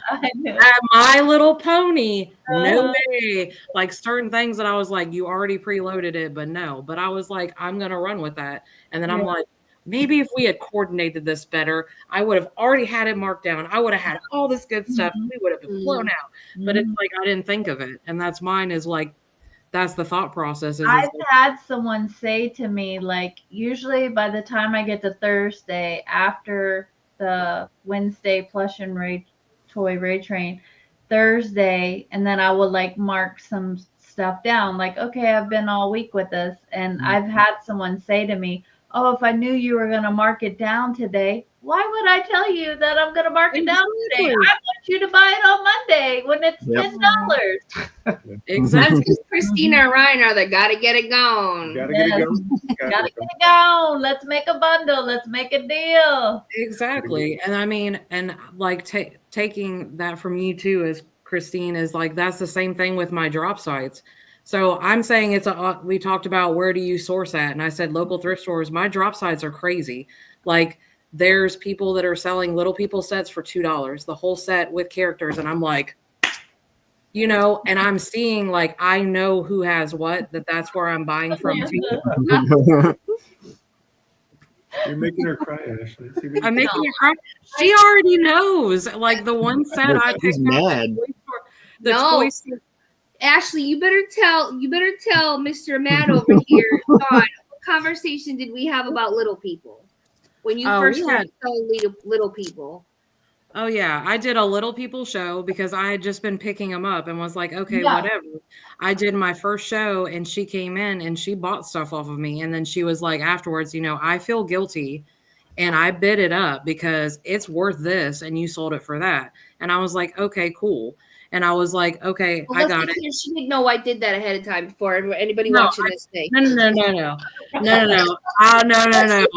My Little Pony, no way. Like certain things that I was like, you already preloaded it, but no. But I was like, I'm going to run with that. And then I'm like, maybe if we had coordinated this better, I would have already had it marked down. I would have had all this good stuff. We would have been blown out. But it's like I didn't think of it. And that's mine is like, that's the thought process. I've had someone say to me, like, usually by the time I get to Thursday after the Wednesday plush and toy Ray train, Thursday, and then I will like mark some stuff down. Like, okay, I've been all week with this. And I've had someone say to me, oh, if I knew you were going to mark it down today, why would I tell you that I'm going to mark it down today? I want you to buy it on Monday when it's $10. Exactly. That's Christina and Ryan are the gotta get it going. Gotta get it going. Gotta get it going. Let's make a bundle. Let's make a deal. Exactly. And I mean, and like taking that from you too, as Christine, is like, that's the same thing with my drop sites. So I'm saying we talked about where do you source at? And I said, local thrift stores. My drop sites are crazy. Like there's people that are selling Little People sets for $2, the whole set with characters. And I'm like, you know, and I'm seeing like, I know who has what, that's where I'm buying from too. You're making her cry, Ashley. I'm making her cry. She already knows. Like the one set I picked She's mad. Toy store. Ashley, you better tell Mr. Matt over here, Don, what conversation did we have about Little People when you first started selling Little People? Oh yeah, I did a Little People show because I had just been picking them up and was like, okay, whatever. I did my first show and she came in and she bought stuff off of me. And then she was like, afterwards, you know, I feel guilty and I bid it up because it's worth this and you sold it for that. And I was like, okay, cool. And I was like, okay, I got it. She didn't know I did that ahead of time before anybody watching this thing. No. No.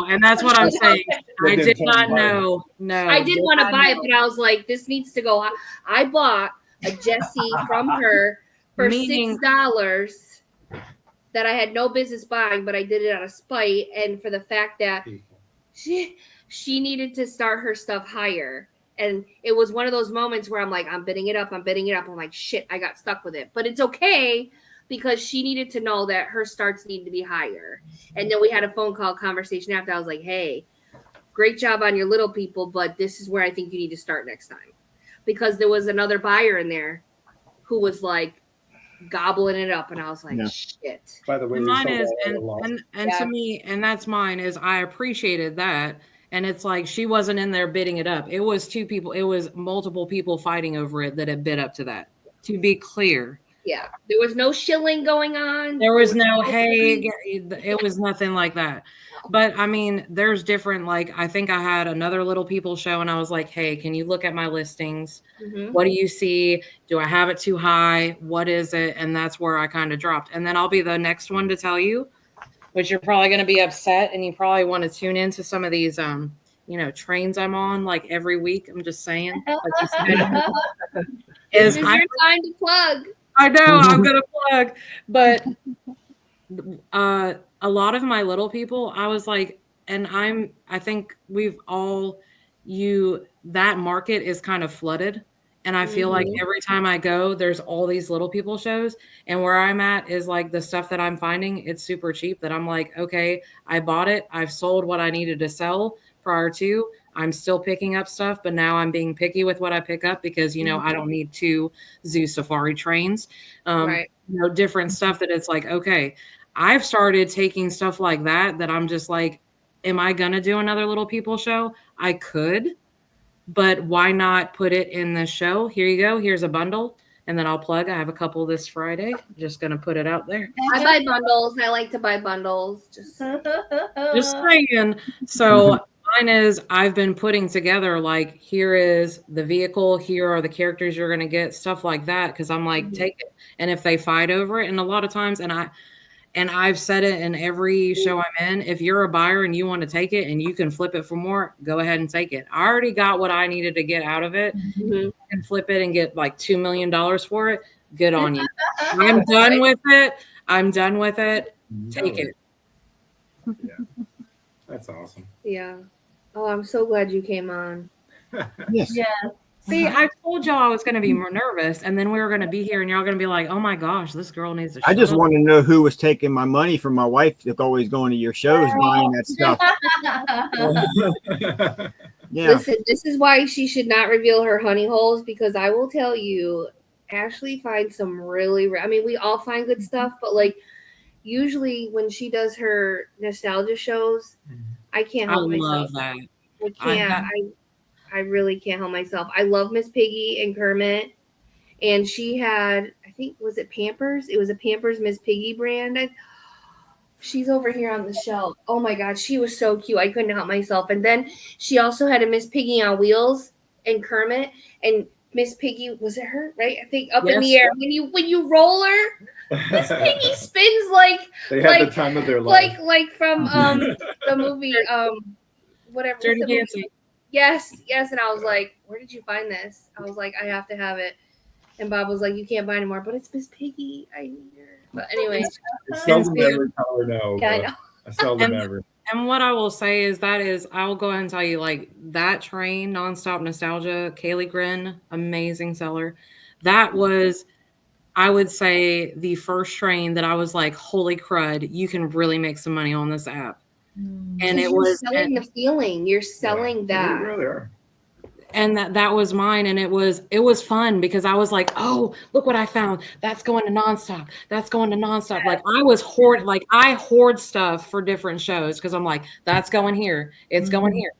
And that's what I'm saying. I did not know. No. I did want to buy it, but I was like, this needs to go. I bought a Jessie from her for $6 that I had no business buying, but I did it out of spite and for the fact that she needed to start her stuff higher. And it was one of those moments where I'm like, I'm bidding it up. I'm like, shit, I got stuck with it. But it's okay because she needed to know that her starts need to be higher. And then we had a phone call conversation after. I was like, hey, great job on your Little People, but this is where I think you need to start next time. Because there was another buyer in there who was like gobbling it up. And I was like, shit. By the way, mine is, and to me, and that's mine, is I appreciated that. And it's like she wasn't in there bidding it up. It was two people. It was multiple people fighting over it that had bid up to that. To be clear. Yeah. There was no shilling going on. There was no, hey, it was nothing like that. But I mean, there's different, like, I think I had another Little People show and I was like, hey, can you look at my listings? Mm-hmm. What do you see? Do I have it too high? What is it? And that's where I kind of dropped. And then I'll be the next one to tell you, which you're probably going to be upset and you probably want to tune into some of these, trains I'm on like every week. I'm just saying. Is your time to plug? I know I'm going to plug, but a lot of my Little People, I was like, and I think we've all, that market is kind of flooded. And I feel like every time I go, there's all these Little People shows. And where I'm at is like the stuff that I'm finding, it's super cheap that I'm like, okay, I bought it. I've sold what I needed to sell prior to. I'm still picking up stuff, but now I'm being picky with what I pick up because, I don't need 2 Zoo Safari trains, right. Different stuff that it's like, okay, I've started taking stuff like that I'm just like, am I going to do another Little People show? I could. But why not put it in the show? Here you go. Here's a bundle. And then I'll plug. I have a couple this Friday. Just going to put it out there. I buy bundles. I like to buy bundles. Just saying. So mine is I've been putting together like, here is the vehicle. Here are the characters you're going to get. Stuff like that. Because I'm like, take it. And if they fight over it. And a lot of times, And I've said it in every show I'm in. If you're a buyer and you want to take it and you can flip it for more, go ahead and take it. I already got what I needed to get out of it. And flip it and get like $2 million for it. Good on you. I'm done with it. I'm done with it. Take it. Yeah. That's awesome. Yeah. Oh, I'm so glad you came on. Yes. Yeah. See, I told y'all I was going to be more nervous, and then we were going to be here, and y'all going to be like, "Oh my gosh, this girl needs to." I just want to know who was taking my money from my wife that's always going to your shows, buying that stuff. Yeah. Listen, this is why she should not reveal her honey holes, because I will tell you, Ashley finds some really. I mean, we all find good stuff, but like usually when she does her nostalgia shows, I can't I help love myself. that. I can't. I really can't help myself. I love Miss Piggy and Kermit, and she had, I think, was it Pampers? It was a Pampers Miss Piggy brand. She's over here on the shelf. Oh my God, she was so cute. I couldn't help myself. And then she also had a Miss Piggy on wheels and Kermit, and Miss Piggy, was it her? Right? I think up in the air. When you roll her, Miss Piggy spins like they had the time of their life. Like from the movie whatever. Dirty Dancing. Yes. And I was like, where did you find this? I was like, I have to have it. And Bob was like, you can't buy anymore, but it's Miss Piggy. I need her. But anyway. It's seldom ever tell her no. Yeah, I know. I seldom ever. And what I will say is I'll go ahead and tell you, like, that train, Nonstop Nostalgia, Kaylee Grin, amazing seller. That was, I would say, the first train that I was like, holy crud, you can really make some money on this app. And it was selling the feeling. You're selling that. You really are. And that was mine. And it was fun because I was like, oh, look what I found. That's going to Nonstop. That's going to Nonstop. Like I hoard stuff for different shows because I'm like, that's going here. It's going here.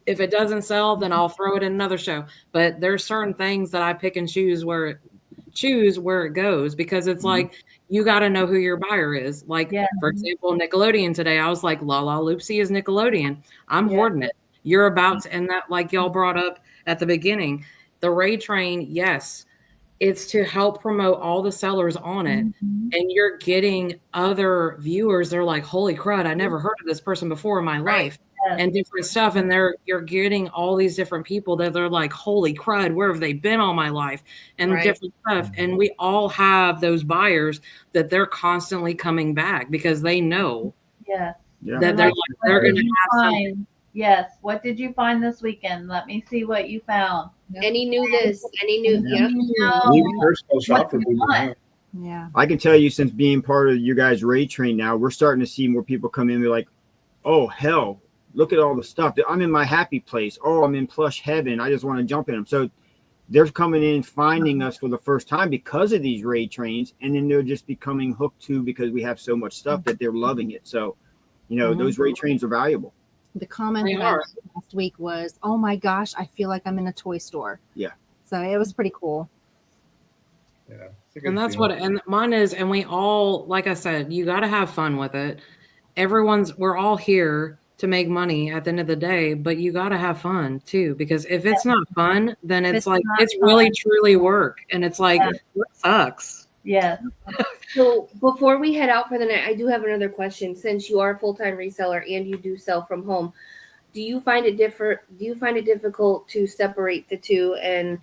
If it doesn't sell, then I'll throw it in another show. But there's certain things that I pick and choose where it goes, because it's like, you got to know who your buyer is. Like, for example, Nickelodeon today, I was like, La La Loopsy is Nickelodeon. I'm hoarding it. You're about to, and that, like y'all brought up at the beginning, the Raid Train, yes, it's to help promote all the sellers on it. And you're getting other viewers. They're like, holy crud, I never heard of this person before in my life. And different stuff. And you're getting all these different people that they're like, holy crud, where have they been all my life? And different stuff. And we all have those buyers that they're constantly coming back because they know that they're going to have something. Yes. What did you find this weekend? Let me see what you found. Any knew this. Any knew. Yeah. I can tell you, since being part of you guys' Raid Train now, we're starting to see more people come in and be like, oh, hell, look at all the stuff. I'm in my happy place. Oh, I'm in plush heaven. I just want to jump in them. So they're coming in, finding us for the first time because of these Raid Trains. And then they're just becoming hooked too, because we have so much stuff that they're loving it. So, those Raid Trains are valuable. The comment that I heard last week was, oh my gosh, I feel like I'm in a toy store. Yeah. So it was pretty cool. Yeah. And that's and mine is, and we all, like I said, you got to have fun with it. We're all here to make money at the end of the day, but you got to have fun too, because if it's not fun, then it's like, it's really truly work. And it's like, it sucks. Yeah. So before we head out for the night, I do have another question. Since you are a full-time reseller and you do sell from home, do you find it difficult to separate the two,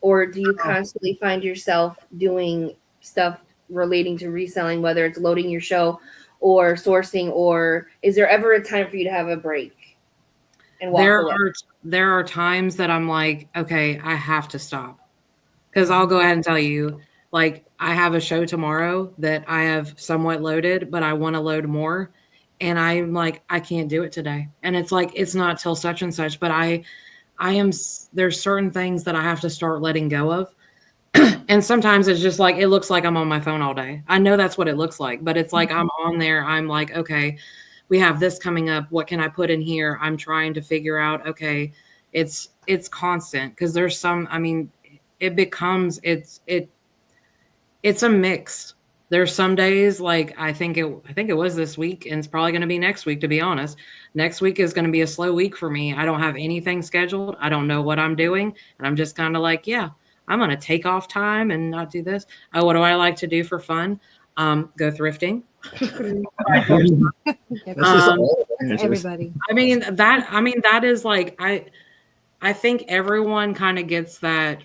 or do you constantly find yourself doing stuff relating to reselling, whether it's loading your show or sourcing, or is there ever a time for you to have a break and walk away? There are times that I'm like, okay, I have to stop, because I'll go ahead and tell you, like, I have a show tomorrow that I have somewhat loaded, but I want to load more. And I'm like, I can't do it today. And it's like, it's not till such and such, but there's certain things that I have to start letting go of. And sometimes it's just like, it looks like I'm on my phone all day. I know that's what it looks like, but it's like, I'm on there. I'm like, okay, we have this coming up. What can I put in here? I'm trying to figure out, okay, it's constant. Cause there's it's a mix. There's some days, like I think it was this week, and it's probably going to be next week, to be honest. Next week is going to be a slow week for me. I don't have anything scheduled. I don't know what I'm doing. And I'm just kind of like, yeah, I'm going to take off time and not do this. What do I like to do for fun? Go thrifting. Everybody. I mean that is like I think everyone kind of gets that.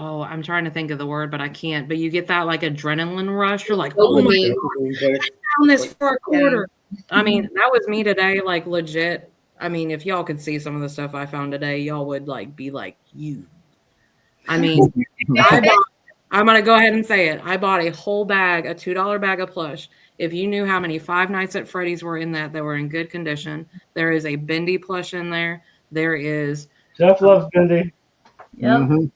Oh, I'm trying to think of the word, but I can't. But you get that like adrenaline rush. You're like, oh my God, I found this for a quarter. I mean, that was me today, like legit. I mean, if y'all could see some of the stuff I found today, y'all would like be like, you. I mean, I'm gonna go ahead and say it. I bought a whole bag, a $2 bag of plush. If you knew how many Five Nights at Freddy's were in that were in good condition, there is a Bendy plush in there. There is. Jeff loves Bendy. Yep.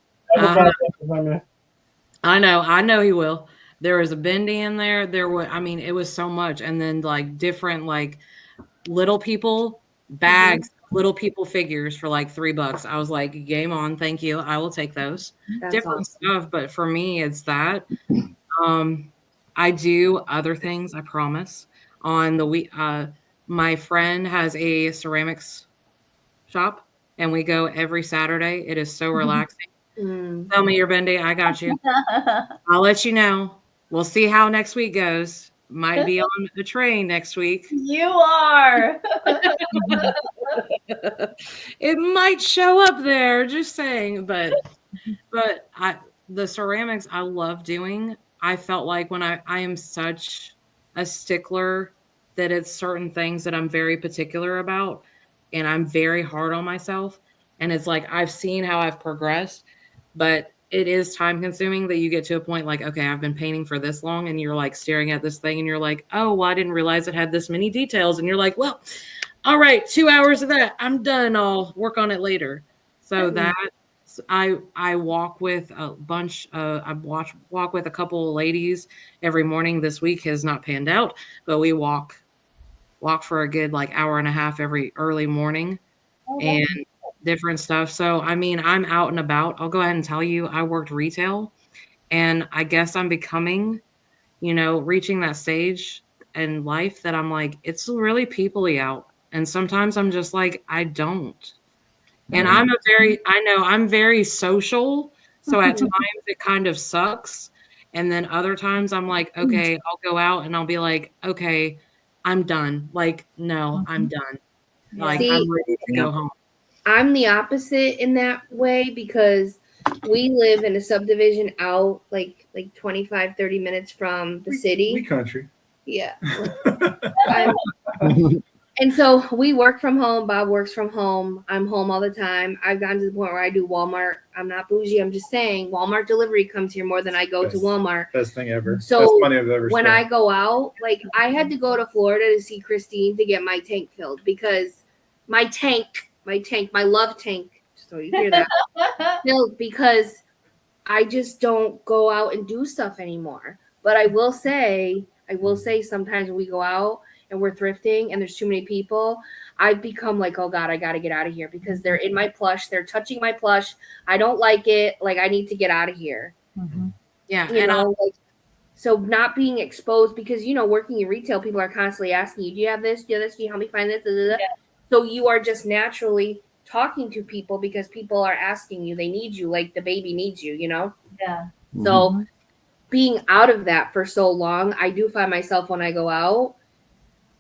I know he will. There was a Bendy in there. There were, I mean, it was so much. And then like different like little people bags, little people figures for like $3. I was like, game on, thank you. I will take those. That's different awesome. stuff. But for me, it's that. I do other things, I promise. On the week, my friend has a ceramics shop and we go every Saturday. It is so relaxing. Tell me you're Bendy. I got you. I'll let you know. We'll see how next week goes. Might be on the train next week. You are. It might show up there, just saying. But the ceramics I love doing. I felt like when I am such a stickler that it's certain things that I'm very particular about and I'm very hard on myself. And it's like I've seen how I've progressed, but it is time consuming that you get to a point like, okay, I've been painting for this long and you're like staring at this thing and you're like, oh, well, I didn't realize it had this many details. And you're like, well, all right, 2 hours of that. I'm done. I'll work on it later. So that I walk with a bunch. I walk with a couple of ladies every morning. This week has not panned out, but we walk for a good like hour and a half every early morning, and different stuff. So I mean, I'm out and about. I'll go ahead and tell you, I worked retail, and I guess I'm becoming, reaching that stage in life that I'm like, it's really people-y out, and sometimes I'm just like, I don't. And I'm very social. So at times it kind of sucks. And then other times I'm like, okay, I'll go out and I'll be like, okay, I'm done. Like, no, I'm done. Like, I'm ready to go home. I'm the opposite in that way because we live in a subdivision out like 25, 30 minutes from the city. We country. Yeah. And so we work from home. Bob works from home. I'm home all the time. I've gotten to the point where I do Walmart. I'm not bougie. I'm just saying Walmart delivery comes here more than I go to Walmart. Best thing ever. So best money I've ever when spent. I go out, like I had to go to Florida to see Christine to get my tank filled because my love tank, so you hear that, filled because I just don't go out and do stuff anymore. But I will say sometimes when we go out and we're thrifting and there's too many people, I become like, oh God, I got to get out of here because they're in my plush. They're touching my plush. I don't like it. Like I need to get out of here. Yeah. So not being exposed because, working in retail, people are constantly asking you, do you have this? Do you have this? Do you help me find this? Yeah. So you are just naturally talking to people because people are asking you, they need you like the baby needs you, Yeah. So being out of that for so long, I do find myself when I go out,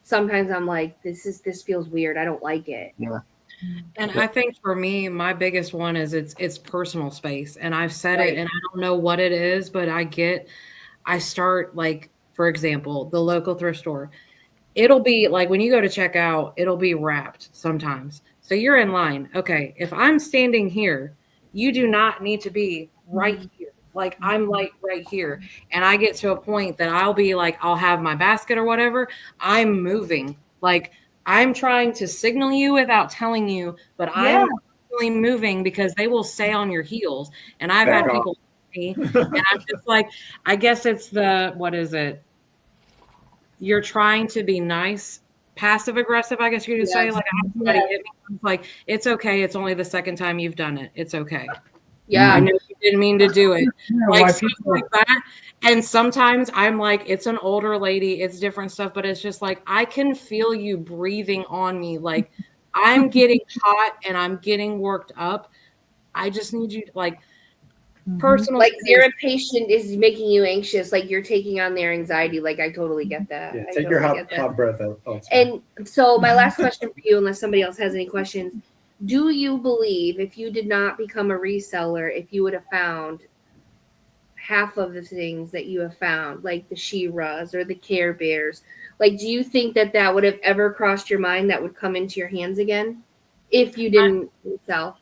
sometimes I'm like, this feels weird. I don't like it. Yeah. And I think for me, my biggest one is it's personal space. And I've said it and I don't know what it is, but I start like, for example, the local thrift store. It'll be like when you go to check out, it'll be wrapped sometimes. So you're in line. Okay. If I'm standing here, you do not need to be right here. Like I'm like right here. And I get to a point that I'll be like, I'll have my basket or whatever. I'm moving. Like I'm trying to signal you without telling you, but I'm really moving because they will stay on your heels. And I've had people me, and I'm just like, I guess it's what is it? You're trying to be nice, passive aggressive, I guess you could say. Like, I have somebody hit me. It's like, it's okay. It's only the second time you've done it. It's okay. Yeah. I know you didn't mean to do it. Like stuff like that. And sometimes I'm like, it's an older lady. It's different stuff. But it's just like, I can feel you breathing on me. Like, I'm getting hot and I'm getting worked up. I just need you, like, personal. Like their impatient is making you anxious, like you're taking on their anxiety. Like I totally get that. Yeah, I take your totally get that. hot breath out. And so my last question for you, unless somebody else has any questions, do you believe if you did not become a reseller, if you would have found half of the things that you have found, like the She-Ras or the Care Bears, like do you think that that would have ever crossed your mind that would come into your hands again if you didn't sell?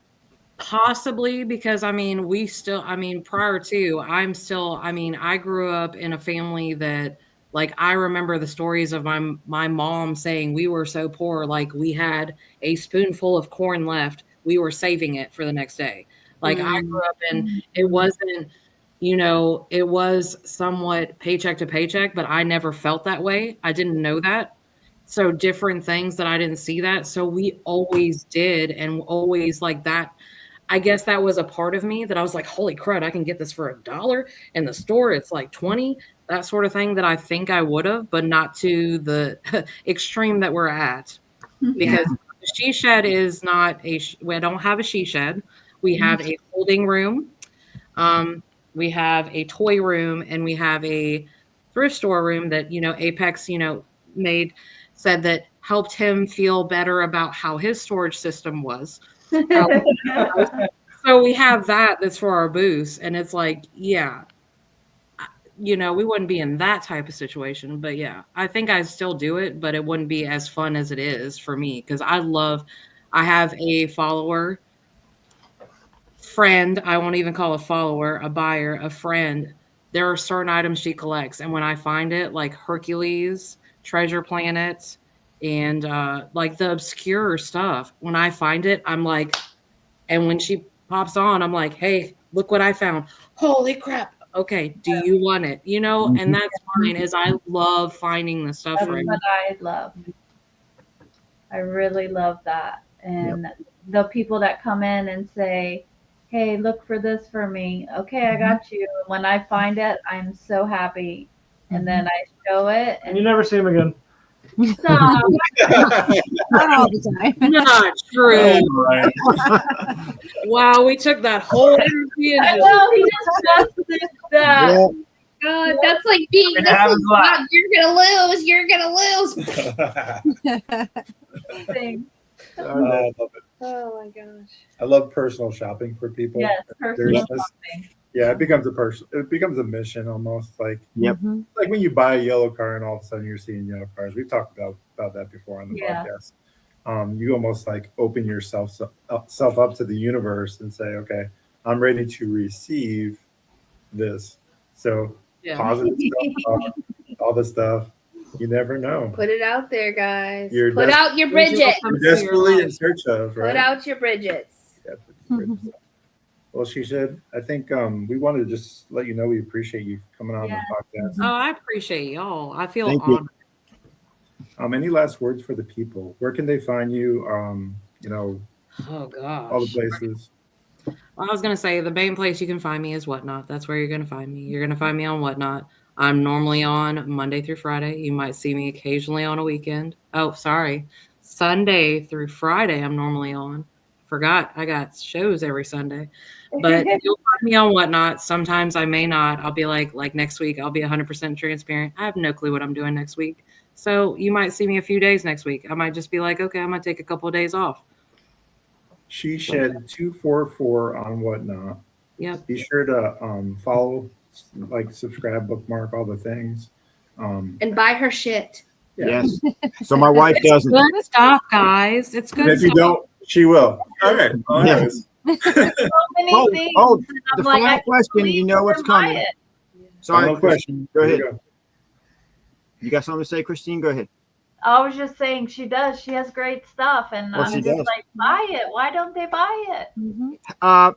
Possibly, because I mean, prior to, I grew up in a family that, like, I remember the stories of my mom saying we were so poor, like we had a spoonful of corn left, we were saving it for the next day. Like I grew up in, it wasn't, it was somewhat paycheck to paycheck, but I never felt that way. I didn't know that. So different things that I didn't see that. So we always did, and always like that. I guess that was a part of me that I was like, holy crud, I can get this for $1 in the store. It's like 20, that sort of thing that I think I would have, but not to the extreme that we're at. Because SheShed is not we don't have a SheShed. We have a holding room. We have a toy room, and we have a thrift store room that, Apex, said that helped him feel better about how his storage system was. So we have that's for our booths, and it's like, yeah, we wouldn't be in that type of situation, but yeah, I think I still do it, but it wouldn't be as fun as it is for me, because I have a friend, I won't even call a follower, a buyer, a friend. There are certain items she collects, and when I find it, like Hercules, Treasure Planet, and like the obscure stuff, when I find it, I'm like, and when she pops on, I'm like, hey, look what I found. Holy crap. Okay, do you want it? And that's fine, is I love finding the stuff. That's what I love. I really love that. And the people that come in and say, hey, look for this for me. Okay, I got you. When I find it, I'm so happy. And then I show it. And you never see them again. Stop. Not all the time. Not true. Wow, we took that whole energy and I know, he just did that. God, that's like being you're gonna lose. Thing. I love it. Oh my gosh. I love personal shopping for people. Yes, personal shopping. Yeah, it becomes a mission almost, like like when you buy a yellow car and all of a sudden you're seeing yellow cars. We've talked about that before on the podcast. You almost like open yourself up to the universe and say, okay, I'm ready to receive this. So positive stuff, all the stuff. You never know. Put it out there, guys. Put out your Bridget. You're desperately in search of, right? Put out your Bridgets. Well, SheShed, I think we wanted to just let you know we appreciate you coming on the podcast. Oh, I appreciate y'all. I feel honored. Any last words for the people? Where can they find you? Oh gosh, all the places. Well, I was gonna say the main place you can find me is Whatnot. That's where you're gonna find me. You're gonna find me on Whatnot. I'm normally on Monday through Friday. You might see me occasionally on a weekend. Oh, sorry, Sunday through Friday. I'm normally on. Forgot I got shows every Sunday, but you'll find me on Whatnot. Sometimes I may not. I'll be like next week. I'll be 100% transparent. I have no clue what I'm doing next week. So you might see me a few days next week. I might just be like, okay, I'm going to take a couple of days off. SheShed244 on Whatnot. Yep. Be sure to follow, subscribe, bookmark, all the things. And buy her shit. Yeah. Yes. So my wife doesn't. It's good stuff, guys. It's good And if you don't, she will. All right. Yes. So many things. The final question, you know what's coming. Sorry, Final question. Go ahead. You got something to say, Christine? Go ahead. I was just saying she does. She has great stuff. And I'm just like, buy it. Why don't they buy it? How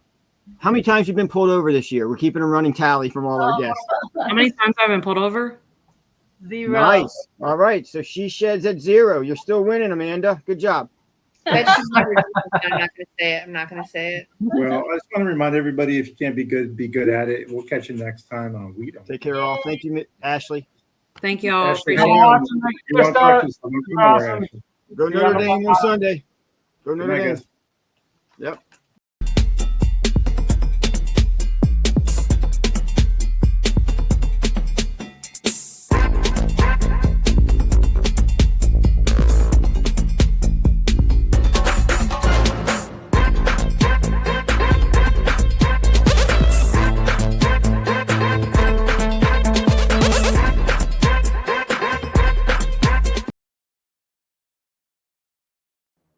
many times you been pulled over this year? We're keeping a running tally from all our guests. How many times have I been pulled over? 0. Nice. All right. So SheShed's at 0. You're still winning, Amanda. Good job. I'm not gonna say it. Well, I just want to remind everybody, if you can't be good at it. We'll catch you next time on We Don't. Take care, all. Thank you, Ashley. Thank you all. Ashley, Appreciate it. Go Notre Dame on Sunday. Go Notre Dame. Yep.